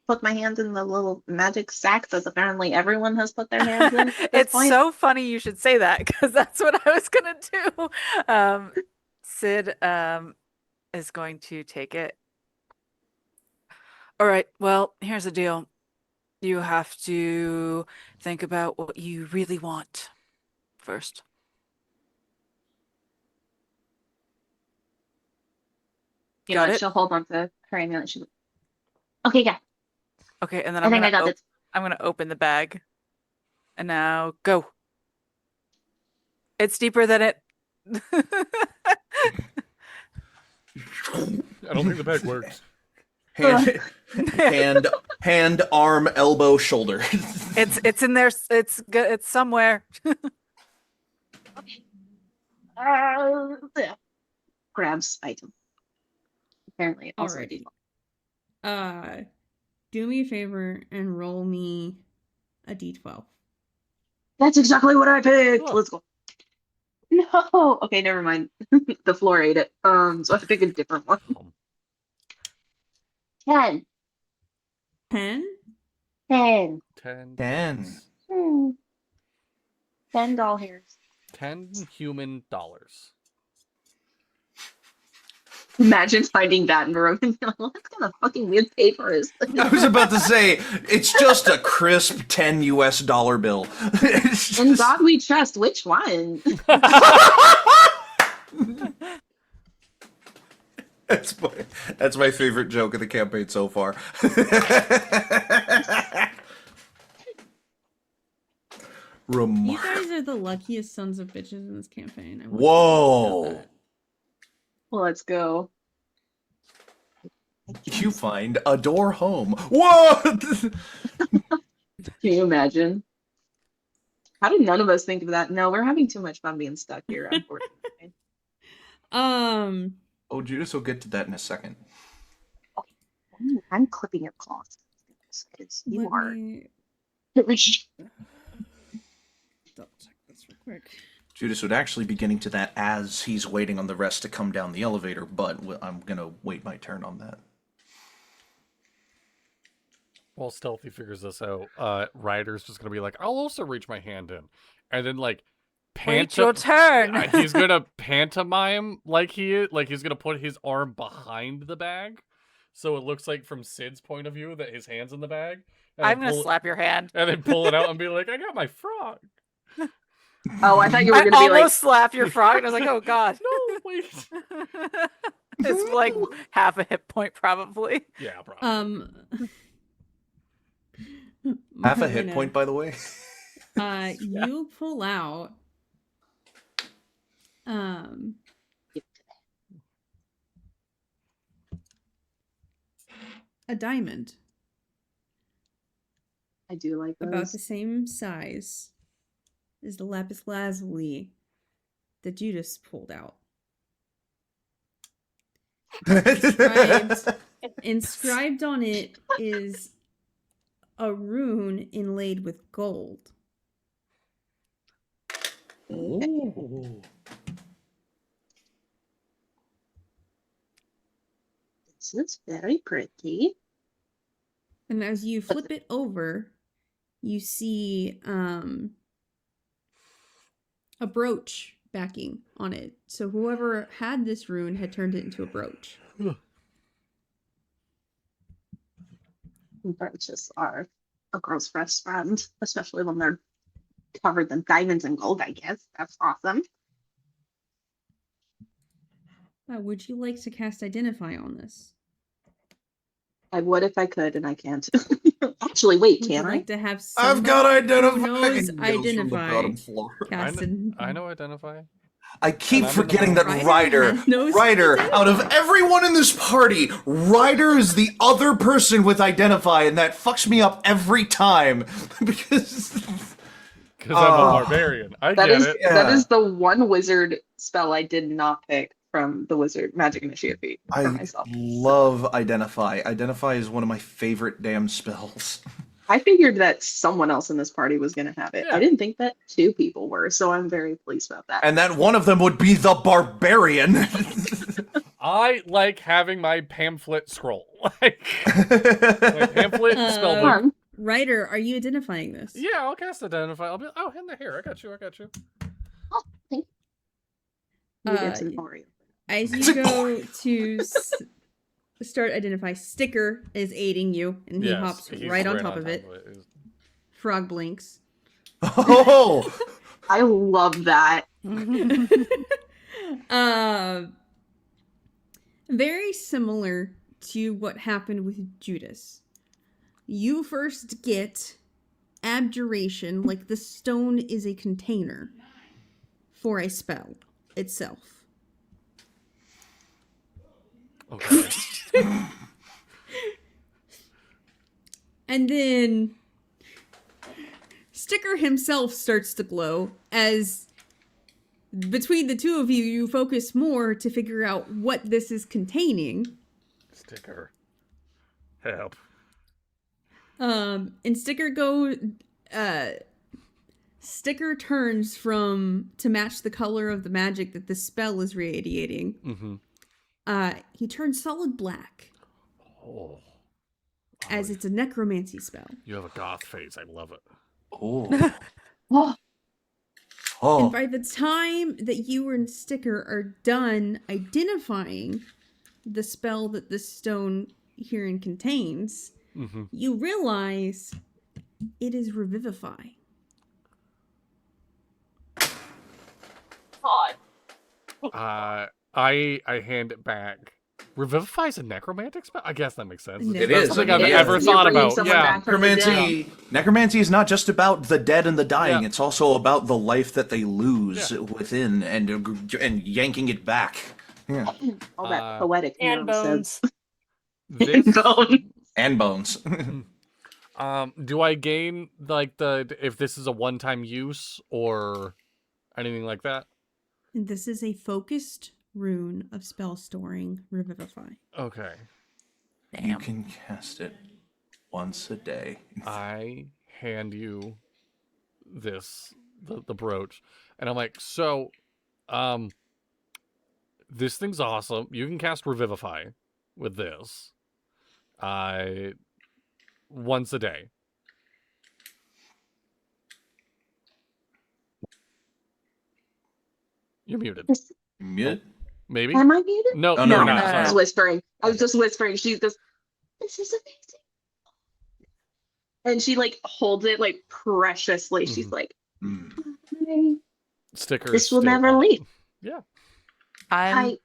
put my hand in the little magic sack that apparently everyone has put their hands in? It's so funny you should say that, because that's what I was gonna do. Sid is going to take it. All right, well, here's the deal. You have to think about what you really want first. Got it? She'll hold on to her amulet. She's like, okay, yeah. Okay, and then I think I got this. I'm gonna open the bag. And now go. It's deeper than it. I don't think the bag works. Hand, arm, elbow, shoulder. It's in there. It's good. It's somewhere. Yeah. Grabs item. Apparently, also Alrighty. Do me a favor and roll me a d12. That's exactly what I picked. Cool. Let's go. No. Okay, never mind. The floor ate it. So I pick a different one. 10. 10? 10. 10. 10 doll hairs. 10 human dollars. Imagine finding that in Baroque. What kind of fucking weird paper is this? I was about to say, it's just a crisp $10 US bill. It's In just- God we trust. Which one? That's my favorite joke of the campaign so far. You Remarkable. guys are the luckiest sons of bitches in this campaign. I want you to know Whoa. that. Well, let's go. You find a door home. Whoa! Can you imagine? How did none of us think of that? No, we're having too much fun being stuck here, unfortunately. Oh, Judas will get to that in a second. I'm clipping your claws. Because you let are. me Double check this real quick. Judas would actually be getting to that as he's waiting on the rest to come down the elevator, but I'm gonna wait my turn on that. While Stealthy figures this out, Ryder's just gonna be like, "I'll also reach my hand in," and then like, Wait your turn. He's gonna pantomime like he's gonna put his arm behind the bag, so it looks like from Sid's point of view that his hand's in the bag. And I'm then gonna slap your hand. and then pull it out and be like, "I got my frog." Oh, I thought you were I going to be like, almost slapped your frog, and I was like, "Oh God." No, wait. It's like half a hit point, probably. Yeah, probably. Half a hit Marlena, point, by the way. You pull out a diamond I do like those. about the same size as the lapis lazuli that Judas pulled out. Inscribed on it is a rune inlaid with gold. Ooh. This is very pretty. And as you flip it over, you see a brooch backing on it. So whoever had this rune had turned it into a brooch. Brooches are a girl's best friend, especially when they're covered in diamonds and gold, I guess. That's awesome. Would you like to cast Identify on this? I would if I could, and I can't. Actually, wait, Would can you I? like to have I've got somebody Identify. who knows It goes from the Identify bottom floor. casted? I know Identify. I keep And I'm in the forgetting that Ryder Ryder, knows out of everyone in this party, Ryder is the other person with Identify, and that fucks me up every time. Because I'm a barbarian. I That get is it. that Yeah. is the one wizard spell I did not pick from the wizard magic initiate feat for I myself. love Identify. Identify is one of my favorite damn spells. I figured that someone else in this party was going to have it. Yeah. I didn't think that two people were, so I'm very pleased about that. And that one of them would be the barbarian. I like having my pamphlet scroll. Like my pamphlet spellbook. Ryder, are you identifying this? Yeah, I'll cast Identify. I'll be here. I got you. Oh, thank you. It's Uh, Emporio. As you go to start Identify, Sticker is aiding you, and he Yes, hops he's right on top of it. He's- Frog blinks. Oh, I love that. Very similar to what happened with Judas. You first get abjuration, like the stone is a container for a spell itself. Okay. And then Sticker himself starts to glow as between the two of you, you focus more to figure out what this is containing. Sticker. Help. And Sticker turns to match the color of the magic that the spell is radiating. Mm-hmm. He turns solid black Oh. as it's a necromancy spell. You have a goth face. I love it. oh, Oh, oh. And by the time that you and Sticker are done identifying the spell that this stone herein contains, Mm-hmm. you realize it is Revivify. God. I hand it back. Revivify is a necromantic spell? I guess that makes sense. It It's is. not something I've It is. ever You're thought bringing about. someone Yeah. back from the dead. Necromancy is not just about the dead and the dying. Yeah. It's also about the life that they lose Yeah. within and yanking it back. Yeah. all that poetic And nonsense. This, Bones. And bones. do I gain like if this is a one-time use or anything like that? And this is a focused rune of spell storing Revivify. Okay. You can cast it once a day. I hand you this the brooch, and I'm like, so, this thing's awesome. You can cast Revivify with this, once a day. You're muted. Mute. Maybe. Am I muted? No, Oh, no, no, you're no. not. I was Sorry. whispering. I was just whispering. She goes, "This is amazing," and she like holds it like preciously. She's like, Mm. Sticker. "This is will still never on. leave." Yeah. I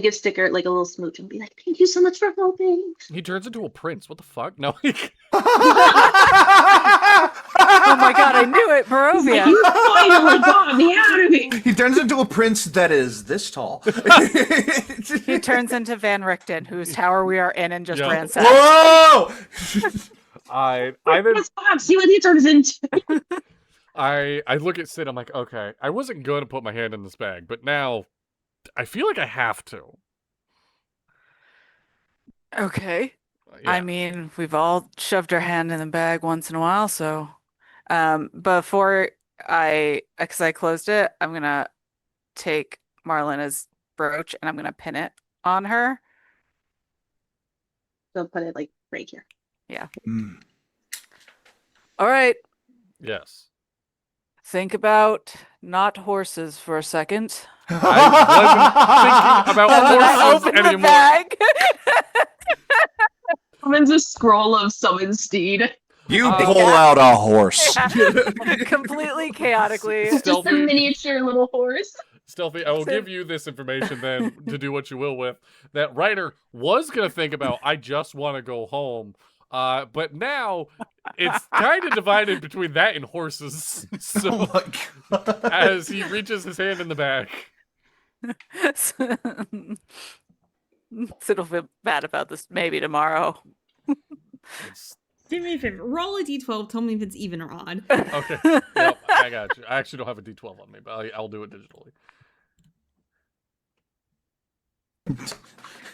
give Sticker like a little smooch and be like, "Thank you so much for helping." He turns into a prince. What the fuck? No. Oh my god, I knew it, Barovia. You finally got me out of here. He turns into a prince that is this tall. He turns into Van Richten, whose tower we are in and just Yeah. ransacked. Whoa! I then Yes, Bob, see what he turns into. I look at Sid. I'm like, okay, I wasn't going to put my hand in this bag, but now I feel like I have to. Okay. Yeah. I mean, we've all shoved our hand in the bag once in a while, so before because I closed it, I'm gonna take Marlena's brooch and I'm gonna pin it on her. So put it like right here. Yeah. Mm. All right. Yes. Think about not horses for a second. I wasn't thinking about And then I horses open the anymore. bag. Summons a scroll of summon steed. You Oh. pull out a horse. Yeah. Completely chaotically. Just a Stealthy. miniature little horse. Stealthy, I will give you this information then to do what you will with. That Ryder was going to think about, I just want to go home. But now it's kind of divided between that and horses. So Oh my god. as he reaches his hand in the back. Sid will feel bad about this maybe tomorrow. It's, Do me a favor. Roll a d12. Tell me if it's even or odd. okay. Yep, I got you. I actually don't have a D12 on me, but I'll do it digitally.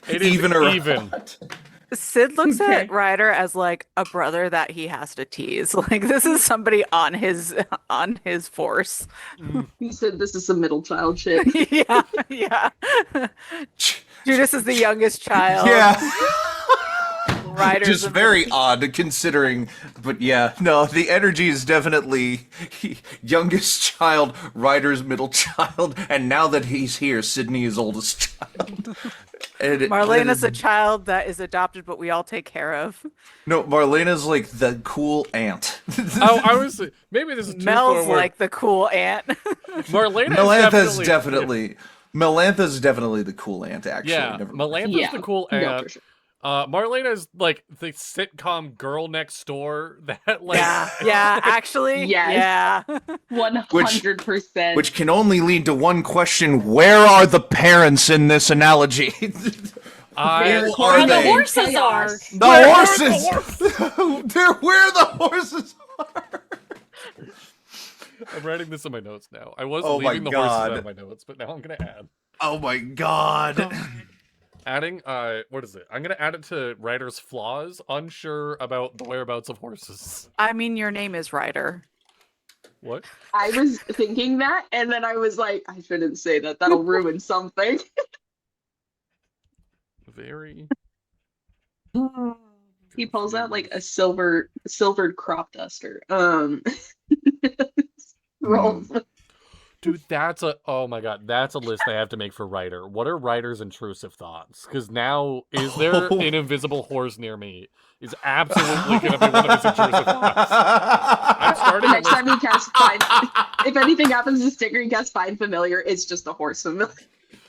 It is Even or even. odd? Sid looks Okay. at Ryder as like a brother that he has to tease. Like this is somebody on his force. He said this is some middle child shit. Yeah, yeah. Judas is the youngest child. Yeah. Ryder's Just the very odd considering, but yeah, no, the energy is definitely youngest child, Ryder's middle child, and now that he's here, Sidney is oldest child. Marlena's a child that is adopted, but we all take care of. No, Marlena's like the cool aunt. Oh, I was maybe this is too Mel's forward. like the cool aunt. Marlena Melentha's is definitely Melentha's definitely the cool aunt, actually. Yeah, Never mind. Melentha's Yeah, the cool no, aunt. for sure. Marlena is like the sitcom girl next door that like yeah, actually. Yes. Yeah. 100%. Which can only lead to one question: where are the parents in this analogy? They're Who Where are the they? horses are. The horses! They're where the horses are! I'm writing this in my notes now. I was Oh my leaving the horses out God. of my notes, but now I'm gonna add. Oh my god. Adding, what is it? I'm gonna add it to Ryder's flaws. Unsure about the whereabouts of horses. I mean, your name is Ryder. What? I was thinking that, and then I was like, I shouldn't say that. That'll ruin something. Very. He pulls out like a silvered crop duster. Rolls. Dude, oh my god, that's a list I have to make for Ryder. What are Ryder's intrusive thoughts? Because now, is there Oh. an invisible horse near me? Is absolutely gonna be one of his intrusive thoughts. I'm starting a Next list. time he casts find, if anything happens to Sticker, he casts find familiar. It's just a horse familiar.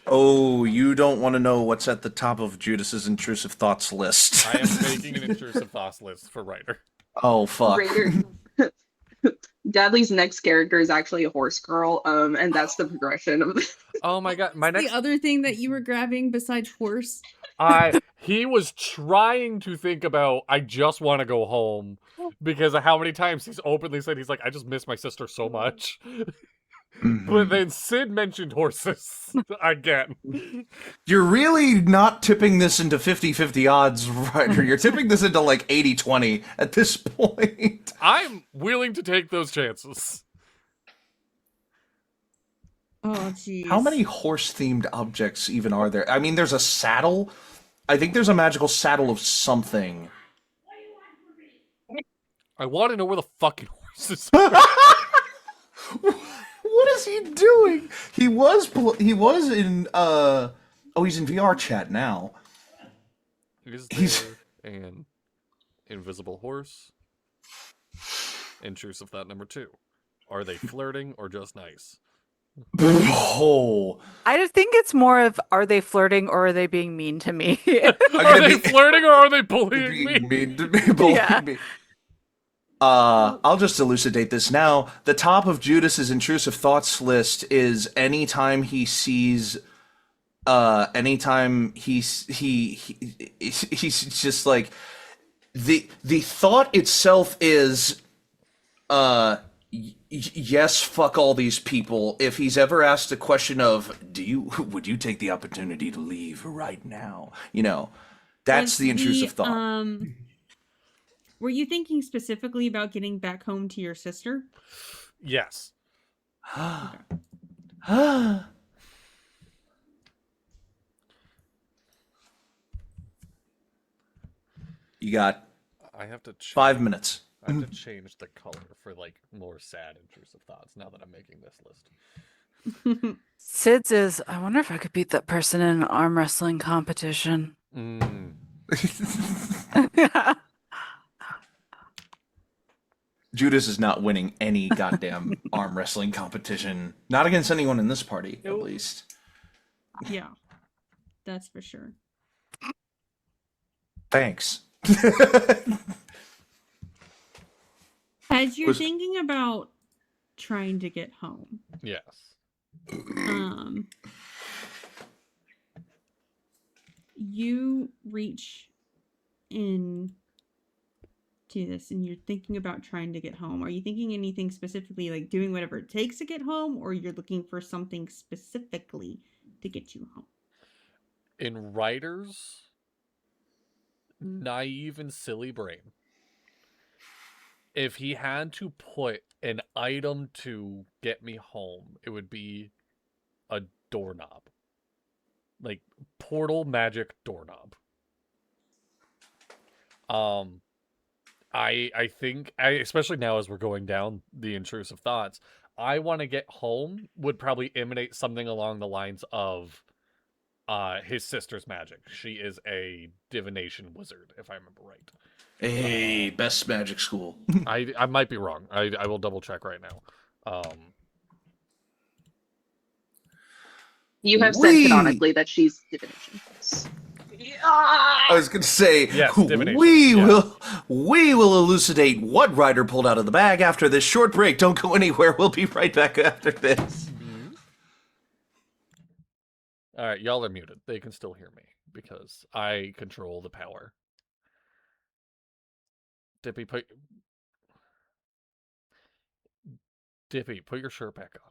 Oh, you don't want to know what's at the top of Judas's intrusive thoughts list. I am making an intrusive thoughts list for Ryder. Oh fuck. Raider. Dadley's next character is actually a horse girl, and that's the progression of the Oh my god, my The next other thing that you were grabbing besides horse. he was trying to think about I just want to go home because of how many times he's openly said he's like, I just miss my sister so much. But then Sid mentioned horses again. You're really not tipping this into 50-50 odds, Ryder. You're tipping this into like 80-20 at this point. I'm willing to take those chances. Oh, jeez. How many horse-themed objects even are there? I mean, there's a saddle. I think there's a magical saddle of something. I want to know where the fucking horses are. What is he doing? He was in he's in VR chat now. Is He's- there an invisible horse? Intrusive thought number 2. Are they flirting or just nice? Oh. I just think it's more of are they flirting or are they being mean to me? Are they flirting or are they bullying me? Mean to me, bullying Yeah. me. I'll just elucidate this now. The top of Judas's intrusive thoughts list is anytime he sees, anytime he's just like the thought itself is, yes, fuck all these people. If he's ever asked a question of, would you take the opportunity to leave right now? You know, That's Was the intrusive thought. Were you thinking specifically about getting back home to your sister? Yes. You got I have to change, 5 minutes. I have to change the color for like more sad intrusive thoughts now that I'm making this list. Sid's is, I wonder if I could beat that person in an arm wrestling competition. Judas is not winning any goddamn arm wrestling competition. Not against anyone in this party, at least. Yeah, that's for sure. Thanks. As you're thinking about trying to get home, Yes. You reach in to this and you're thinking about trying to get home. Are you thinking anything specifically, like doing whatever it takes to get home, or you're looking for something specifically to get you home? In Ryder's naive and silly brain, if he had to put an item to get me home, it would be a doorknob. Like portal magic doorknob. I think especially now as we're going down the intrusive thoughts, I want to get home would probably emanate something along the lines of his sister's magic. She is a divination wizard, if I remember right. Hey, best magic school. I might be wrong. I will double check right now. You have said canonically that she's divination. I was going to say, yes, divination. we will elucidate what Ryder pulled out of the bag after this short break. Don't go anywhere. We'll be right back after this. All right, y'all are muted. They can still hear me because I control the power. Dippy, put your shirt back on.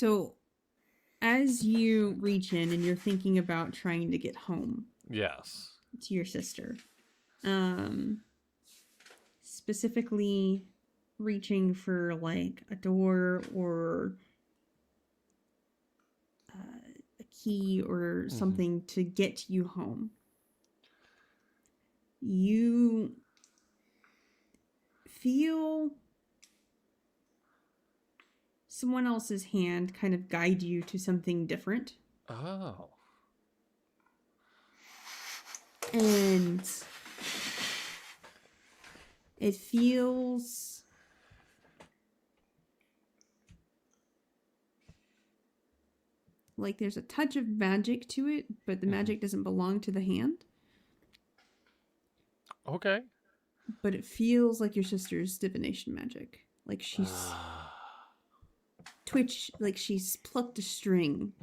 So, as you reach in and you're thinking about trying to get home Yes. to your sister, specifically reaching for like a door or a key or something to get you home, you feel someone else's hand kind of guide you to something different. Oh. And it feels like there's a touch of magic to it, but the magic doesn't belong to the hand. Okay. But it feels like your sister's divination magic. Like she's like she's plucked a string,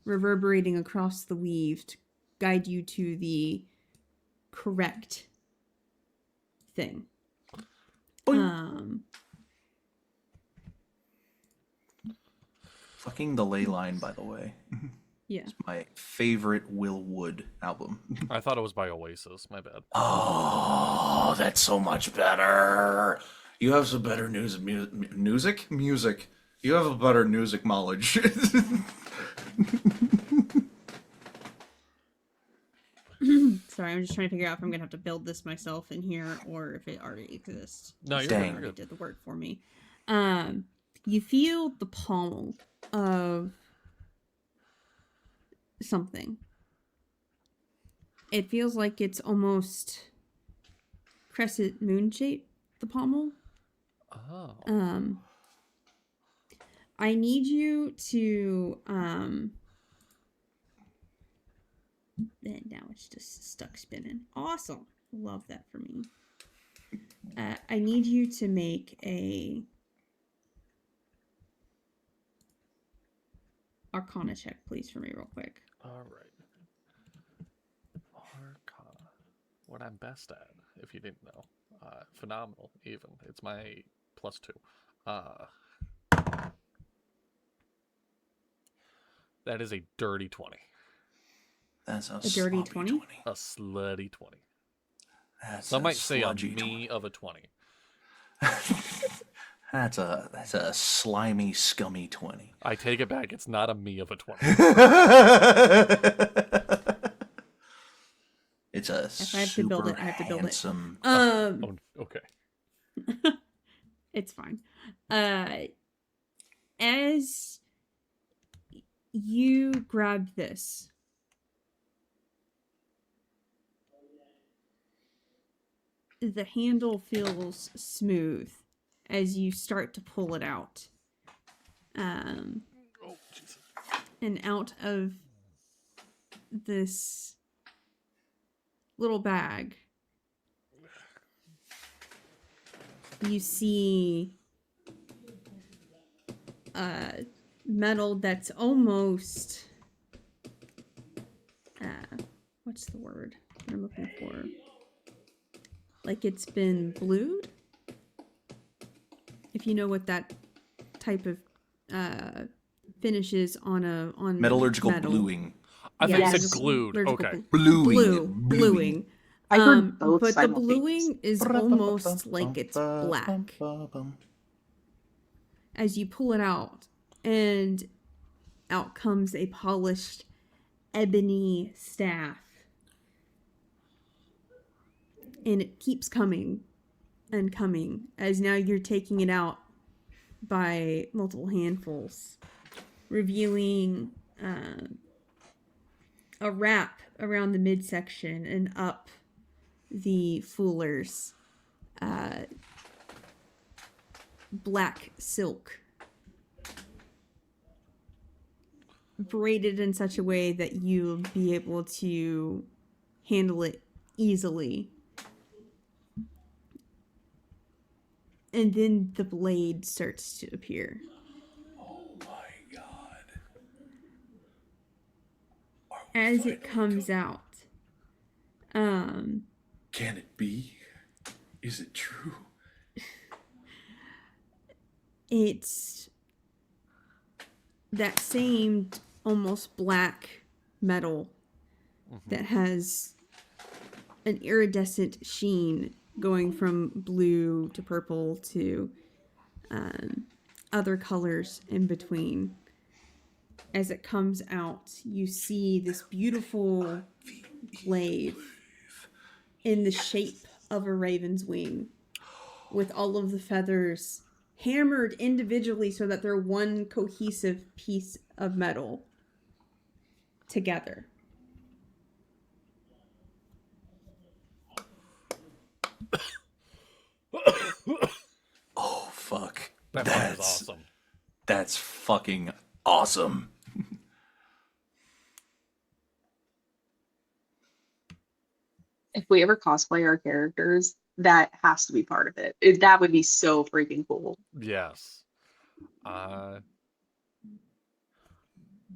reverberating across the weave to guide you to the correct thing. Fucking the ley line, by the way. Yeah. My favorite Will Wood album. I thought it was by Oasis. My bad. Oh, that's so much better. You have some better music. You have a better music knowledge. Sorry, I'm just trying to figure out if I'm gonna have to build this myself in here or if it already exists. No, you're Dang. good. Already did the work for me. You feel the pommel of something. It feels like it's almost crescent moon shaped, the pommel. Oh. I need you to and now it's just stuck spinning. Awesome. Love that for me. I need you to make a Arcana check, please, for me real quick. All right. Arcana. What I'm best at, if you didn't know. Phenomenal, even. It's my +2. That is a dirty 20. That's a dirty sloppy 20? A slutty 20. That's Some a might say a sludgy me of a 20. That's a slimy, scummy 20. I take it back. It's not a me of a 20. It's a If I have to build it, I have to build it. handsome. Oh, okay. It's fine. As you grab this, the handle feels smooth as you start to pull it out. Oh, Jesus. And out of this little bag, you see metal that's almost what's the word that I'm looking for? Like it's been blued? If you know what that type of finish is on Metallurgical metal. bluing. I think Yes. you said glued. Okay. Bluing. I heard both But the simultaneously. bluing is almost like it's black as you pull it out, and out comes a polished ebony staff. And it keeps coming and coming as now you're taking it out by multiple handfuls, revealing a wrap around the midsection and up the Fuller's black silk, braided in such a way that you'll be able to handle it easily. And then the blade starts to appear. Oh my god. As it comes out, Can it be? Is it true? it's that same almost black metal that has an iridescent sheen going from blue to purple to other colors in between. As it comes out, you see this beautiful blade in the shape of a raven's wing, with all of the feathers hammered individually so that they're one cohesive piece of metal together. Oh, fuck. That fucker's awesome. That's fucking awesome. If we ever cosplay our characters, that has to be part of it. That would be so freaking cool. Yes.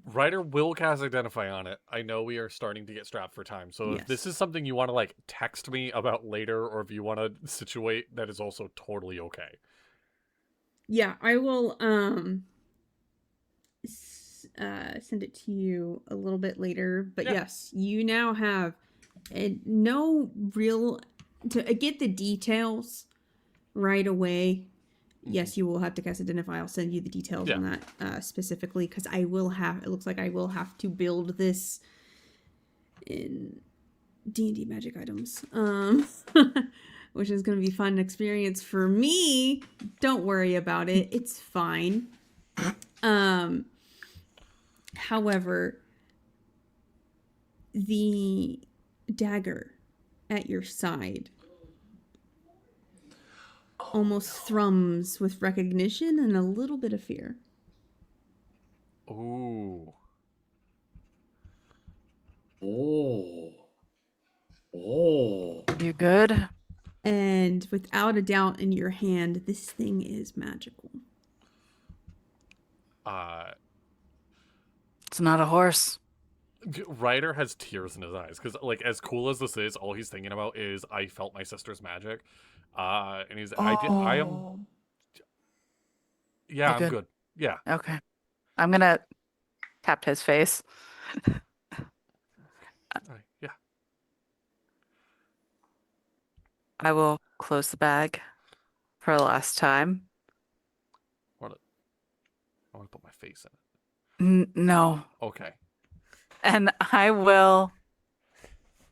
Ryder will cast Identify on it. I know we are starting to get strapped for time. So if this is something you want to like text me about later, or if you want to situate, that is also totally okay. Yeah, I will send it to you a little bit later. But yes, you now have no real to get the details right away. Yes, you will have to cast Identify. I'll send you the details on that specifically, because I will have. It looks like I will have to build this in D&D magic items, which is going to be a fun experience for me. Don't worry about it; it's fine. However, the dagger at your side almost thrums with recognition and a little bit of fear. Ooh. Oh. Oh. You good? And without a doubt, in your hand, this thing is magical. It's not a horse. Ryder has tears in his eyes because, like, as cool as this is, all he's thinking about is I felt my sister's magic. And he's I am. Yeah, I'm good. Yeah. Okay. I'm gonna tap his face. Yeah. I will close the bag for the last time. I want to put my face in it. No. Okay. And I will.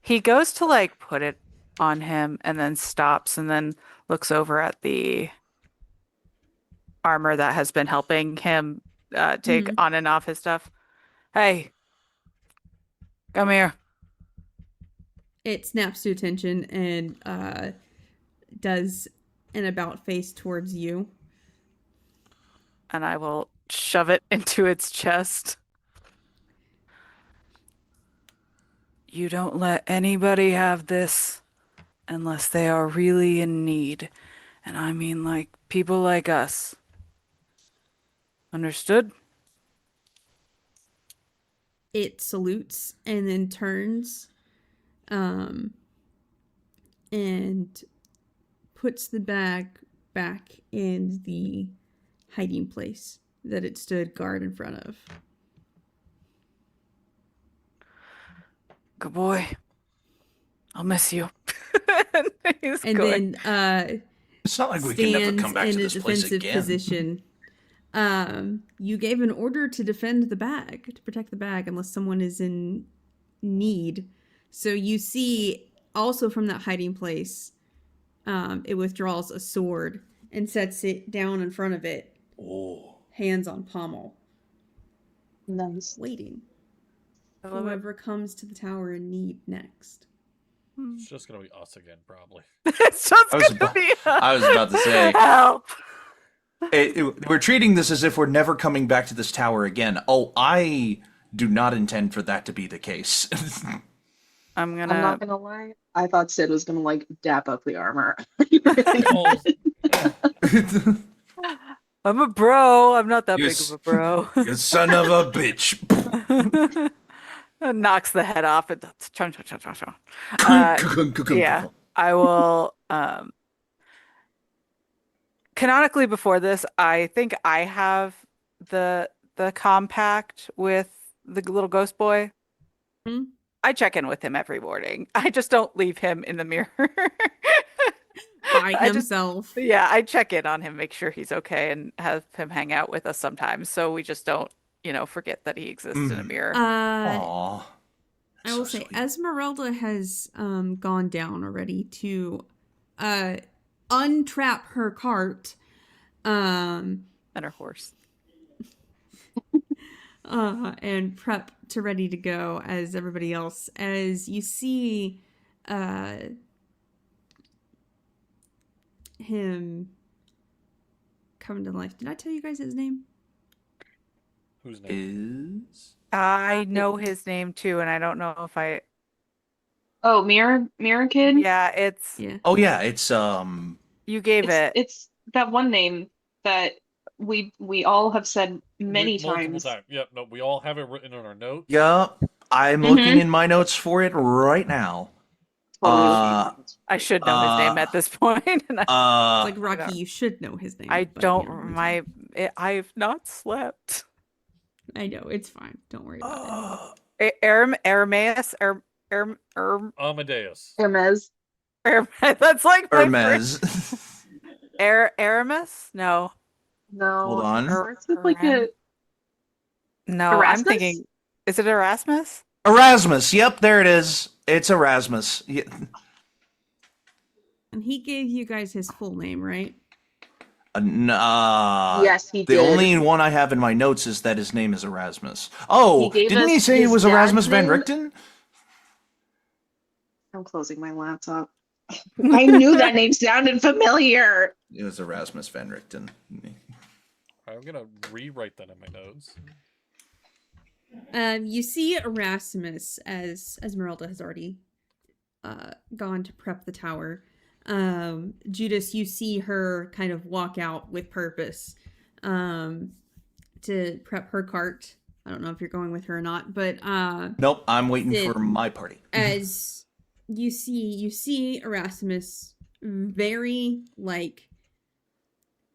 He goes to like put it on him and then stops and then looks over at the armor that has been helping him take on and off his stuff. Hey, come here. It snaps to attention and does an about face towards you. And I will shove it into its chest. You don't let anybody have this unless they are really in need. And I mean like people like us. Understood? It salutes and then turns and puts the bag back in the hiding place that it stood guard in front of. Good boy. I'll miss you. And then It's not like we can never come back to this place again. Position. You gave an order to defend the bag, to protect the bag, unless someone is in need. So you see, also from that hiding place, it withdraws a sword and sets it down in front of it. Oh. Hands on pommel. Nice. Waiting. I love Whoever comes to the tower in need next. It's just gonna be us again, probably. It's just gonna be I was about to say. help. We're treating this as if we're never coming back to this tower again. Oh, I do not intend for that to be the case. I'm I'm not gonna lie. I thought Sid was gonna like dap up the armor. I'm a bro. I'm not that You big of a bro. You son of a bitch. Knocks the head off. It yeah, I will. Canonically, before this, I think I have the the compact with the little ghost boy. Hmm? I check in with him every morning. I just don't leave him in the mirror. By I just, himself. yeah, I check in on him, make sure he's okay, and have him hang out with us sometimes. So we just don't, forget that he exists in a mirror. Aw. I will say Esmeralda has gone down already to untrap her cart And our horse. and prep to ready to go as everybody else. As you see him come to life. Did I tell you guys his name? Whose name? Is I know his name too, and I don't know if I. Oh, Mirror Kid. Yeah, it's Yeah. Oh yeah, it's you gave it. It's that one name that we all have said many Multiple times. times. Yep. No, we all have it written on our notes. yeah. I'm looking in my notes for it right now. Totally I should know his name at this point. And It's like Rocky, you should know his name. I but, don't. it's fine. I've not slept. I know, it's fine. Don't worry about Arameus. Amadeus. Hermes. That's like my Hermes. Aramis? No. No. Hold on. Starts with like a No, Erasmus? I'm thinking. Is it Erasmus? Erasmus. Yep, there it is. It's Erasmus. Yeah. And he gave you guys his full name, right? yes, he The did. only one I have in my notes is that his name is Erasmus. Oh, He gave didn't he us say it his was dad's Erasmus Van name. Richten? I'm closing my laptop. I knew that name sounded familiar. It was Erasmus Van Richten. I'm gonna rewrite that in my notes. You see Erasmus as Esmeralda has already gone to prep the tower. Judas, you see her kind of walk out with purpose to prep her cart. I don't know if you're going with her or not, but Nope, I'm waiting Sid, for my party. as you see Erasmus very like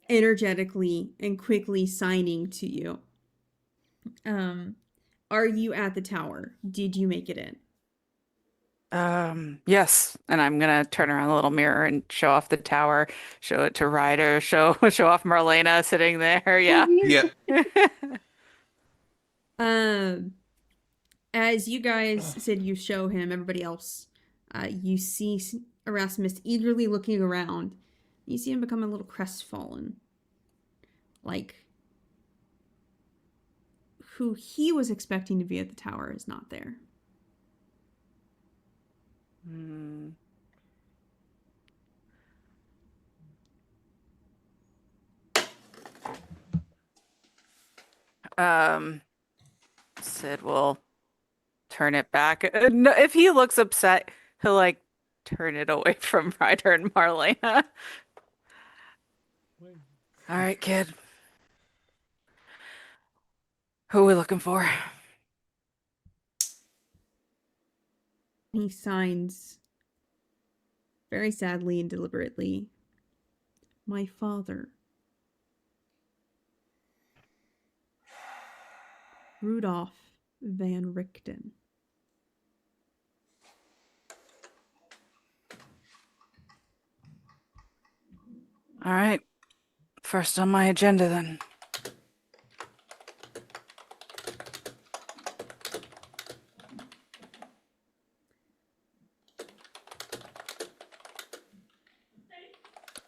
energetically and quickly signing to you. Are you at the tower? Did you make it in? Yes. And I'm gonna turn around the little mirror and show off the tower, show it to Ryder, show off Marlena sitting there. Yeah. Yeah. As you guys said, you show him everybody else. You see Erasmus eagerly looking around. You see him become a little crestfallen, like who he was expecting to be at the tower is not there. Sid will turn it back. No, if he looks upset, he'll like turn it away from Ryder and Marlena. All right, kid. Who are we looking for? He signs very sadly and deliberately, "My father, Rudolph Van Richten." All right. First on my agenda then.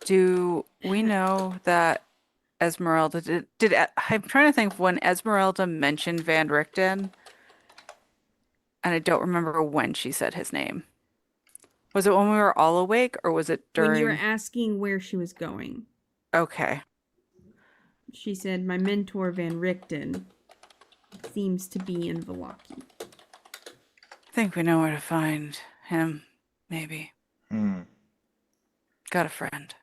Do we know that Esmeralda did I'm trying to think of when Esmeralda mentioned Van Richten, and I don't remember when she said his name. Was it when we were all awake, or was it during? When you were asking where she was going, Okay. she said, "My mentor Van Richten seems to be in Velaki." I think we know where to find him, maybe. Got a friend.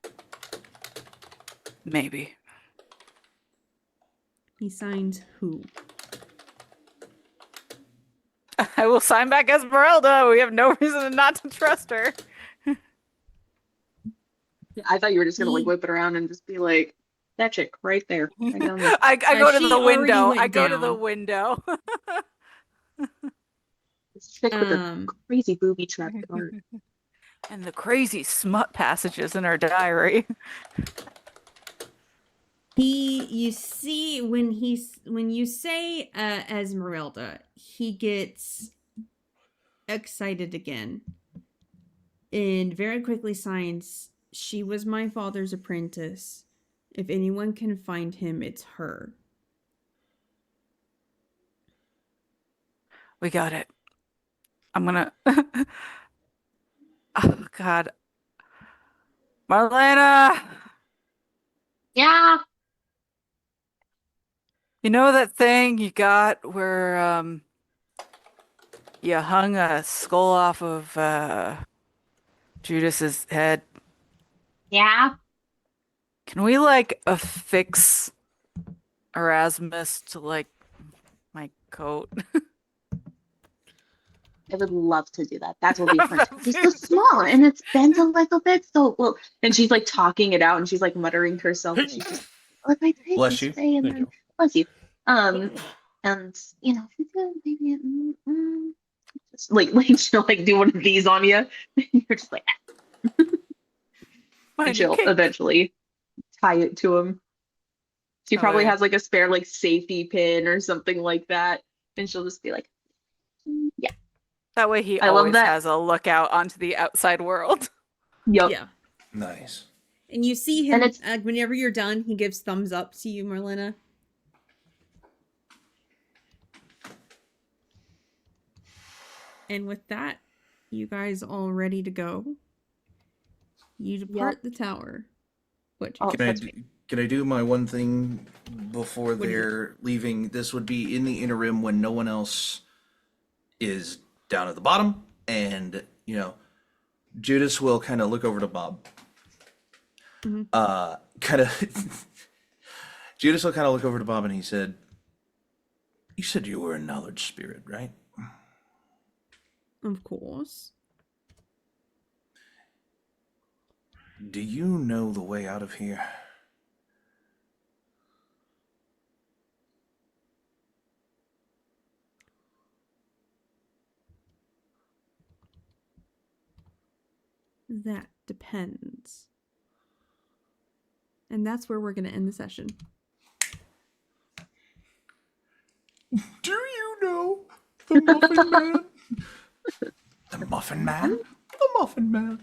Maybe. He signs who? I will sign back Esmeralda. We have no reason not to trust her. I thought you were just gonna like whip it around and just be like, That chick right there. Right down there. I go to she the already window. went I go to the down. window. This chick with the crazy booby trap art. And the crazy smut passages in her diary. You see when you say Esmeralda, he gets excited again and very quickly signs, "She was my father's apprentice. If anyone can find him, it's her." We got it. I'm gonna. Oh God, Marlena. Yeah. You know that thing you got where you hung a skull off of Judas's head? Yeah. Can we like affix Erasmus to like my coat? I would love to do that. That will be fun. It's so small and it's bent a little bit. So well, and she's like talking it out and she's like muttering to herself. And she's just, "Let my take Bless this you. way," and Thank then you. bless you. And you know, maybe just like she'll like do one of these on you. And you're just like, My and she'll cake. eventually tie it to him. She Oh, probably yeah. has like a spare like safety pin or something like that, and she'll just be like, "Yeah, That way he I love always that." has a lookout onto the outside world. Yep. Yeah. Nice. And you see And him, it's whenever you're done, he gives thumbs up to you, Marlena. And with that, you guys all ready to go? You depart the tower. What? Oh, Can I that's can I do my one thing before What is it? they're leaving? This would be in the interim when no one else is down at the bottom, and Judas will kind of look over to Bob. Mhm. Kind of. Judas will kind of look over to Bob, and he said, "You said you were a knowledge spirit, right? Of course. Do you know the way out of here?" That depends. And that's where we're going to end the session. Do you know the Muffin Man? The Muffin Man? The Muffin Man.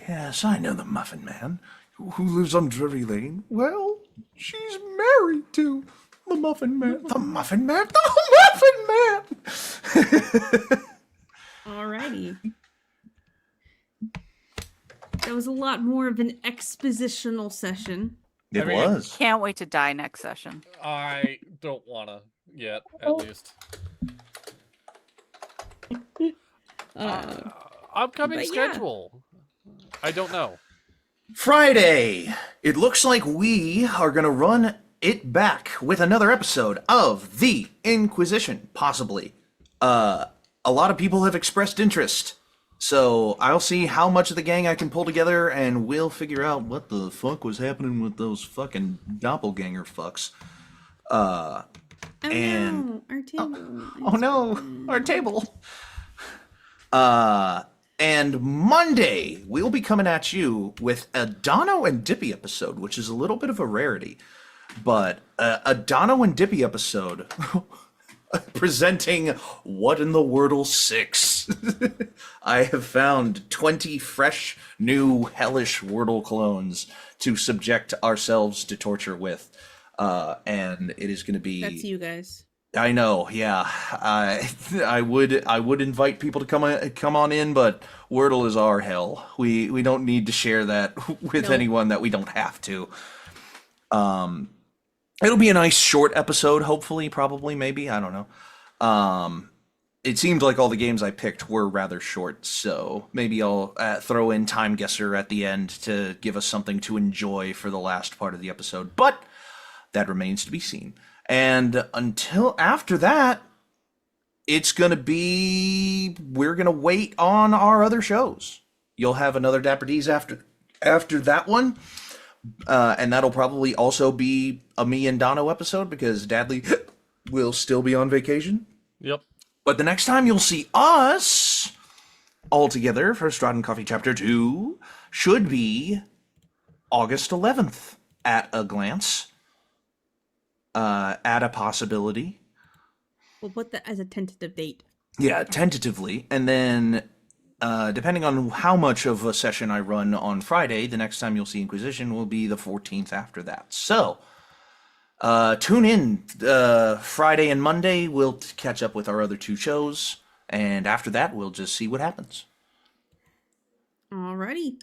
Yes, I know the Muffin Man. Who lives on Drury Lane. Well, she's married to the Muffin Man. The Muffin Man? The Muffin Man! Alrighty. That was a lot more of an expositional session. It I mean, was. Can't wait to die next session. I don't wanna yet, at least. Upcoming but yeah. schedule. I don't know. Friday. It looks like we are going to run it back with another episode of The Inquisition, possibly. A lot of people have expressed interest. So I'll see how much of the gang I can pull together, and we'll figure out what the fuck was happening with those fucking doppelganger fucks. Oh And- no, our table. Oh no, our table. And Monday, we'll be coming at you with a Dono and Dippy episode, which is a little bit of a rarity. But a Dono and Dippy episode presenting What in the Wordle 6. I have found 20 fresh, new, hellish Wordle clones to subject ourselves to torture with. And it is going to be... That's you guys. I know, yeah. I would invite people to come on in, but Wordle is our hell. We don't need to share that with Nope. anyone that we don't have to. It'll be a nice short episode, hopefully, probably, maybe, I don't know. It seemed like all the games I picked were rather short, so maybe I'll throw in Time Guesser at the end to give us something to enjoy for the last part of the episode, but that remains to be seen. And until after that, it's going to be, we're going to wait on our other shows. You'll have another Dapper D's after that one. And that'll probably also be a me and Dono episode because Dadley will still be on vacation. Yep. But the next time you'll see us all together for Strahd and Coffee Chapter 2 should be August 11th at a glance. At a possibility. We'll put that as a tentative date. Yeah, tentatively. And then, depending on how much of a session I run on Friday, the next time you'll see Inquisition will be the 14th after that. So, tune in Friday and Monday. We'll catch up with our other 2 shows. And after that, we'll just see what happens. Alrighty.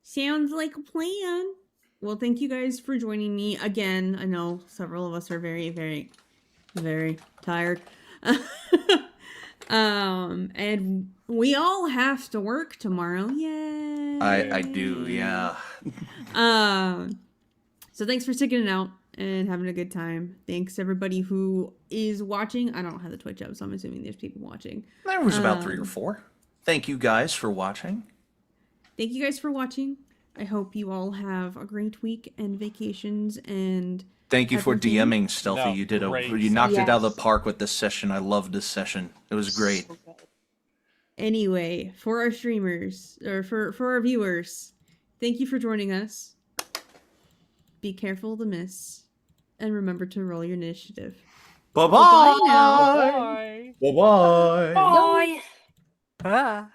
Sounds like a plan. Well, thank you guys for joining me again. I know several of us are very, very, very tired. And we all have to work tomorrow. Yay! I do, yeah. So thanks for sticking it out and having a good time. Thanks everybody who is watching. I don't have the Twitch up, so I'm assuming there's people watching. There was about 3 or 4. Thank you guys for watching. Thank you guys for watching. I hope you all have a great week and vacations and Thank you for everything. DMing Stealthy. No, You did great. you knocked it out of Yes. the park with this session. I loved this session. It was great. So good. Anyway, for our streamers or for our viewers, thank you for joining us. Be careful of the miss and remember to roll your initiative. Bye-bye. Bye now. Bye. Bye-bye. Bye. Ah.